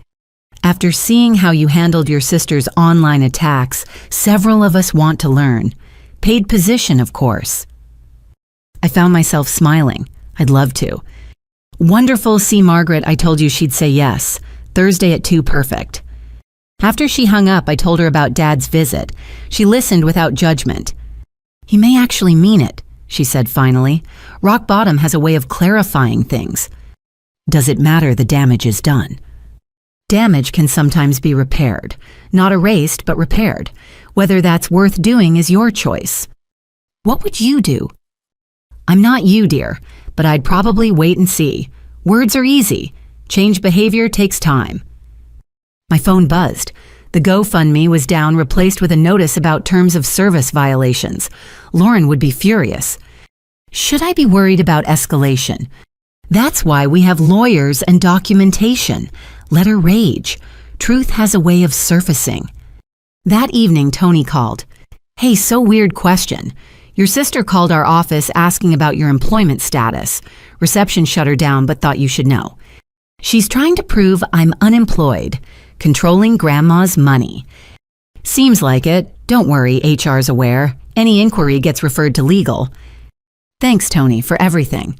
After seeing how you handled your sister's online attacks, several of us want to learn. Paid position, of course. I found myself smiling. I'd love to. Wonderful, see Margaret, I told you she'd say yes. Thursday at 2, perfect. After she hung up, I told her about Dad's visit. She listened without judgment. He may actually mean it, she said finally. Rock bottom has a way of clarifying things. Does it matter the damage is done? Damage can sometimes be repaired. Not erased, but repaired. Whether that's worth doing is your choice. What would you do? I'm not you, dear, but I'd probably wait and see. Words are easy. Change behavior takes time. My phone buzzed. The GoFundMe was down, replaced with a notice about terms of service violations. Lauren would be furious. Should I be worried about escalation? That's why we have lawyers and documentation. Let her rage. Truth has a way of surfacing. That evening, Tony called. Hey, so weird question. Your sister called our office asking about your employment status. Reception shut her down but thought you should know. She's trying to prove I'm unemployed, controlling Grandma's money. Seems like it. Don't worry, HR's aware. Any inquiry gets referred to legal. Thanks, Tony, for everything.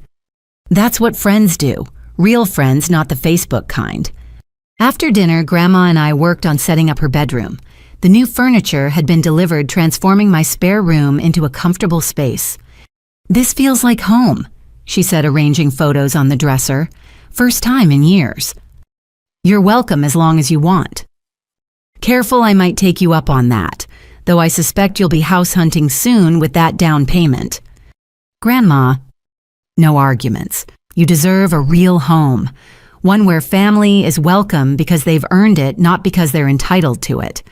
That's what friends do. Real friends, not the Facebook kind. After dinner, Grandma and I worked on setting up her bedroom. The new furniture had been delivered, transforming my spare room into a comfortable space. This feels like home, she said, arranging photos on the dresser. First time in years. You're welcome as long as you want. Careful, I might take you up on that, though I suspect you'll be house hunting soon with that down payment. Grandma, no arguments. You deserve a real home, one where family is welcome because they've earned it, not because they're entitled to it.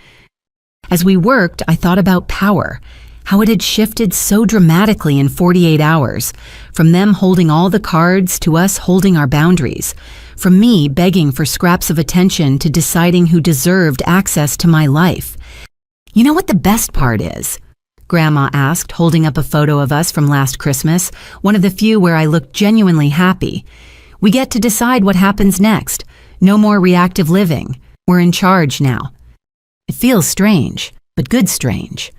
As we worked, I thought about power, how it had shifted so dramatically in 48 hours, from them holding all the cards to us holding our boundaries, from me begging for scraps of attention to deciding who deserved access to my life. You know what the best part is? Grandma asked, holding up a photo of us from last Christmas, one of the few where I looked genuinely happy. We get to decide what happens next. No more reactive living. We're in charge now. It feels strange, but good strange.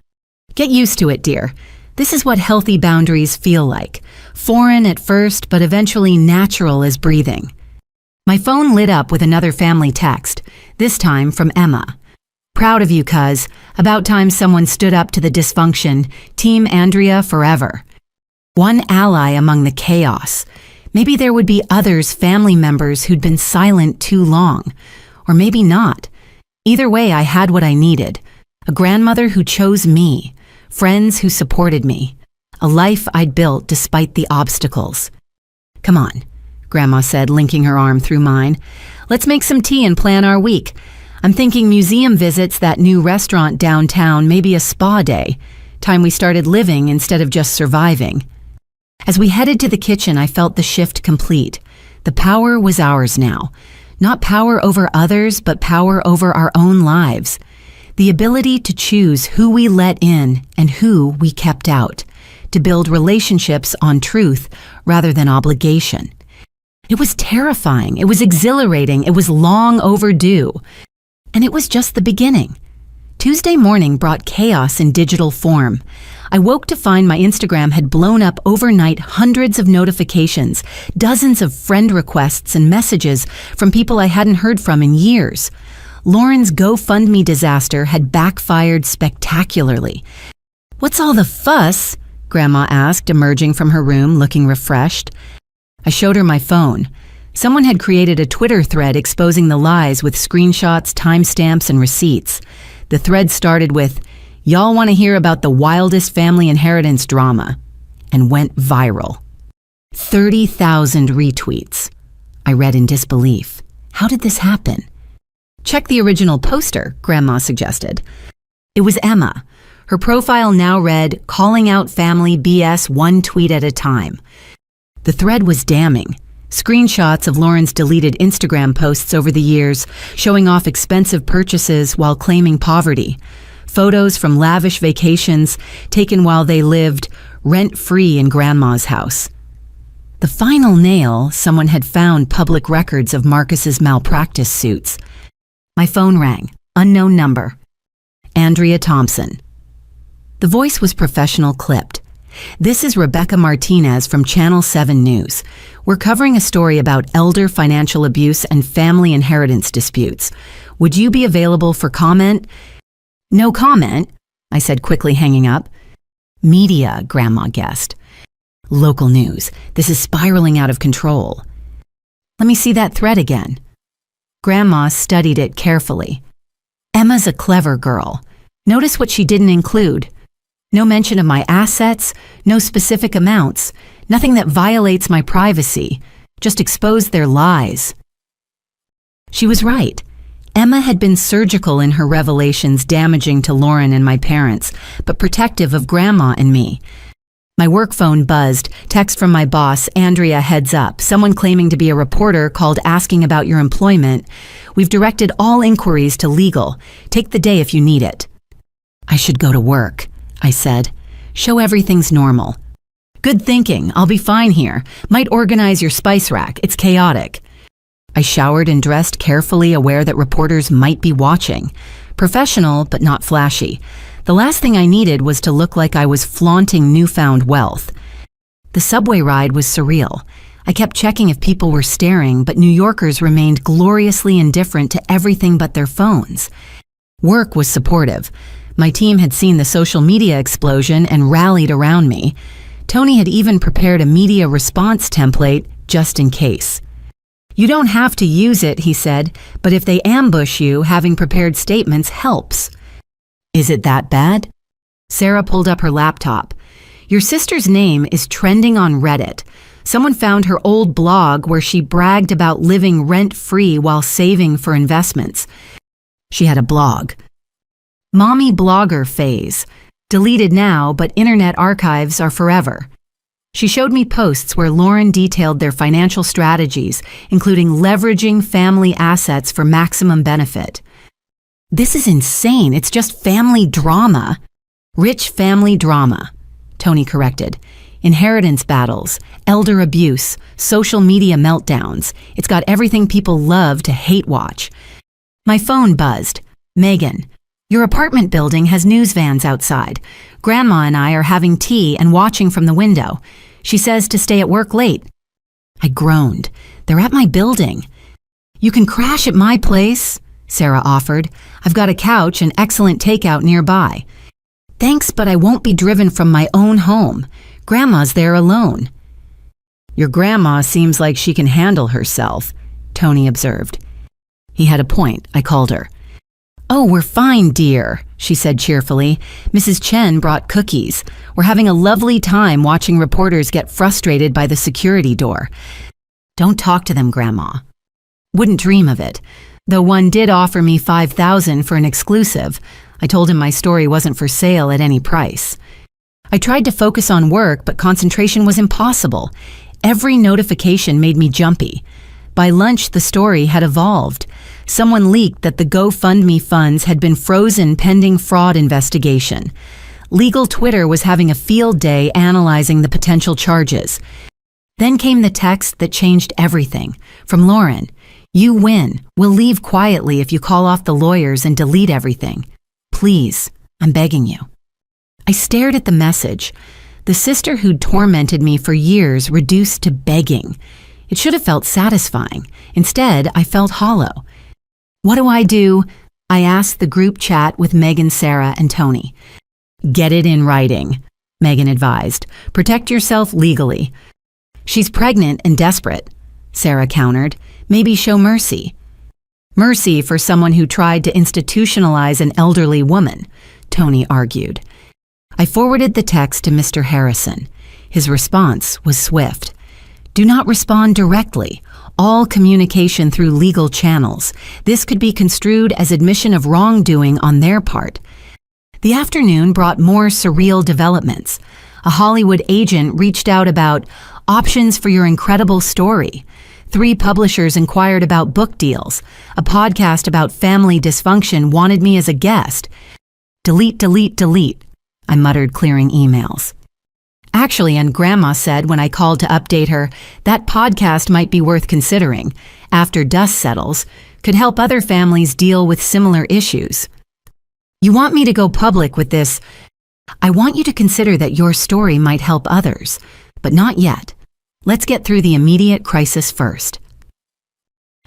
Get used to it, dear. This is what healthy boundaries feel like. Foreign at first, but eventually natural as breathing. My phone lit up with another family text, this time from Emma. Proud of you, cuz. About time someone stood up to the dysfunction. Team Andrea forever. One ally among the chaos. Maybe there would be others, family members who'd been silent too long. Or maybe not. Either way, I had what I needed. A grandmother who chose me. Friends who supported me. A life I'd built despite the obstacles. Come on, Grandma said, linking her arm through mine. Let's make some tea and plan our week. I'm thinking museum visits, that new restaurant downtown, maybe a spa day. Time we started living instead of just surviving. As we headed to the kitchen, I felt the shift complete. The power was ours now. Not power over others, but power over our own lives. The ability to choose who we let in and who we kept out. To build relationships on truth rather than obligation. It was terrifying. It was exhilarating. It was long overdue. And it was just the beginning. Tuesday morning brought chaos in digital form. I woke to find my Instagram had blown up overnight, hundreds of notifications, dozens of friend requests and messages from people I hadn't heard from in years. Lauren's GoFundMe disaster had backfired spectacularly. "What's all the fuss?" Grandma asked, emerging from her room looking refreshed. I showed her my phone. Someone had created a Twitter thread exposing the lies with screenshots, timestamps, and receipts. The thread started with, "Y'all want to hear about the wildest family inheritance drama," and went viral. 30,000 retweets. I read in disbelief. How did this happen? Check the original poster, Grandma suggested. It was Emma. Her profile now read, "Calling out family BS one tweet at a time." The thread was damning. Screenshots of Lauren's deleted Instagram posts over the years, showing off expensive purchases while claiming poverty. Photos from lavish vacations taken while they lived rent-free in Grandma's house. The final nail, someone had found public records of Marcus's malpractice suits. My phone rang. Unknown number. Andrea Thompson. The voice was professional, clipped. "This is Rebecca Martinez from Channel 7 News. We're covering a story about elder financial abuse and family inheritance disputes. Would you be available for comment?" "No comment," I said, quickly hanging up. "Media," Grandma guessed. "Local news. This is spiraling out of control." "Let me see that thread again." Grandma studied it carefully. "Emma's a clever girl. Notice what she didn't include. No mention of my assets, no specific amounts, nothing that violates my privacy, just exposed their lies." She was right. Emma had been surgical in her revelations, damaging to Lauren and my parents, but protective of Grandma and me. My work phone buzzed, text from my boss, "Andrea, heads up. Someone claiming to be a reporter called asking about your employment. We've directed all inquiries to legal. Take the day if you need it." "I should go to work," I said. "Show everything's normal." "Good thinking. I'll be fine here. Might organize your spice rack. It's chaotic." I showered and dressed carefully, aware that reporters might be watching. Professional, but not flashy. The last thing I needed was to look like I was flaunting newfound wealth. The subway ride was surreal. I kept checking if people were staring, but New Yorkers remained gloriously indifferent to everything but their phones. Work was supportive. My team had seen the social media explosion and rallied around me. Tony had even prepared a media response template just in case. "You don't have to use it," he said, "but if they ambush you, having prepared statements helps." "Is it that bad?" Sarah pulled up her laptop. "Your sister's name is trending on Reddit. Someone found her old blog where she bragged about living rent-free while saving for investments. She had a blog. Mommy blogger phase. Deleted now, but internet archives are forever. She showed me posts where Lauren detailed their financial strategies, including leveraging family assets for maximum benefit. This is insane. It's just family drama. Rich family drama, Tony corrected. Inheritance battles, elder abuse, social media meltdowns. It's got everything people love to hate watch. My phone buzzed. Megan, your apartment building has news vans outside. Grandma and I are having tea and watching from the window. She says to stay at work late. I groaned. They're at my building. You can crash at my place, Sarah offered. I've got a couch and excellent takeout nearby. Thanks, but I won't be driven from my own home. Grandma's there alone. Your grandma seems like she can handle herself, Tony observed. He had a point, I called her. Oh, we're fine, dear, she said cheerfully. Mrs. Chen brought cookies. We're having a lovely time watching reporters get frustrated by the security door. Don't talk to them, Grandma. Wouldn't dream of it, though one did offer me $5,000 for an exclusive. I told him my story wasn't for sale at any price. I tried to focus on work, but concentration was impossible. Every notification made me jumpy. By lunch, the story had evolved. Someone leaked that the GoFundMe funds had been frozen pending fraud investigation. Legal Twitter was having a field day analyzing the potential charges. Then came the text that changed everything. From Lauren, you win. We'll leave quietly if you call off the lawyers and delete everything. Please, I'm begging you. I stared at the message. The sister who'd tormented me for years reduced to begging. It should have felt satisfying. Instead, I felt hollow. What do? I asked the group chat with Megan, Sarah, and Tony. Get it in writing, Megan advised. Protect yourself legally. She's pregnant and desperate, Sarah countered. Maybe show mercy. Mercy for someone who tried to institutionalize an elderly woman, Tony argued. I forwarded the text to Mr. Harrison. His response was swift. Do not respond directly. All communication through legal channels. This could be construed as admission of wrongdoing on their part. The afternoon brought more surreal developments. A Hollywood agent reached out about options for your incredible story. 3 publishers inquired about book deals. A podcast about family dysfunction wanted me as a guest. Delete, delete, delete, I muttered, clearing emails. Actually, and Grandma said when I called to update her, that podcast might be worth considering. After dust settles, could help other families deal with similar issues. You want me to go public with this? I want you to consider that your story might help others, but not yet. Let's get through the immediate crisis first.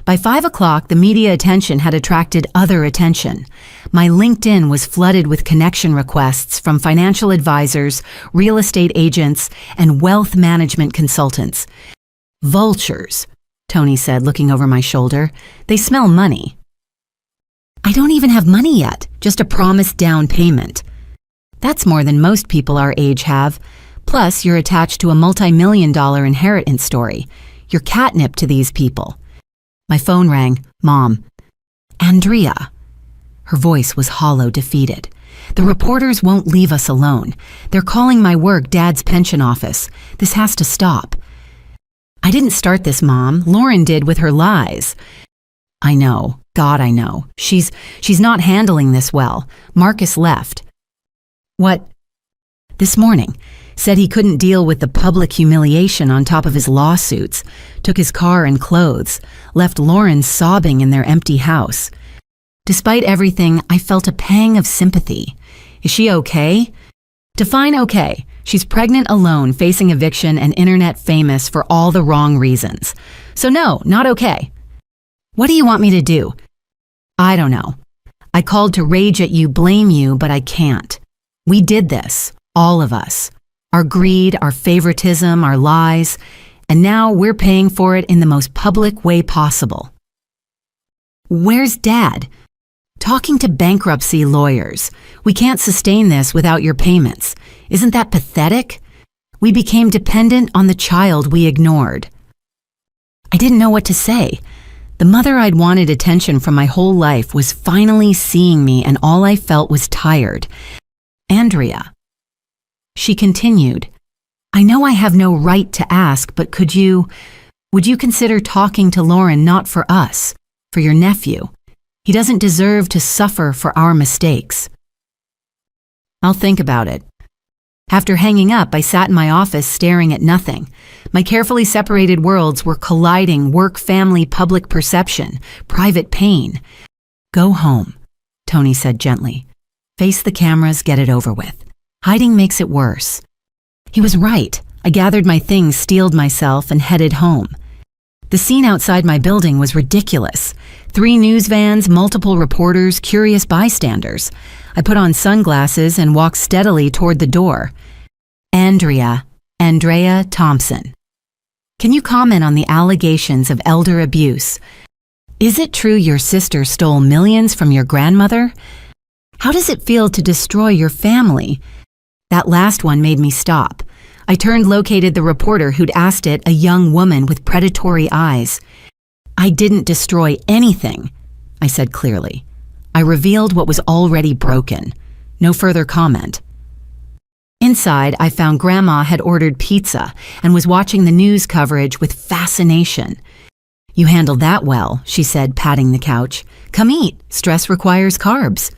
By 5 o'clock, the media attention had attracted other attention. My LinkedIn was flooded with connection requests from financial advisors, real estate agents, and wealth management consultants. Vultures, Tony said, looking over my shoulder. They smell money. I don't even have money yet, just a promised down payment. That's more than most people our age have. Plus, you're attached to a multi-million-dollar inheritance story. You're catnip to these people. My phone rang. Mom. Andrea. Her voice was hollow, defeated. The reporters won't leave us alone. They're calling my work Dad's pension office. This has to stop. I didn't start this, Mom. Lauren did with her lies. I know. God, I know. She's not handling this well. Marcus left. What? This morning. Said he couldn't deal with the public humiliation on top of his lawsuits, took his car and clothes, left Lauren sobbing in their empty house. Despite everything, I felt a pang of sympathy. Is she okay? Define okay. She's pregnant alone, facing eviction and internet famous for all the wrong reasons. So no, not okay. What do you want me to do? I don't know. I called to rage at you, blame you, but I can't. We did this, all of us. Our greed, our favoritism, our lies, and now we're paying for it in the most public way possible. Where's Dad? Talking to bankruptcy lawyers. We can't sustain this without your payments. Isn't that pathetic? We became dependent on the child we ignored. I didn't know what to say. The mother I'd wanted attention from my whole life was finally seeing me, and all I felt was tired. Andrea. She continued, I know I have no right to ask, but would you consider talking to Lauren, not for us, for your nephew? He doesn't deserve to suffer for our mistakes. I'll think about it. After hanging up, I sat in my office staring at nothing. My carefully separated worlds were colliding: work, family, public perception, private pain. Go home, Tony said gently. Face the cameras, get it over with. Hiding makes it worse. He was right. I gathered my things, steeled myself, and headed home. The scene outside my building was ridiculous. 3 news vans, multiple reporters, curious bystanders. I put on sunglasses and walked steadily toward the door. Andrea Thompson. Can you comment on the allegations of elder abuse? Is it true your sister stole millions from your grandmother? How does it feel to destroy your family? That last one made me stop. I turned, located the reporter who'd asked it, a young woman with predatory eyes. I didn't destroy anything, I said clearly. I revealed what was already broken. No further comment. Inside, I found Grandma had ordered pizza and was watching the news coverage with fascination. You handled that well, she said, patting the couch. Come eat. Stress requires carbs.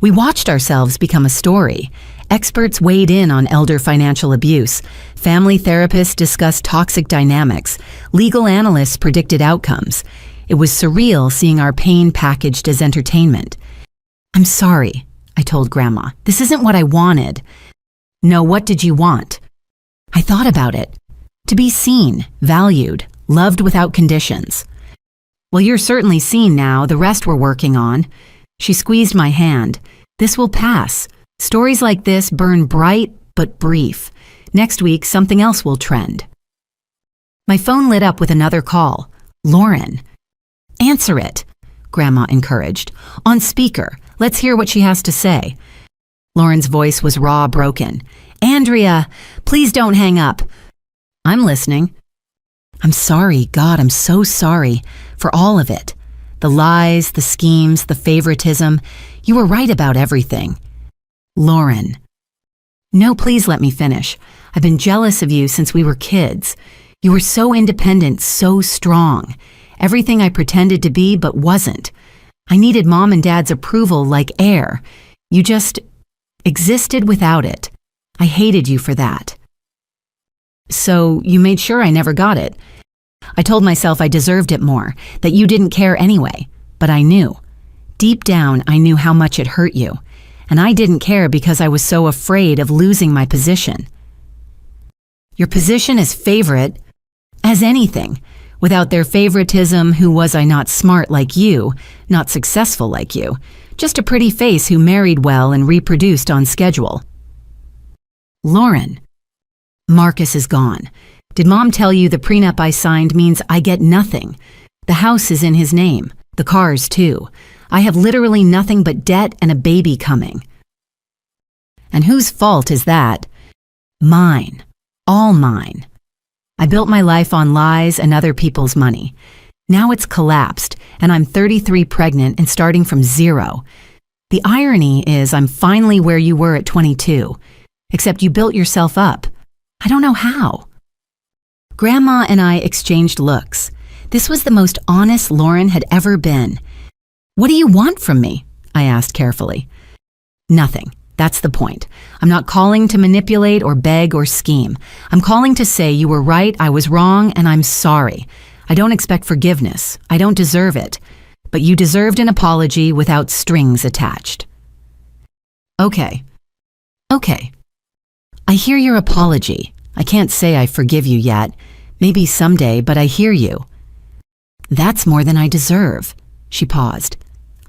We watched ourselves become a story. Experts weighed in on elder financial abuse. Family therapists discussed toxic dynamics. Legal analysts predicted outcomes. It was surreal seeing our pain packaged as entertainment. I'm sorry, I told Grandma. This isn't what I wanted. No, what did you want? I thought about it. To be seen, valued, loved without conditions. Well, you're certainly seen now. The rest we're working on. She squeezed my hand. This will pass. Stories like this burn bright but brief. Next week, something else will trend. My phone lit up with another call. Lauren. Answer it, Grandma encouraged. On speaker. Let's hear what she has to say. Lauren's voice was raw, broken. Andrea, please don't hang up. I'm listening. I'm sorry, God, I'm so sorry for all of it. The lies, the schemes, the favoritism. You were right about everything. Lauren. No, please let me finish. I've been jealous of you since we were kids. You were so independent, so strong. Everything I pretended to be but wasn't. I needed Mom and Dad's approval like air. You just existed without it. I hated you for that. So you made sure I never got it. I told myself I deserved it more, that you didn't care anyway. But I knew. Deep down, I knew how much it hurt you. And I didn't care because I was so afraid of losing my position. Your position as favorite, as anything. Without their favoritism, who was I not smart like you, not successful like you, just a pretty face who married well and reproduced on schedule. Lauren. Marcus is gone. Did Mom tell you the prenup I signed means I get nothing? The house is in his name, the cars too. I have literally nothing but debt and a baby coming. And whose fault is that? Mine. All mine. I built my life on lies and other people's money. Now it's collapsed, and I'm 33 pregnant and starting from zero. The irony is I'm finally where you were at 22, except you built yourself up. I don't know how. Grandma and I exchanged looks. This was the most honest Lauren had ever been. What do you want from me? I asked carefully. Nothing. That's the point. I'm not calling to manipulate or beg or scheme. I'm calling to say you were right, I was wrong, and I'm sorry. I don't expect forgiveness. I don't deserve it. But you deserved an apology without strings attached. Okay. I hear your apology. I can't say I forgive you yet. Maybe someday, but I hear you. That's more than I deserve. She paused.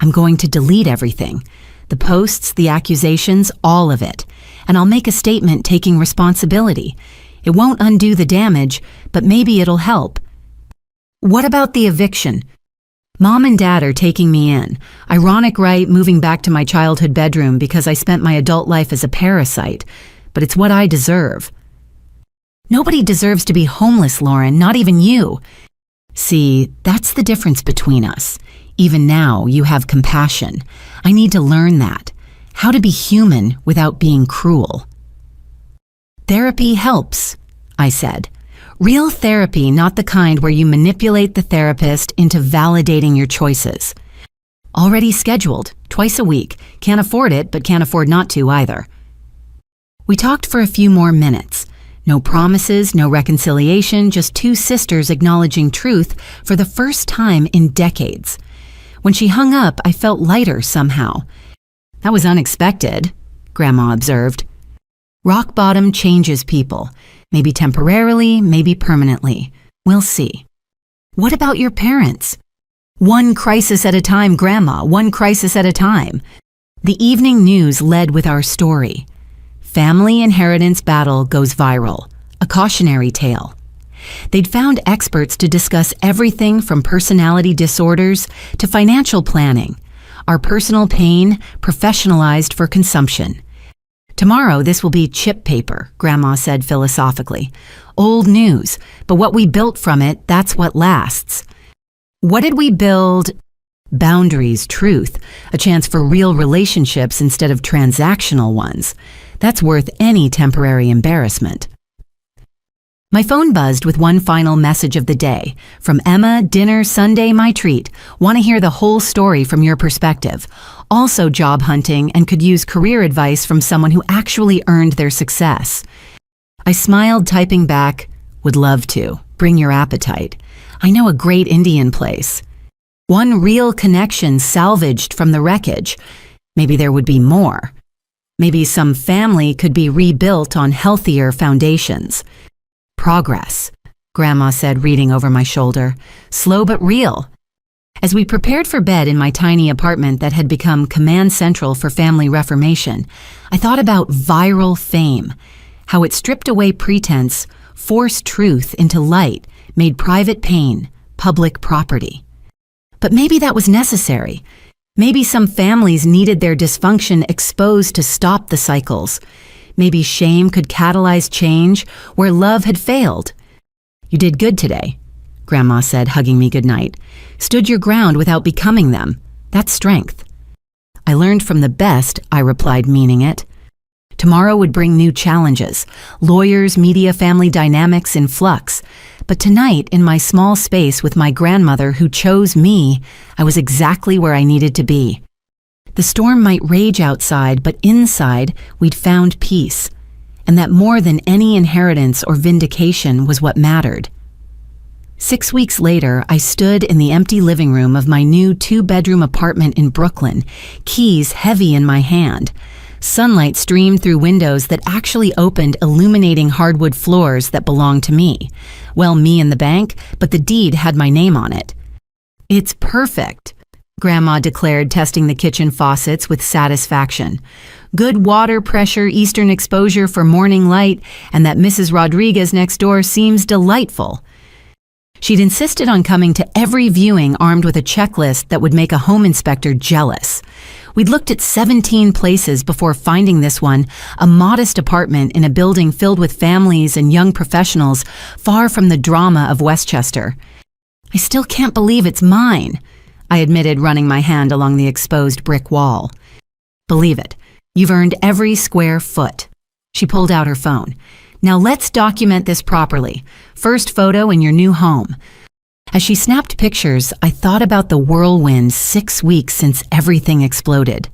I'm going to delete everything. The posts, the accusations, all of it. And I'll make a statement taking responsibility. It won't undo the damage, but maybe it'll help. What about the eviction? Mom and Dad are taking me in. Ironic, right? Moving back to my childhood bedroom because I spent my adult life as a parasite. But it's what I deserve. Nobody deserves to be homeless, Lauren, not even you. See, that's the difference between us. Even now, you have compassion. I need to learn that. How to be human without being cruel. Therapy helps, I said. Real therapy, not the kind where you manipulate the therapist into validating your choices. Already scheduled, twice a week. Can't afford it, but can't afford not to either. We talked for a few more minutes. No promises, no reconciliation, just two sisters acknowledging truth for the first time in decades. When she hung up, I felt lighter somehow. That was unexpected, Grandma observed. Rock bottom changes people. Maybe temporarily, maybe permanently. We'll see. What about your parents? One crisis at a time, Grandma, one crisis at a time. The evening news led with our story. Family inheritance battle goes viral. A cautionary tale. They'd found experts to discuss everything from personality disorders to financial planning. Our personal pain professionalized for consumption. Tomorrow this will be chip paper, Grandma said philosophically. Old news, but what we built from it, that's what lasts. What did we build? Boundaries, truth, a chance for real relationships instead of transactional ones. That's worth any temporary embarrassment. My phone buzzed with one final message of the day. From Emma, dinner, Sunday, my treat. Want to hear the whole story from your perspective. Also job hunting and could use career advice from someone who actually earned their success. I smiled, typing back, would love to. Bring your appetite. I know a great Indian place. One real connection salvaged from the wreckage. Maybe there would be more. Maybe some family could be rebuilt on healthier foundations. Progress, Grandma said, reading over my shoulder. Slow but real. As we prepared for bed in my tiny apartment that had become command central for family reformation, I thought about viral fame, how it stripped away pretense, forced truth into light, made private pain public property. But maybe that was necessary. Maybe some families needed their dysfunction exposed to stop the cycles. Maybe shame could catalyze change where love had failed. You did good today, Grandma said, hugging me goodnight. Stood your ground without becoming them. That's strength. I learned from the best, I replied, meaning it. Tomorrow would bring new challenges, lawyers, media, family dynamics in flux. But tonight, in my small space with my grandmother who chose me, I was exactly where I needed to be. The storm might rage outside, but inside, we'd found peace. And that more than any inheritance or vindication was what mattered. 6 weeks later, I stood in the empty living room of my new 2-bedroom apartment in Brooklyn, keys heavy in my hand. Sunlight streamed through windows that actually opened, illuminating hardwood floors that belonged to me. Well, me and the bank, but the deed had my name on it. It's perfect, Grandma declared, testing the kitchen faucets with satisfaction. Good water pressure, eastern exposure for morning light, and that Mrs. Rodriguez next door seems delightful. She'd insisted on coming to every viewing armed with a checklist that would make a home inspector jealous. We'd looked at 17 places before finding this one, a modest apartment in a building filled with families and young professionals, far from the drama of Westchester. I still can't believe it's mine, I admitted, running my hand along the exposed brick wall. Believe it. You've earned every square foot. She pulled out her phone. Now let's document this properly. First photo in your new home. As she snapped pictures, I thought about the whirlwind 6 weeks since everything exploded.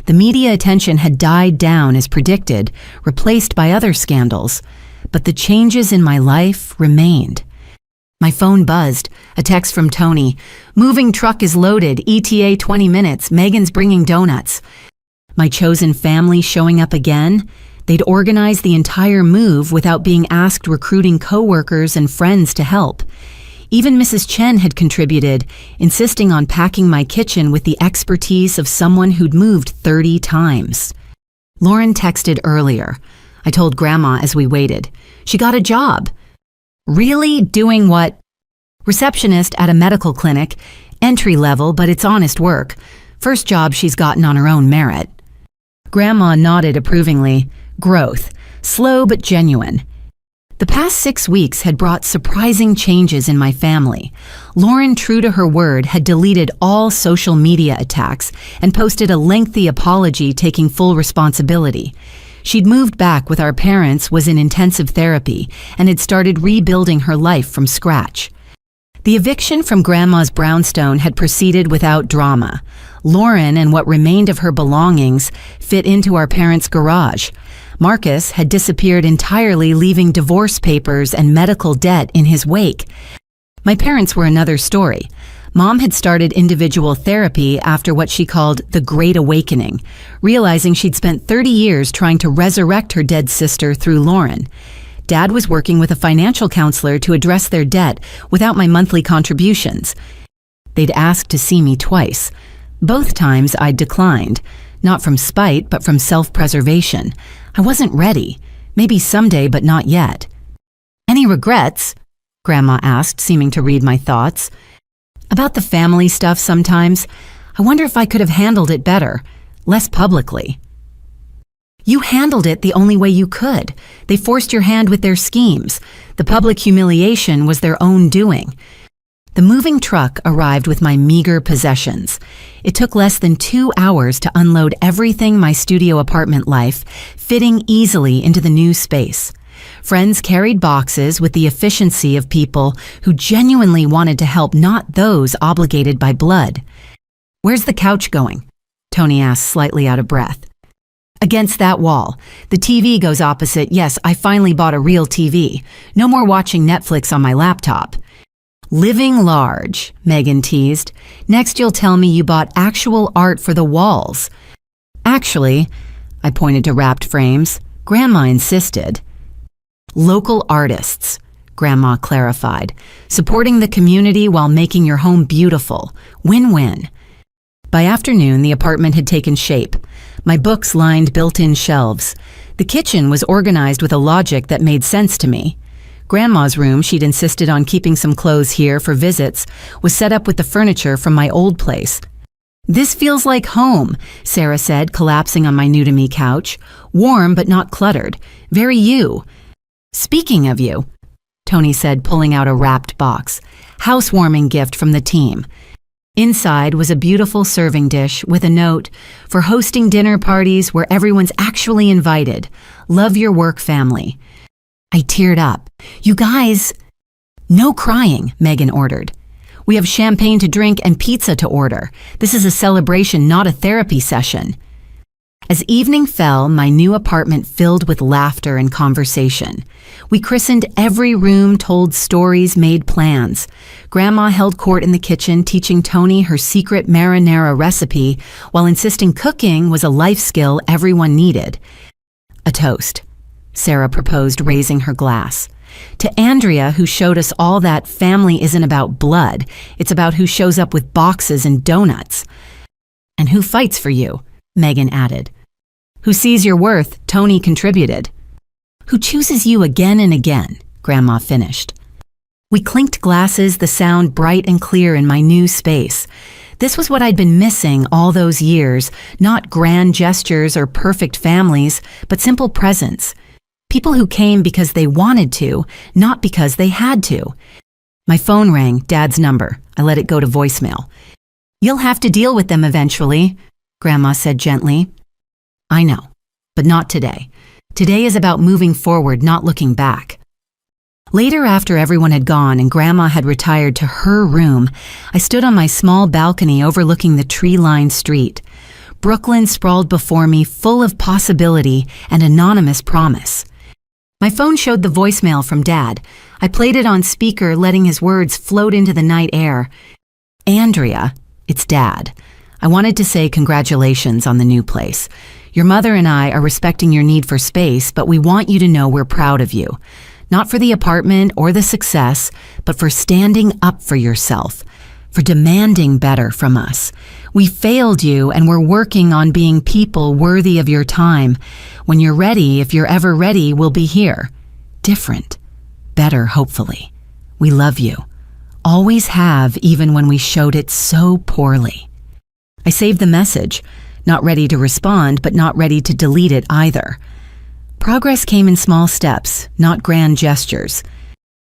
The media attention had died down as predicted, replaced by other scandals. But the changes in my life remained. My phone buzzed, a text from Tony. Moving truck is loaded, ETA 20 minutes, Megan's bringing donuts. My chosen family showing up again? They'd organized the entire move without being asked, recruiting coworkers and friends to help. Even Mrs. Chen had contributed, insisting on packing my kitchen with the expertise of someone who'd moved 30 times. Lauren texted earlier. I told Grandma as we waited. She got a job. Really? Doing what? Receptionist at a medical clinic. Entry level, but it's honest work. First job she's gotten on her own merit. Grandma nodded approvingly. Growth. Slow but genuine. The past 6 weeks had brought surprising changes in my family. Lauren, true to her word, had deleted all social media attacks and posted a lengthy apology taking full responsibility. She'd moved back with our parents, was in intensive therapy, and had started rebuilding her life from scratch. The eviction from Grandma's brownstone had proceeded without drama. Lauren and what remained of her belongings fit into our parents' garage. Marcus had disappeared entirely, leaving divorce papers and medical debt in his wake. My parents were another story. Mom had started individual therapy after what she called the Great Awakening, realizing she'd spent 30 years trying to resurrect her dead sister through Lauren. Dad was working with a financial counselor to address their debt without my monthly contributions. They'd asked to see me twice. Both times I'd declined, not from spite, but from self-preservation. I wasn't ready. Maybe someday, but not yet. "Any regrets?" Grandma asked, seeming to read my thoughts. "About the family stuff sometimes. I wonder if I could have handled it better, less publicly." "You handled it the only way you could. They forced your hand with their schemes. The public humiliation was their own doing." The moving truck arrived with my meager possessions. It took less than 2 hours to unload everything my studio apartment life, fitting easily into the new space. Friends carried boxes with the efficiency of people who genuinely wanted to help, not those obligated by blood. "Where's the couch going?" Tony asked, slightly out of breath. "Against that wall. The TV goes opposite. Yes, I finally bought a real TV. No more watching Netflix on my laptop." "Living large," Megan teased. "Next you'll tell me you bought actual art for the walls." "Actually," I pointed to wrapped frames, "Grandma insisted." "Local artists," Grandma clarified. "Supporting the community while making your home beautiful. Win-win." By afternoon, the apartment had taken shape. My books lined built-in shelves. The kitchen was organized with a logic that made sense to me. Grandma's room, she'd insisted on keeping some clothes here for visits, was set up with the furniture from my old place. "This feels like home," Sarah said, collapsing on my new-to-me couch. "Warm but not cluttered. Very you." "Speaking of you," Tony said, pulling out a wrapped box. "Housewarming gift from the team." Inside was a beautiful serving dish with a note, "For hosting dinner parties where everyone's actually invited. Love your work family." I teared up. "You guys—" "No crying," Megan ordered. "We have champagne to drink and pizza to order. This is a celebration, not a therapy session." As evening fell, my new apartment filled with laughter and conversation. We christened every room, told stories, made plans. Grandma held court in the kitchen, teaching Tony her secret marinara recipe, while insisting cooking was a life skill everyone needed. "A toast," Sarah proposed, raising her glass. "To Andrea, who showed us all that family isn't about blood. It's about who shows up with boxes and donuts." "And who fights for you," Megan added. "Who sees your worth," Tony contributed. "Who chooses you again and again," Grandma finished. We clinked glasses, the sound bright and clear in my new space. This was what I'd been missing all those years, not grand gestures or perfect families, but simple presence. People who came because they wanted to, not because they had to. My phone rang, Dad's number. I let it go to voicemail. "You'll have to deal with them eventually," Grandma said gently. "I know, but not today. Today is about moving forward, not looking back." Later, after everyone had gone and Grandma had retired to her room, I stood on my small balcony overlooking the tree-lined street. Brooklyn sprawled before me, full of possibility and anonymous promise. My phone showed the voicemail from Dad. I played it on speaker, letting his words float into the night air. "Andrea, it's Dad. I wanted to say congratulations on the new place. Your mother and I are respecting your need for space, but we want you to know we're proud of you. Not for the apartment or the success, but for standing up for yourself, for demanding better from us. We failed you, and we're working on being people worthy of your time. When you're ready, if you're ever ready, we'll be here. Different. Better, hopefully. We love you. Always have, even when we showed it so poorly." I saved the message, not ready to respond, but not ready to delete it either. Progress came in small steps, not grand gestures.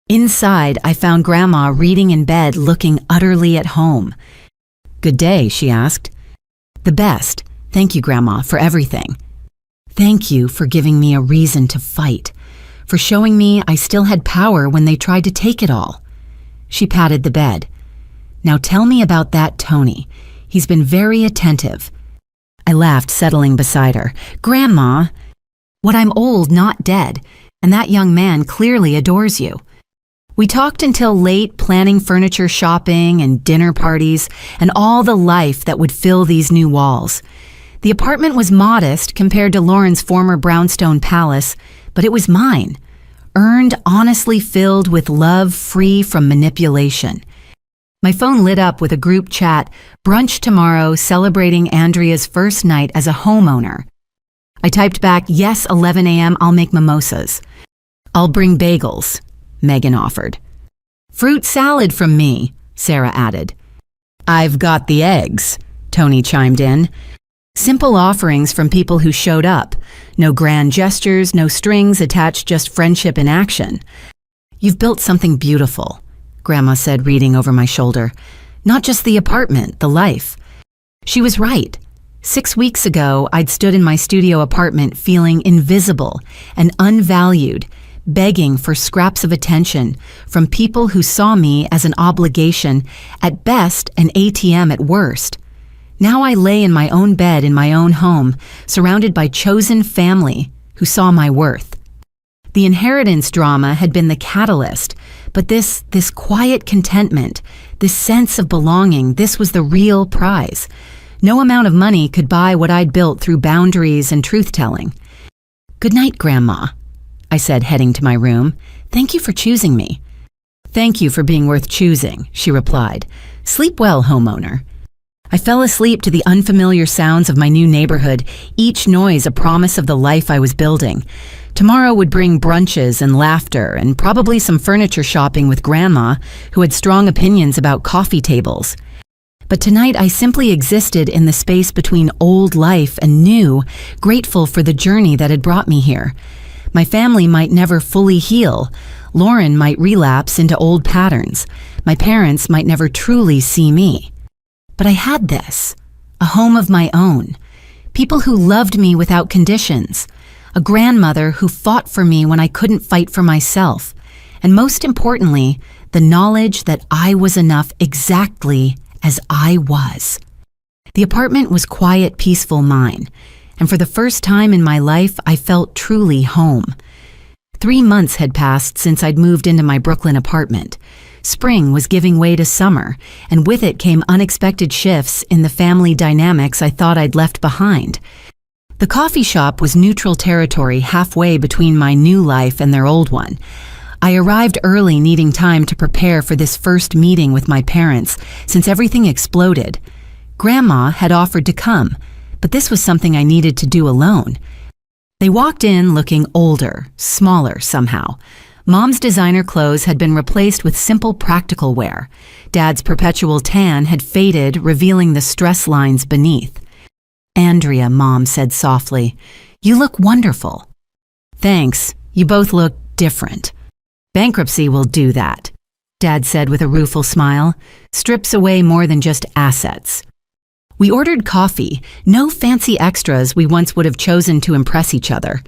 Inside, I found Grandma reading in bed, looking utterly at home. "Good day," she asked. "The best. Thank you, Grandma, for everything. Thank you for giving me a reason to fight, for showing me I still had power when they tried to take it all." She patted the bed. "Now tell me about that Tony. He's been very attentive." I laughed, settling beside her. "Grandma, what, I'm old, not dead, and that young man clearly adores you." We talked until late, planning furniture shopping and dinner parties and all the life that would fill these new walls. The apartment was modest compared to Lauren's former brownstone palace, but it was mine, earned, honestly filled with love, free from manipulation. My phone lit up with a group chat, "Brunch tomorrow, celebrating Andrea's first night as a homeowner." I typed back, "Yes, 11 a.m., I'll make mimosas." "I'll bring bagels," Megan offered. "Fruit salad from me," Sarah added. "I've got the eggs," Tony chimed in. Simple offerings from people who showed up. No grand gestures, no strings attached, just friendship in action. "You've built something beautiful," Grandma said, reading over my shoulder. "Not just the apartment, the life." She was right. 6 weeks ago, I'd stood in my studio apartment feeling invisible and unvalued, begging for scraps of attention from people who saw me as an obligation, at best an ATM at worst. Now I lay in my own bed in my own home, surrounded by chosen family who saw my worth. The inheritance drama had been the catalyst, but this quiet contentment, this sense of belonging, this was the real prize. No amount of money could buy what I'd built through boundaries and truth-telling. "Good night, Grandma," I said, heading to my room. "Thank you for choosing me." "Thank you for being worth choosing," she replied. "Sleep well, homeowner." I fell asleep to the unfamiliar sounds of my new neighborhood, each noise a promise of the life I was building. Tomorrow would bring brunches and laughter and probably some furniture shopping with Grandma, who had strong opinions about coffee tables. But tonight I simply existed in the space between old life and new, grateful for the journey that had brought me here. My family might never fully heal. Lauren might relapse into old patterns. My parents might never truly see me. But I had this, a home of my own, people who loved me without conditions, a grandmother who fought for me when I couldn't fight for myself, and most importantly, the knowledge that I was enough exactly as I was. The apartment was quiet, peaceful mine, and for the first time in my life, I felt truly home. 3 months had passed since I'd moved into my Brooklyn apartment. Spring was giving way to summer, and with it came unexpected shifts in the family dynamics I thought I'd left behind. The coffee shop was neutral territory halfway between my new life and their old one. I arrived early, needing time to prepare for this first meeting with my parents, since everything exploded. Grandma had offered to come, but this was something I needed to do alone. They walked in looking older, smaller somehow. Mom's designer clothes had been replaced with simple practical wear. Dad's perpetual tan had faded, revealing the stress lines beneath. "Andrea," Mom said softly, "you look wonderful." "Thanks. You both look different." "Bankruptcy will do that," Dad said with a rueful smile. "Strips away more than just assets." We ordered coffee, no fancy extras we once would have chosen to impress each other.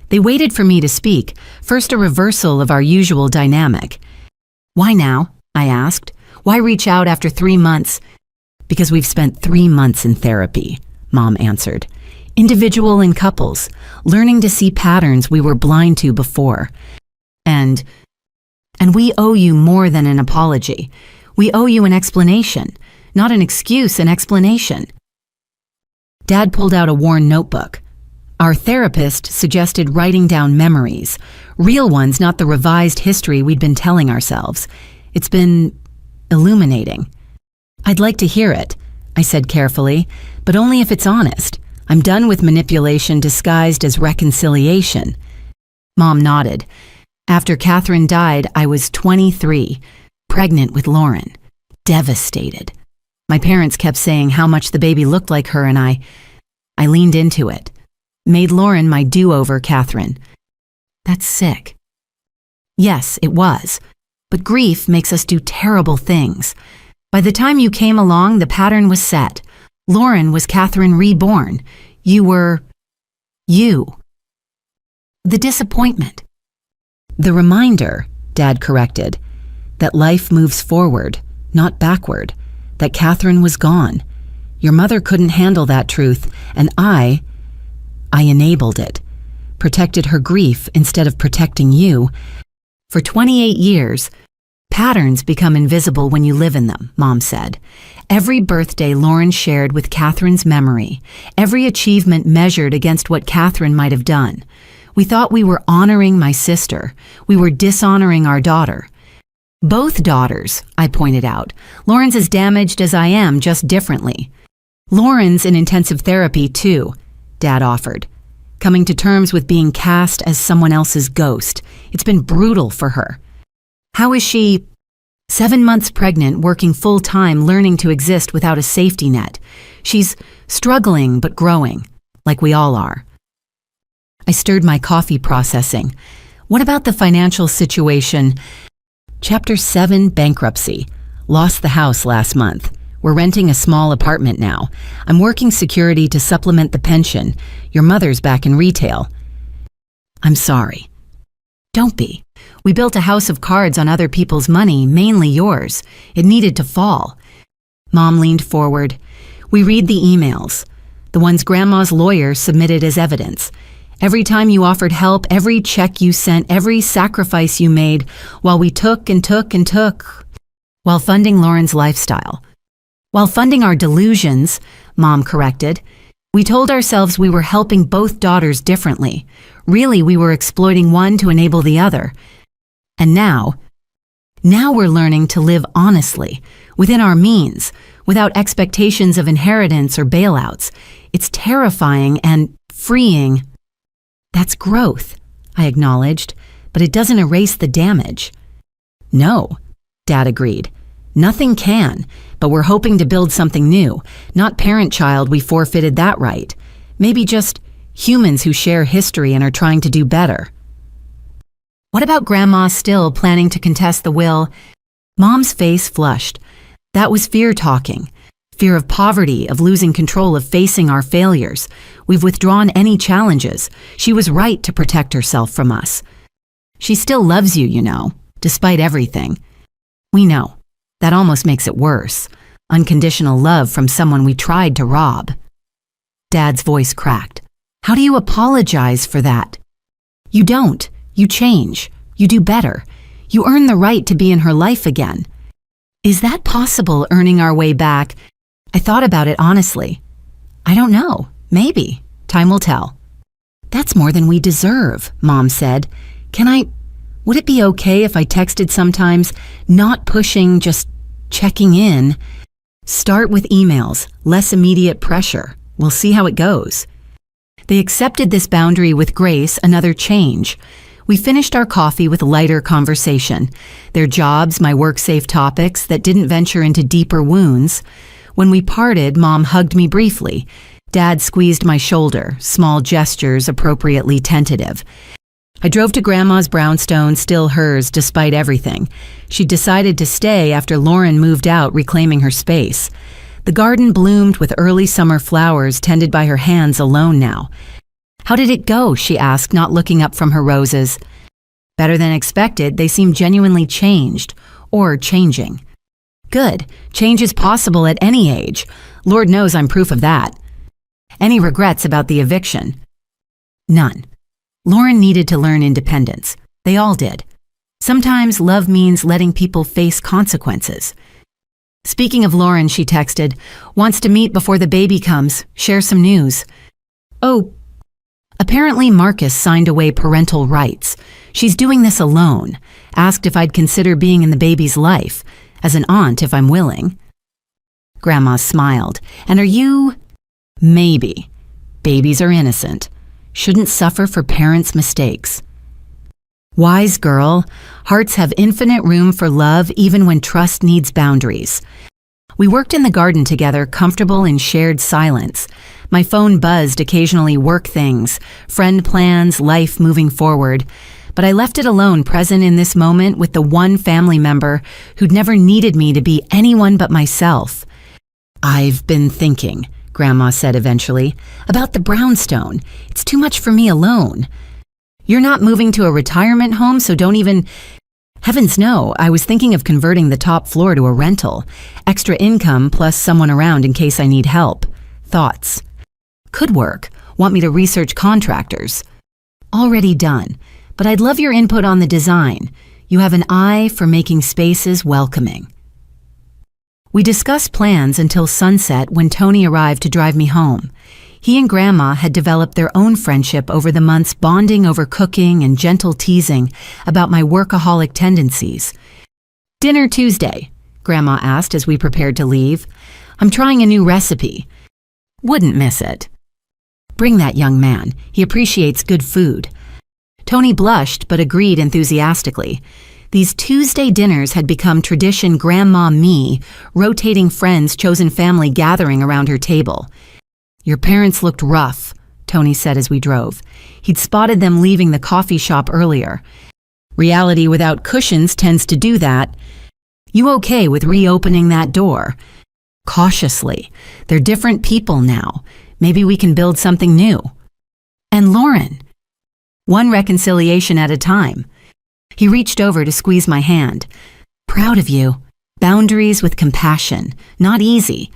They waited for me to speak, first a reversal of our usual dynamic. "Why now?" I asked. "Why reach out after 3 months?" "Because we've spent 3 months in therapy," Mom answered. "Individual and couples, learning to see patterns we were blind to before. And we owe you more than an apology. We owe you an explanation. Not an excuse, an explanation." Dad pulled out a worn notebook. Our therapist suggested writing down memories, real ones, not the revised history we'd been telling ourselves. It's been illuminating. "I'd like to hear it," I said carefully, "but only if it's honest. I'm done with manipulation disguised as reconciliation." Mom nodded. "After Catherine died, I was 23, pregnant with Lauren, devastated. My parents kept saying how much the baby looked like her, and I leaned into it. Made Lauren my do-over Catherine. That's sick. Yes, it was. But grief makes us do terrible things. By the time you came along, the pattern was set. Lauren was Catherine reborn. You were... you. The disappointment. The reminder, Dad corrected, that life moves forward, not backward, that Catherine was gone. Your mother couldn't handle that truth, and I enabled it, protected her grief instead of protecting you. For 28 years, patterns become invisible when you live in them, Mom said. Every birthday Lauren shared with Catherine's memory, every achievement measured against what Catherine might have done. We thought we were honoring my sister. We were dishonoring our daughter. Both daughters, I pointed out. Lauren's as damaged as I am, just differently. Lauren's in intensive therapy, too, Dad offered, coming to terms with being cast as someone else's ghost. It's been brutal for her. How is she? 7 months pregnant, working full-time, learning to exist without a safety net. She's struggling but growing, like we all are. I stirred my coffee, processing. What about the financial situation? Chapter 7, bankruptcy. Lost the house last month. We're renting a small apartment now. I'm working security to supplement the pension. Your mother's back in retail. I'm sorry. Don't be. We built a house of cards on other people's money, mainly yours. It needed to fall. Mom leaned forward. We read the emails, the ones Grandma's lawyer submitted as evidence. Every time you offered help, every check you sent, every sacrifice you made, while we took and took and took, while funding Lauren's lifestyle. While funding our delusions, Mom corrected. We told ourselves we were helping both daughters differently. Really, we were exploiting one to enable the other. And now we're learning to live honestly, within our means, without expectations of inheritance or bailouts. It's terrifying and freeing. That's growth, I acknowledged, but it doesn't erase the damage. No, Dad agreed. Nothing can, but we're hoping to build something new. Not parent-child, we forfeited that right. Maybe just humans who share history and are trying to do better. What about Grandma still planning to contest the will? Mom's face flushed. That was fear talking. Fear of poverty, of losing control, of facing our failures. We've withdrawn any challenges. She was right to protect herself from us. She still loves you, you know, despite everything. We know. That almost makes it worse. Unconditional love from someone we tried to rob. Dad's voice cracked. How do you apologize for that? You don't. You change. You do better. You earn the right to be in her life again. Is that possible, earning our way back? I thought about it honestly. I don't know. Maybe. Time will tell. That's more than we deserve, Mom said. Would it be okay if I texted sometimes, not pushing, just checking in? Start with emails, less immediate pressure. We'll see how it goes. They accepted this boundary with grace, another change. We finished our coffee with lighter conversation. Their jobs, my work-safe topics that didn't venture into deeper wounds. When we parted, Mom hugged me briefly. Dad squeezed my shoulder, small gestures appropriately tentative. I drove to Grandma's brownstone, still hers despite everything. She decided to stay after Lauren moved out, reclaiming her space. The garden bloomed with early summer flowers tended by her hands alone now. How did it go? She asked, not looking up from her roses. Better than expected, they seemed genuinely changed, or changing. Good. Change is possible at any age. Lord knows I'm proof of that. Any regrets about the eviction? None. Lauren needed to learn independence. They all did. Sometimes love means letting people face consequences. Speaking of Lauren, she texted, wants to meet before the baby comes, share some news. Oh, apparently Marcus signed away parental rights. She's doing this alone. Asked if I'd consider being in the baby's life, as an aunt if I'm willing. Grandma smiled. And are you? Maybe. Babies are innocent. Shouldn't suffer for parents' mistakes. Wise girl, hearts have infinite room for love even when trust needs boundaries. We worked in the garden together, comfortable in shared silence. My phone buzzed, occasionally work things, friend plans, life moving forward. but I left it alone, present in this moment with the one family member who'd never needed me to be anyone but myself. "I've been thinking," Grandma said eventually, "about the brownstone. It's too much for me alone." "You're not moving to a retirement home, so don't even—" "Heavens no, I was thinking of converting the top floor to a rental. Extra income plus someone around in case I need help." "Thoughts?" "Could work. Want me to research contractors?" "Already done, but I'd love your input on the design. You have an eye for making spaces welcoming." We discussed plans until sunset when Tony arrived to drive me home. He and Grandma had developed their own friendship over the months, bonding over cooking and gentle teasing about my workaholic tendencies. "Dinner Tuesday?" Grandma asked as we prepared to leave. "I'm trying a new recipe." "Wouldn't miss it." "Bring that young man. He appreciates good food." Tony blushed but agreed enthusiastically. These Tuesday dinners had become tradition. Grandma me, rotating friends, chosen family gathering around her table. "Your parents looked rough," Tony said as we drove. He'd spotted them leaving the coffee shop earlier. "Reality without cushions tends to do that." "You okay with reopening that door?" Cautiously. "They're different people now. Maybe we can build something new." "And Lauren?" "One reconciliation at a time." He reached over to squeeze my hand. "Proud of you. Boundaries with compassion. Not easy."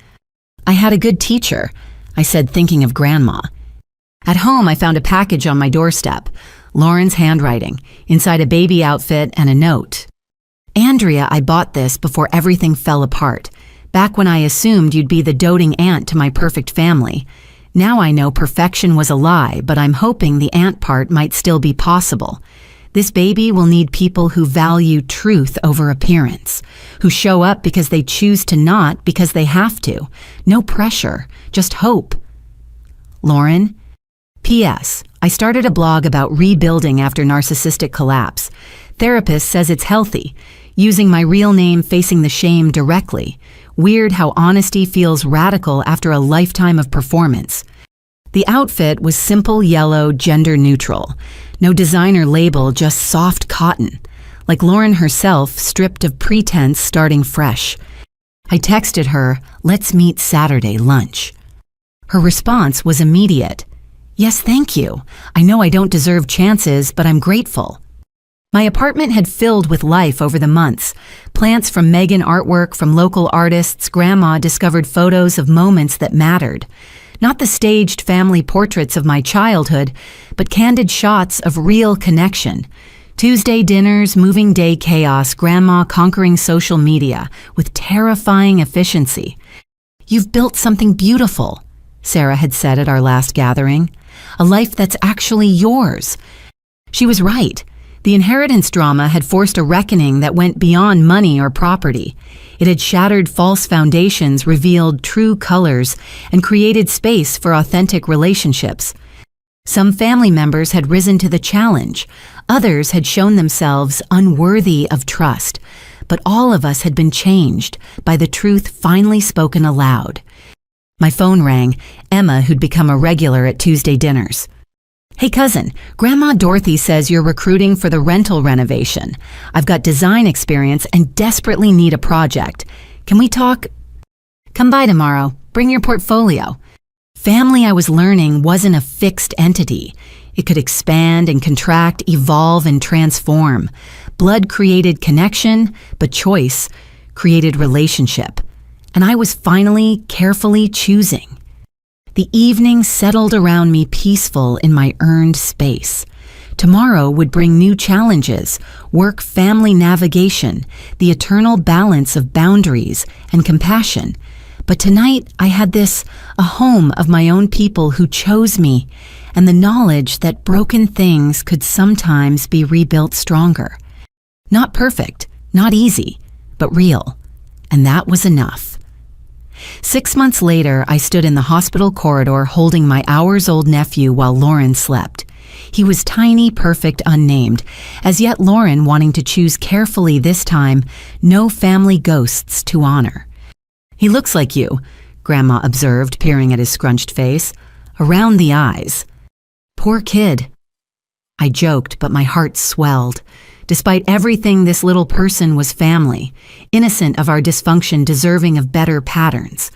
"I had a good teacher," I said, thinking of Grandma. At home, I found a package on my doorstep. Lauren's handwriting, inside a baby outfit and a note. "Andrea, I bought this before everything fell apart. Back when I assumed you'd be the doting aunt to my perfect family. Now I know perfection was a lie, but I'm hoping the aunt part might still be possible. This baby will need people who value truth over appearance, who show up because they choose to, not because they have to. No pressure, just hope." Lauren? "P.S. I started a blog about rebuilding after narcissistic collapse. Therapist says it's healthy. Using my real name, facing the shame directly. Weird how honesty feels radical after a lifetime of performance." The outfit was simple yellow, gender neutral. No designer label, just soft cotton. Like Lauren herself, stripped of pretense, starting fresh. I texted her, "Let's meet Saturday lunch." Her response was immediate. "Yes, thank you. I know I don't deserve chances, but I'm grateful." My apartment had filled with life over the months. Plants from Megan artwork from local artists. Grandma discovered photos of moments that mattered. Not the staged family portraits of my childhood, but candid shots of real connection. Tuesday dinners, moving day chaos, Grandma conquering social media with terrifying efficiency. "You've built something beautiful," Sarah had said at our last gathering. "A life that's actually yours." She was right. The inheritance drama had forced a reckoning that went beyond money or property. It had shattered false foundations, revealed true colors, and created space for authentic relationships. Some family members had risen to the challenge. Others had shown themselves unworthy of trust. But all of us had been changed by the truth finally spoken aloud. My phone rang. Emma, who'd become a regular at Tuesday dinners. "Hey cousin, Grandma Dorothy says you're recruiting for the rental renovation. I've got design experience and desperately need a project. Can we talk?" "Come by tomorrow. Bring your portfolio." Family, I was learning, wasn't a fixed entity. It could expand and contract, evolve and transform. Blood created connection, but choice created relationship. And I was finally carefully choosing. The evening settled around me, peaceful in my earned space. Tomorrow would bring new challenges, work, family navigation, the eternal balance of boundaries and compassion. But tonight I had this, a home of my own people who chose me, and the knowledge that broken things could sometimes be rebuilt stronger. Not perfect, not easy, but real. And that was enough. 6 months later, I stood in the hospital corridor holding my hours-old nephew while Lauren slept. He was tiny, perfect, unnamed, as yet Lauren wanting to choose carefully this time, no family ghosts to honor. "He looks like you," Grandma observed, peering at his scrunched face. "Around the eyes." "Poor kid." I joked, but my heart swelled. Despite everything, this little person was family, innocent of our dysfunction, deserving of better patterns.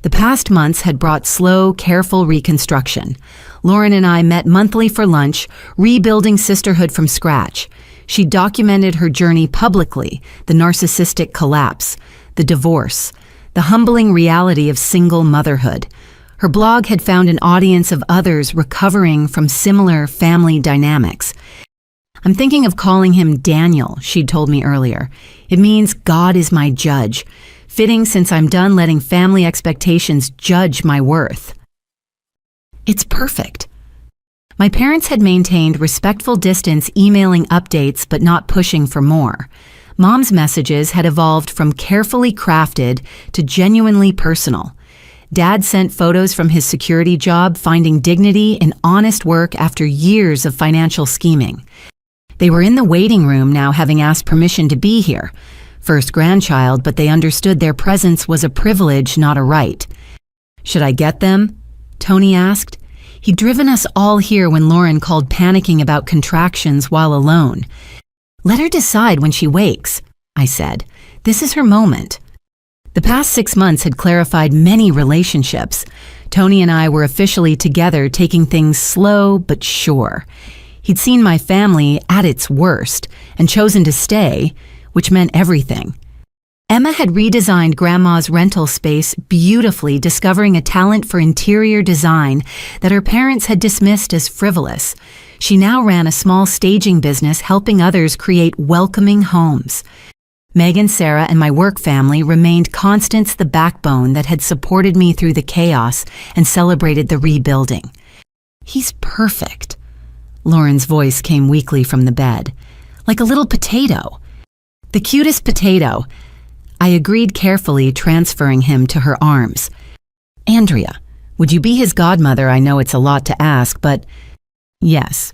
The past months had brought slow, careful reconstruction. Lauren and I met monthly for lunch, rebuilding sisterhood from scratch. She documented her journey publicly, the narcissistic collapse, the divorce, the humbling reality of single motherhood. Her blog had found an audience of others recovering from similar family dynamics. I'm thinking of calling him Daniel, she'd told me earlier. It means God is my judge, fitting since I'm done letting family expectations judge my worth. It's perfect. My parents had maintained respectful distance, emailing updates but not pushing for more. Mom's messages had evolved from carefully crafted to genuinely personal. Dad sent photos from his security job, finding dignity in honest work after years of financial scheming. They were in the waiting room now, having asked permission to be here. First grandchild, but they understood their presence was a privilege, not a right. Should I get them? Tony asked. He'd driven us all here when Lauren called panicking about contractions while alone. Let her decide when she wakes, I said. This is her moment. The past 6 months had clarified many relationships. Tony and I were officially together, taking things slow but sure. He'd seen my family at its worst and chosen to stay, which meant everything. Emma had redesigned Grandma's rental space beautifully, discovering a talent for interior design that her parents had dismissed as frivolous. She now ran a small staging business, helping others create welcoming homes. Megan, Sarah, and my work family remained constants, the backbone that had supported me through the chaos and celebrated the rebuilding. He's perfect. Lauren's voice came weakly from the bed. Like a little potato. The cutest potato. I agreed carefully, transferring him to her arms. Andrea, would you be his godmother? I know it's a lot to ask, but yes.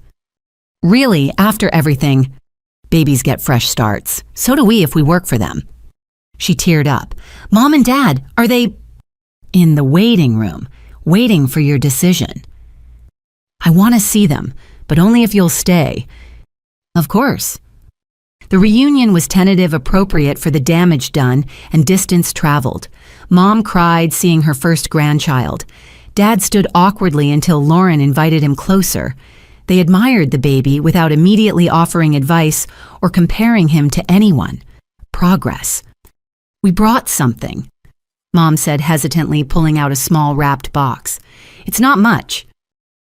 Really, after everything, babies get fresh starts. So do we if we work for them. She teared up. Mom and Dad, are they in the waiting room, waiting for your decision? I want to see them, but only if you'll stay. Of course. The reunion was tentative, appropriate for the damage done and distance traveled. Mom cried seeing her first grandchild. Dad stood awkwardly until Lauren invited him closer. They admired the baby without immediately offering advice or comparing him to anyone. Progress. We brought something, Mom said hesitantly, pulling out a small wrapped box. It's not much.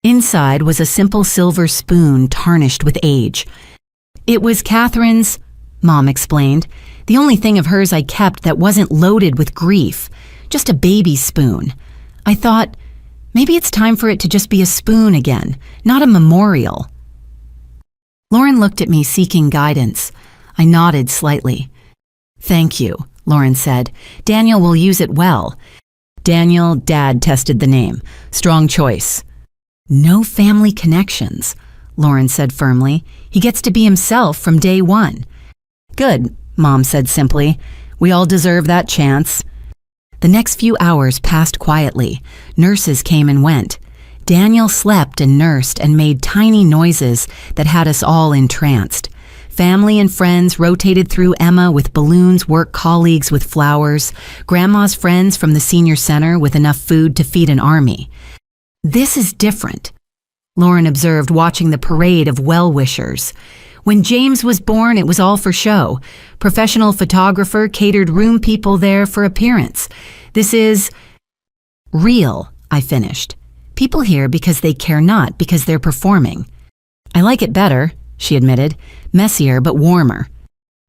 Inside was a simple silver spoon tarnished with age. It was Catherine's, Mom explained. The only thing of hers I kept that wasn't loaded with grief. Just a baby spoon. I thought, maybe it's time for it to just be a spoon again, not a memorial. Lauren looked at me, seeking guidance. I nodded slightly. Thank you, Lauren said. Daniel will use it well. Daniel, Dad tested the name. Strong choice. No family connections, Lauren said firmly. He gets to be himself from day one. Good, Mom said simply. We all deserve that chance. The next few hours passed quietly. Nurses came and went. Daniel slept and nursed and made tiny noises that had us all entranced. Family and friends rotated through Emma with balloons, work colleagues with flowers, Grandma's friends from the senior center with enough food to feed an army. This is different, Lauren observed, watching the parade of well-wishers. When James was born, it was all for show. Professional photographer catered room people there for appearance. This is real, I finished. People here because they care, not because they're performing. I like it better, she admitted. Messier but warmer.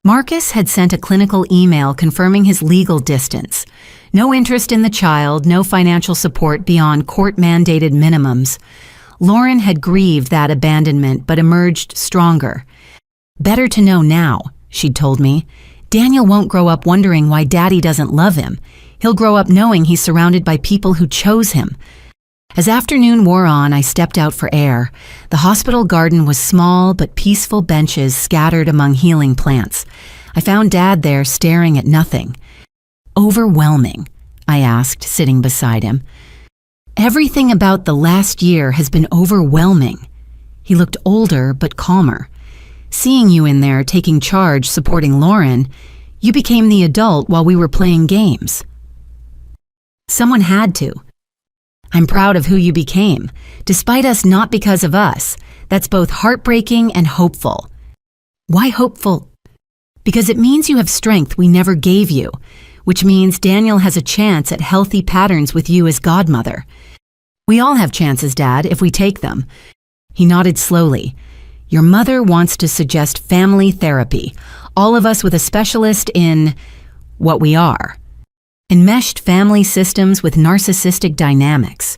Marcus had sent a clinical email confirming his legal distance. No interest in the child, no financial support beyond court-mandated minimums. Lauren had grieved that abandonment but emerged stronger. Better to know now, she'd told me. Daniel won't grow up wondering why Daddy doesn't love him. He'll grow up knowing he's surrounded by people who chose him. As afternoon wore on, I stepped out for air. The hospital garden was small but peaceful, benches scattered among healing plants. I found Dad there staring at nothing. Overwhelming, I asked, sitting beside him. Everything about the last year has been overwhelming, He looked older but calmer. Seeing you in there taking charge, supporting Lauren, you became the adult while we were playing games. Someone had to. I'm proud of who you became, despite us not because of us. That's both heartbreaking and hopeful. Why hopeful? Because it means you have strength we never gave you, which means Daniel has a chance at healthy patterns with you as godmother. We all have chances, Dad, if we take them. He nodded slowly. Your mother wants to suggest family therapy, all of us with a specialist in what we are. Enmeshed family systems with narcissistic dynamics.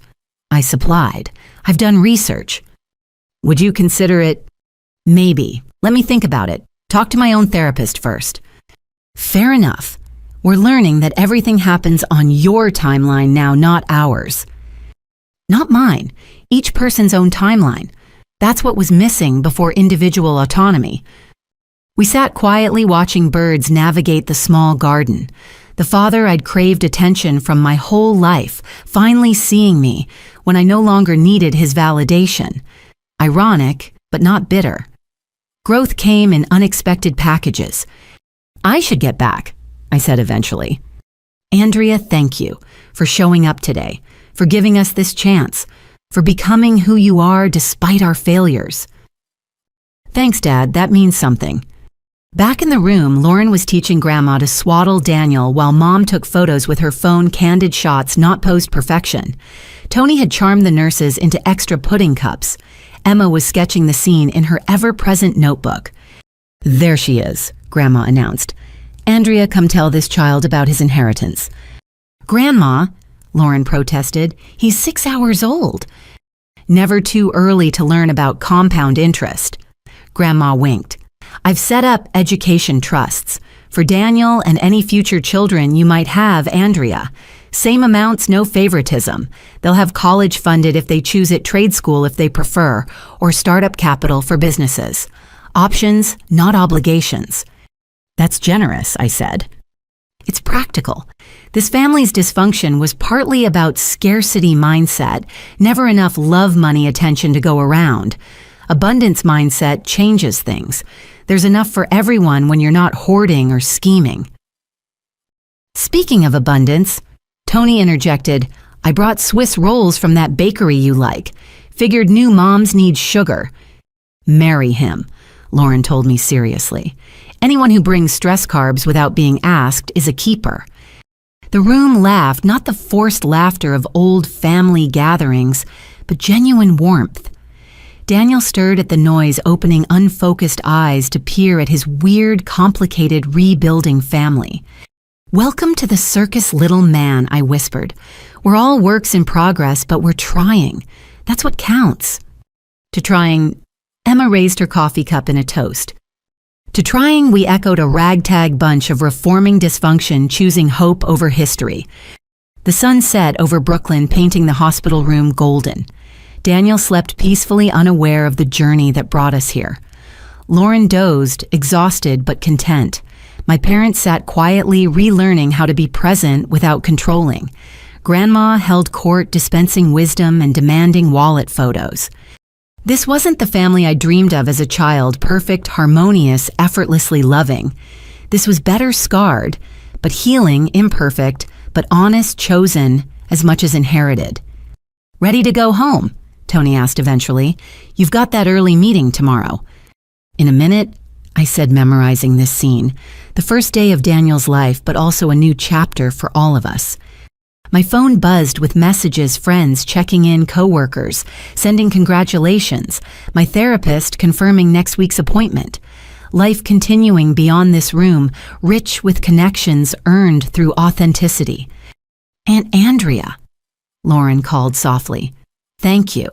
I supplied. I've done research. Would you consider it? Maybe. Let me think about it. Talk to my own therapist first. Fair enough. We're learning that everything happens on your timeline now, not ours. Not mine. Each person's own timeline. That's what was missing before individual autonomy. We sat quietly watching birds navigate the small garden. The father I'd craved attention from my whole life, finally seeing me when I no longer needed his validation. Ironic, but not bitter. Growth came in unexpected packages. I should get back, I said eventually. Andrea, thank you for showing up today, for giving us this chance, for becoming who you are despite our failures. Thanks, Dad, that means something. Back in the room, Lauren was teaching Grandma to swaddle Daniel while Mom took photos with her phone, candid shots not post-perfection. Tony had charmed the nurses into extra pudding cups. Emma was sketching the scene in her ever-present notebook. There she is, Grandma announced. Andrea, come tell this child about his inheritance. Grandma, Lauren protested, he's 6 hours old. Never too early to learn about compound interest. Grandma winked. I've set up education trusts. For Daniel and any future children you might have, Andrea. Same amounts, no favoritism. They'll have college funded if they choose it, trade school if they prefer, or startup capital for businesses. Options, not obligations. That's generous, I said. It's practical. This family's dysfunction was partly about scarcity mindset, never enough love money attention to go around. Abundance mindset changes things. There's enough for everyone when you're not hoarding or scheming. Speaking of abundance, Tony interjected, I brought Swiss rolls from that bakery you like. Figured new moms need sugar. Marry him, Lauren told me seriously. Anyone who brings stress carbs without being asked is a keeper. The room laughed, not the forced laughter of old family gatherings, but genuine warmth. Daniel stirred at the noise, opening unfocused eyes to peer at his weird, complicated, rebuilding family. Welcome to the circus, little man, I whispered. We're all works in progress, but we're trying. That's what counts. To trying, Emma raised her coffee cup in a toast. To trying, we echoed a ragtag bunch of reforming dysfunction, choosing hope over history. The sun set over Brooklyn, painting the hospital room golden. Daniel slept peacefully, unaware of the journey that brought us here. Lauren dozed, exhausted but content. My parents sat quietly, relearning how to be present without controlling. Grandma held court, dispensing wisdom and demanding wallet photos. This wasn't the family I dreamed of as a child, perfect, harmonious, effortlessly loving. This was better scarred, but healing, imperfect, but honest, chosen, as much as inherited. Ready to go home? Tony asked eventually. You've got that early meeting tomorrow. In a minute, I said, memorizing this scene. The first day of Daniel's life, but also a new chapter for all of us. My phone buzzed with messages, friends checking in, coworkers, sending congratulations, my therapist confirming next week's appointment. Life continuing beyond this room, rich with connections earned through authenticity. Aunt Andrea, Lauren called softly. Thank you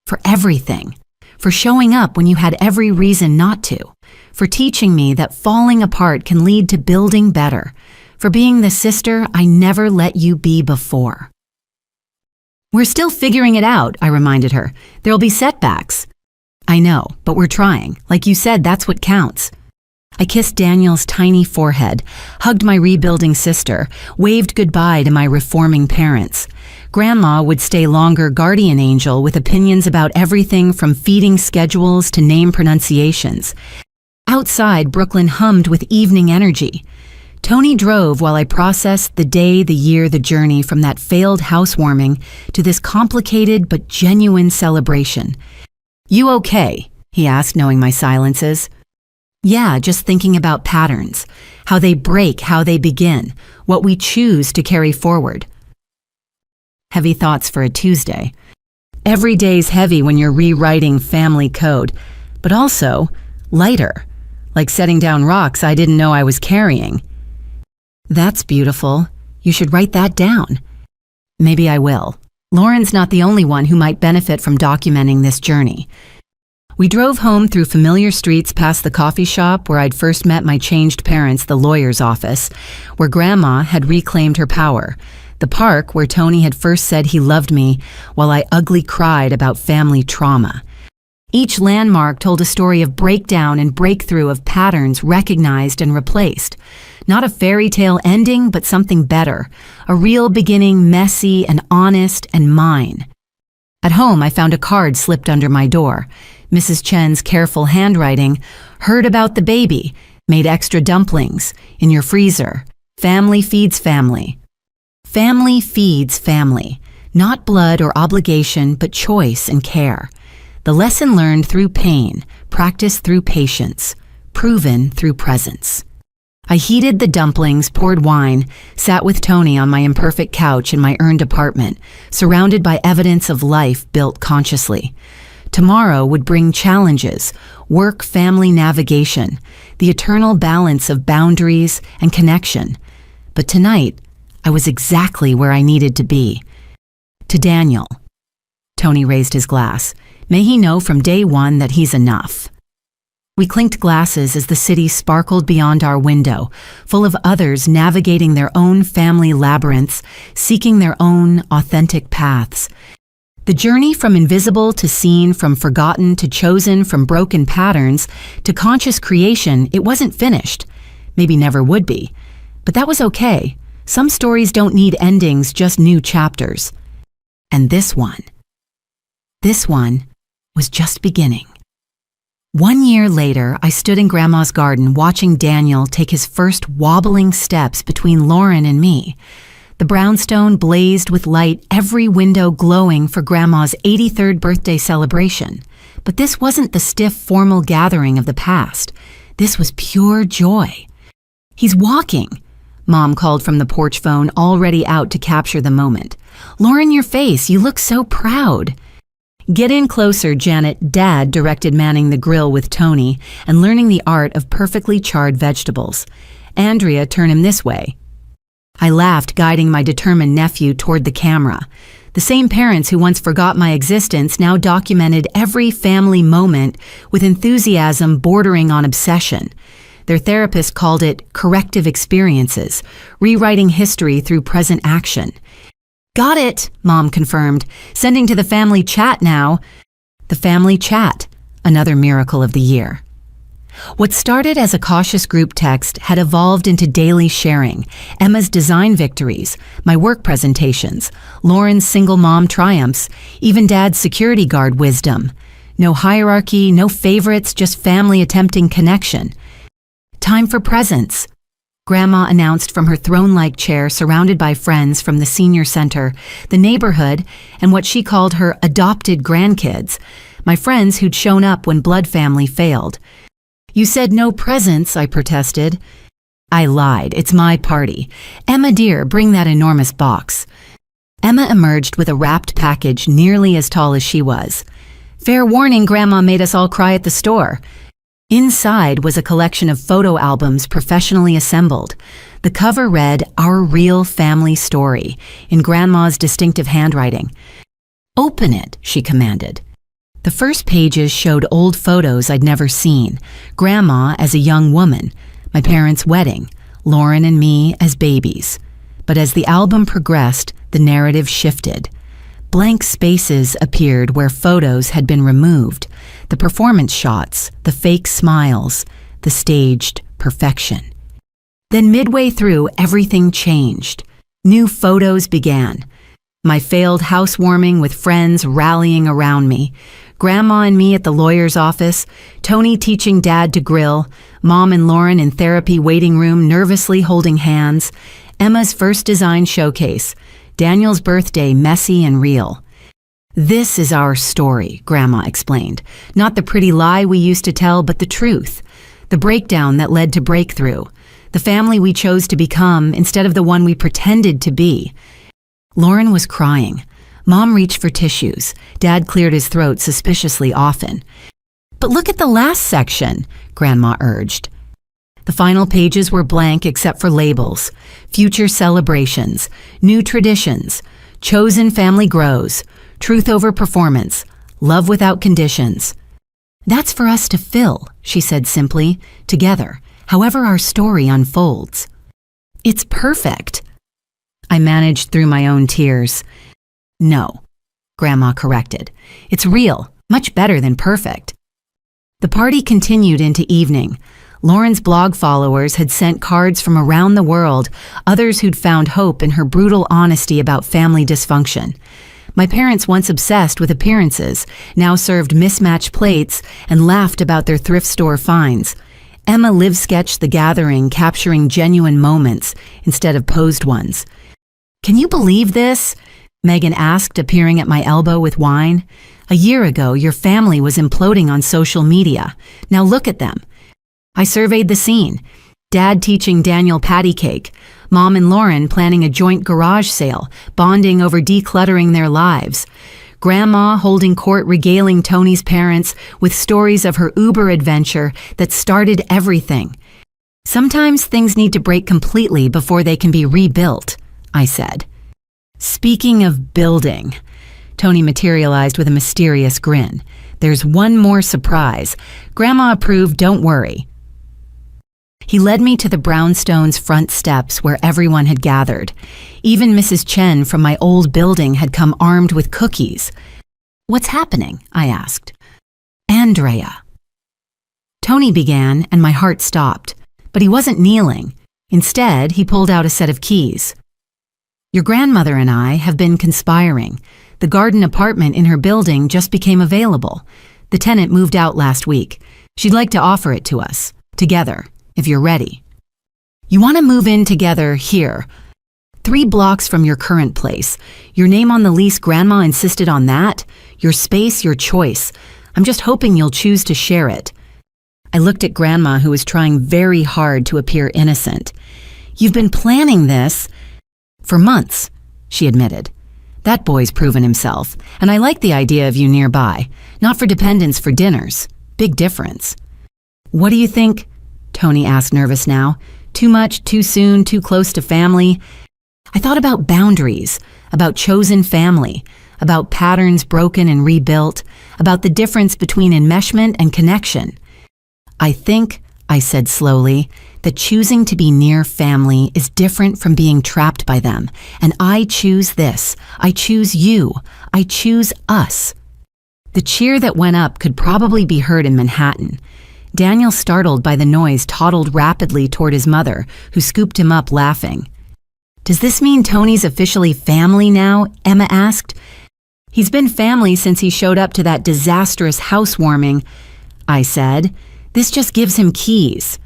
for everything, for showing up when you had every reason not to, for teaching me that falling apart can lead to building better, for being the sister I never let you be before. We're still figuring it out, I reminded her. There'll be setbacks. I know, but we're trying. Like you said, that's what counts. I kissed Daniel's tiny forehead, hugged my rebuilding sister, waved goodbye to my reforming parents. Grandma would stay longer guardian angel with opinions about everything from feeding schedules to name pronunciations. Outside, Brooklyn hummed with evening energy. Tony drove while I processed the day, the year, the journey from that failed housewarming to this complicated but genuine celebration. "You okay?" he asked, knowing my silences. "Yeah, just thinking about patterns, how they break, how they begin, what we choose to carry forward." Heavy thoughts for a Tuesday. Every day's heavy when you're rewriting family code, but also lighter, like setting down rocks I didn't know I was carrying. "That's beautiful. You should write that down." Maybe I will. Lauren's not the only one who might benefit from documenting this journey. We drove home through familiar streets past the coffee shop where I'd first met my changed parents, the lawyer's office, where Grandma had reclaimed her power, the park where Tony had first said he loved me while I ugly cried about family trauma. Each landmark told a story of breakdown and breakthrough, of patterns recognized and replaced. Not a fairy tale ending, but something better. A real beginning, messy and honest and mine. At home, I found a card slipped under my door. Mrs. Chen's careful handwriting. "Heard about the baby. Made extra dumplings. In your freezer. Family feeds family." Family feeds family. Not blood or obligation, but choice and care. The lesson learned through pain, practiced through patience, proven through presence. I heated the dumplings, poured wine, sat with Tony on my imperfect couch in my earned apartment, surrounded by evidence of life built consciously. Tomorrow would bring challenges, work-family navigation, the eternal balance of boundaries and connection. But tonight, I was exactly where I needed to be. To Daniel. Tony raised his glass. May he know from day one that he's enough. We clinked glasses as the city sparkled beyond our window, full of others navigating their own family labyrinths, seeking their own authentic paths. The journey from invisible to seen, from forgotten to chosen, from broken patterns to conscious creation, it wasn't finished. Maybe never would be. But that was okay. Some stories don't need endings, just new chapters. And this one was just beginning. 1 year later, I stood in Grandma's garden watching Daniel take his first wobbling steps between Lauren and me. The brownstone blazed with light, every window glowing for Grandma's 83rd birthday celebration. But this wasn't the stiff, formal gathering of the past. This was pure joy. "He's walking," Mom called from the porch phone, already out to capture the moment. "Lauren, your face, you look so proud." "Get in closer, Janet," Dad directed, manning the grill with Tony and learning the art of perfectly charred vegetables. "Andrea, turn him this way." I laughed, guiding my determined nephew toward the camera. The same parents who once forgot my existence now documented every family moment with enthusiasm bordering on obsession. Their therapist called it corrective experiences, rewriting history through present action. "Got it," Mom confirmed. "Sending to the family chat now." The family chat, another miracle of the year. What started as a cautious group text had evolved into daily sharing. Emma's design victories, my work presentations, Lauren's single mom triumphs, even Dad's security guard wisdom. No hierarchy, no favorites, just family attempting connection. "Time for presents," Grandma announced from her throne-like chair, surrounded by friends from the senior center, the neighborhood, and what she called her adopted grandkids, my friends who'd shown up when blood family failed. "You said no presents," I protested. I lied. It's my party. "Emma dear, bring that enormous box." Emma emerged with a wrapped package nearly as tall as she was. "Fair warning, Grandma made us all cry at the store." Inside was a collection of photo albums professionally assembled. The cover read, "Our Real Family Story," in Grandma's distinctive handwriting. "Open it," she commanded. The first pages showed old photos I'd never seen. Grandma as a young woman, my parents' wedding, Lauren and me as babies. But as the album progressed, the narrative shifted. Blank spaces appeared where photos had been removed. The performance shots, the fake smiles, the staged perfection. Then midway through, everything changed. New photos began. My failed housewarming with friends rallying around me. Grandma and me at the lawyer's office, Tony teaching Dad to grill, Mom and Lauren in therapy waiting room nervously holding hands, Emma's first design showcase, Daniel's birthday messy and real. This is our story, Grandma explained. Not the pretty lie we used to tell, but the truth. The breakdown that led to breakthrough. The family we chose to become instead of the one we pretended to be. Lauren was crying. Mom reached for tissues. Dad cleared his throat suspiciously often. But look at the last section, Grandma urged. The final pages were blank except for labels. Future celebrations, new traditions, chosen family grows, truth over performance, love without conditions. That's for us to fill, she said simply, together, however our story unfolds. It's perfect. I managed through my own tears. No, Grandma corrected. It's real, much better than perfect. The party continued into evening. Lauren's blog followers had sent cards from around the world, others who'd found hope in her brutal honesty about family dysfunction. My parents, once obsessed with appearances, now served mismatched plates and laughed about their thrift store finds. Emma live-sketched the gathering, capturing genuine moments instead of posed ones. Can you believe this? Megan asked, appearing at my elbow with wine. A year ago, your family was imploding on social media. Now look at them. I surveyed the scene. Dad teaching Daniel patty cake, Mom and Lauren planning a joint garage sale, bonding over decluttering their lives. Grandma holding court regaling Tony's parents with stories of her Uber adventure that started everything. Sometimes things need to break completely before they can be rebuilt, I said. Speaking of building, Tony materialized with a mysterious grin. There's one more surprise. Grandma approved, don't worry. He led me to the brownstone's front steps where everyone had gathered. Even Mrs. Chen from my old building had come armed with cookies. What's happening? I asked. Andrea. Tony began, and my heart stopped. But he wasn't kneeling. Instead, he pulled out a set of keys. Your grandmother and I have been conspiring. The garden apartment in her building just became available. The tenant moved out last week. She'd like to offer it to us, together, if you're ready. You want to move in together here, 3 blocks from your current place. Your name on the lease, Grandma insisted on that. Your space, your choice. I'm just hoping you'll choose to share it. I looked at Grandma, who was trying very hard to appear innocent. You've been planning this for months, she admitted. That boy's proven himself, and I like the idea of you nearby. Not for dependents, for dinners. Big difference. What do you think? Tony asked, nervous now. Too much, too soon, too close to family? I thought about boundaries, about chosen family, about patterns broken and rebuilt, about the difference between enmeshment and connection. I think, I said slowly, that choosing to be near family is different from being trapped by them. And I choose this. I choose you. I choose us. The cheer that went up could probably be heard in Manhattan. Daniel, startled by the noise, toddled rapidly toward his mother, who scooped him up laughing. Does this mean Tony's officially family now? Emma asked. He's been family since he showed up to that disastrous housewarming, I said. This just gives him keys.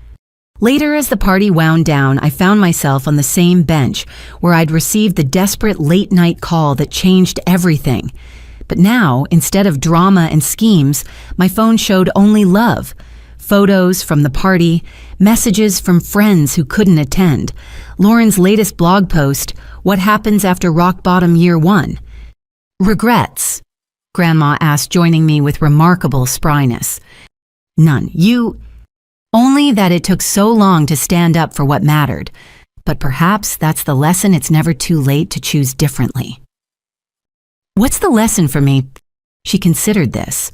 Later, as the party wound down, I found myself on the same bench where I'd received the desperate late-night call that changed everything. But now, instead of drama and schemes, my phone showed only love. Photos from the party, messages from friends who couldn't attend, Lauren's latest blog post, what happens after rock bottom year 1. Regrets? Grandma asked, joining me with remarkable spryness. None. Only that it took so long to stand up for what mattered. But perhaps that's the lesson. It's never too late to choose differently. What's the lesson for me? She considered this.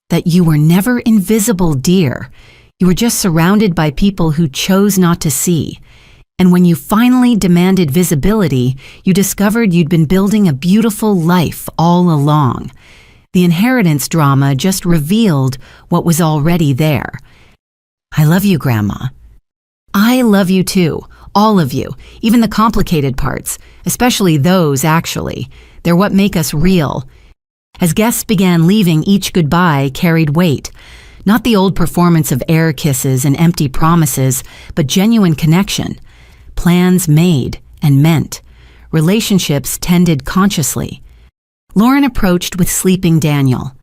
That you were never invisible, dear. You were just surrounded by people who chose not to see. And when you finally demanded visibility, you discovered you'd been building a beautiful life all along. The inheritance drama just revealed what was already there. I love you, Grandma. I love you too, All of you, even the complicated parts, especially those, actually. They're what make us real. As guests began leaving, each goodbye carried weight. Not the old performance of air kisses and empty promises, but genuine connection. Plans made and meant. Relationships tended consciously. Lauren approached with sleeping Daniel.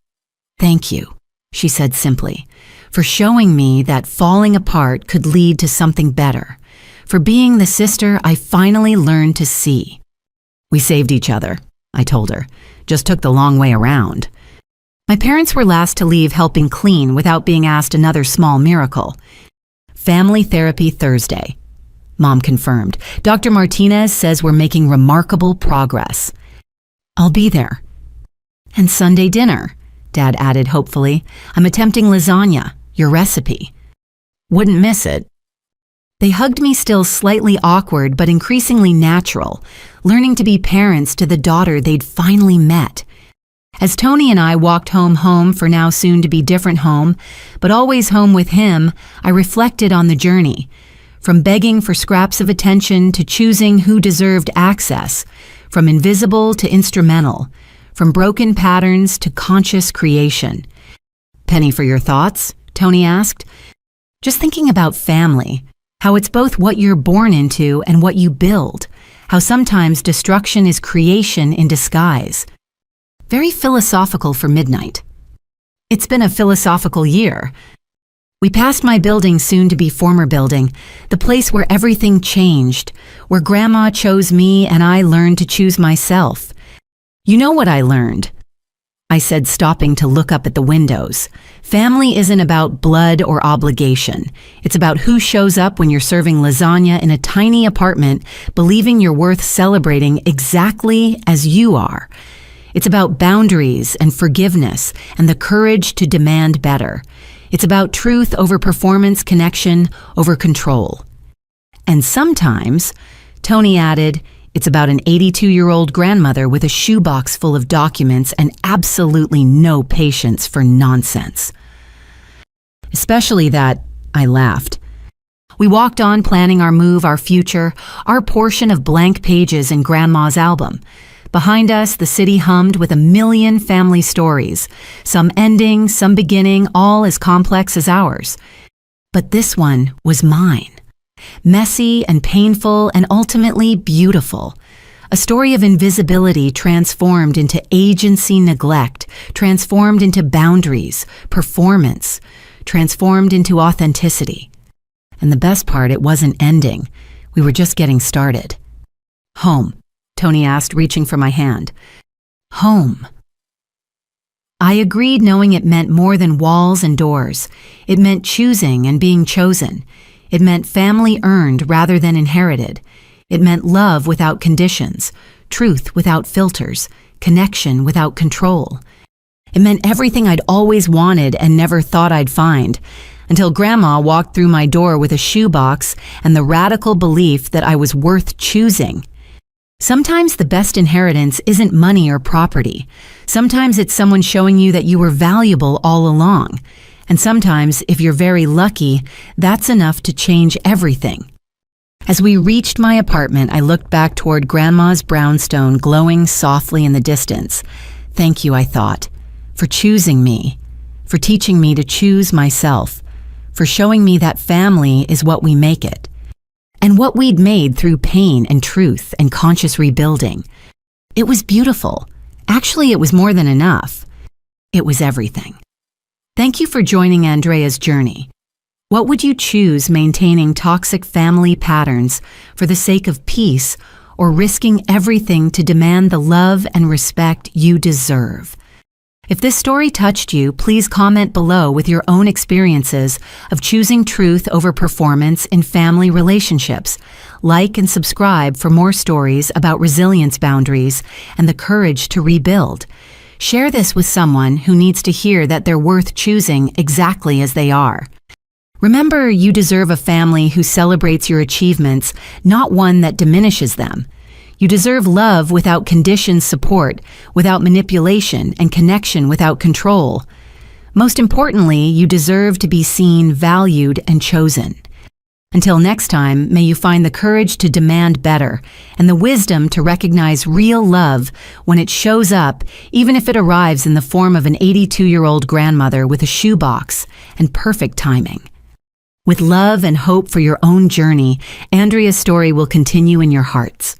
"Thank you," she said simply, "for showing me that falling apart could lead to something better. For being the sister I finally learned to see." "We saved each other," I told her. "Just took the long way around." My parents were last to leave helping clean without being asked another small miracle. "Family therapy Thursday," Mom confirmed. "Dr. Martinez says we're making remarkable progress." "I'll be there." "And Sunday dinner," Dad added hopefully. "I'm attempting lasagna, your recipe." "Wouldn't miss it." They hugged me, still slightly awkward but increasingly natural, learning to be parents to the daughter they'd finally met. As Tony and I walked home for now soon to be different home, but always home with him, I reflected on the journey. From begging for scraps of attention to choosing who deserved access, from invisible to instrumental, from broken patterns to conscious creation. "Penny for your thoughts?" Tony asked. "Just thinking about family, how it's both what you're born into and what you build, how sometimes destruction is creation in disguise." Very philosophical for midnight. It's been a philosophical year. We passed my building, soon to be former building, the place where everything changed, where Grandma chose me and I learned to choose myself. "You know what I learned?" I said, stopping to look up at the windows. "Family isn't about blood or obligation. It's about who shows up when you're serving lasagna in a tiny apartment, believing you're worth celebrating exactly as you are. It's about boundaries and forgiveness and the courage to demand better. It's about truth over performance, connection over control. And sometimes," Tony added, "it's about an 82-year-old grandmother with a shoebox full of documents and absolutely no patience for nonsense." "Especially that," I laughed. We walked on, planning our move, our future, our portion of blank pages in Grandma's album. Behind us, the city hummed with a million family stories, some ending, some beginning, all as complex as ours. But this one was mine. Messy and painful and ultimately beautiful. A story of invisibility transformed into agency neglect, transformed into boundaries, performance, transformed into authenticity. And the best part, it wasn't ending. We were just getting started. "Home," Tony asked, reaching for my hand. "Home." I agreed, knowing it meant more than walls and doors. It meant choosing and being chosen. It meant family earned rather than inherited. It meant love without conditions, truth without filters, connection without control. It meant everything I'd always wanted and never thought I'd find, until Grandma walked through my door with a shoebox and the radical belief that I was worth choosing. Sometimes the best inheritance isn't money or property. Sometimes it's someone showing you that you were valuable all along. And sometimes, if you're very lucky, that's enough to change everything. As we reached my apartment, I looked back toward Grandma's brownstone glowing softly in the distance. Thank you, I thought, for choosing me, for teaching me to choose myself, for showing me that family is what we make it, and what we'd made through pain and truth and conscious rebuilding. It was beautiful. Actually, it was more than enough. It was everything. Thank you for joining Andrea's journey. What would you choose, maintaining toxic family patterns for the sake of peace, or risking everything to demand the love and respect you deserve? If this story touched you, please comment below with your own experiences of choosing truth over performance in family relationships. Like and subscribe for more stories about resilience, boundaries, and the courage to rebuild. Share this with someone who needs to hear that they're worth choosing exactly as they are. Remember, you deserve a family who celebrates your achievements, not one that diminishes them. You deserve love without conditioned support, without manipulation, and connection without control. Most importantly, you deserve to be seen, valued, and chosen. Until next time, may you find the courage to demand better and the wisdom to recognize real love when it shows up, even if it arrives in the form of an 82-year-old grandmother with a shoebox and perfect timing. With love and hope for your own journey, Andrea's story will continue in your hearts.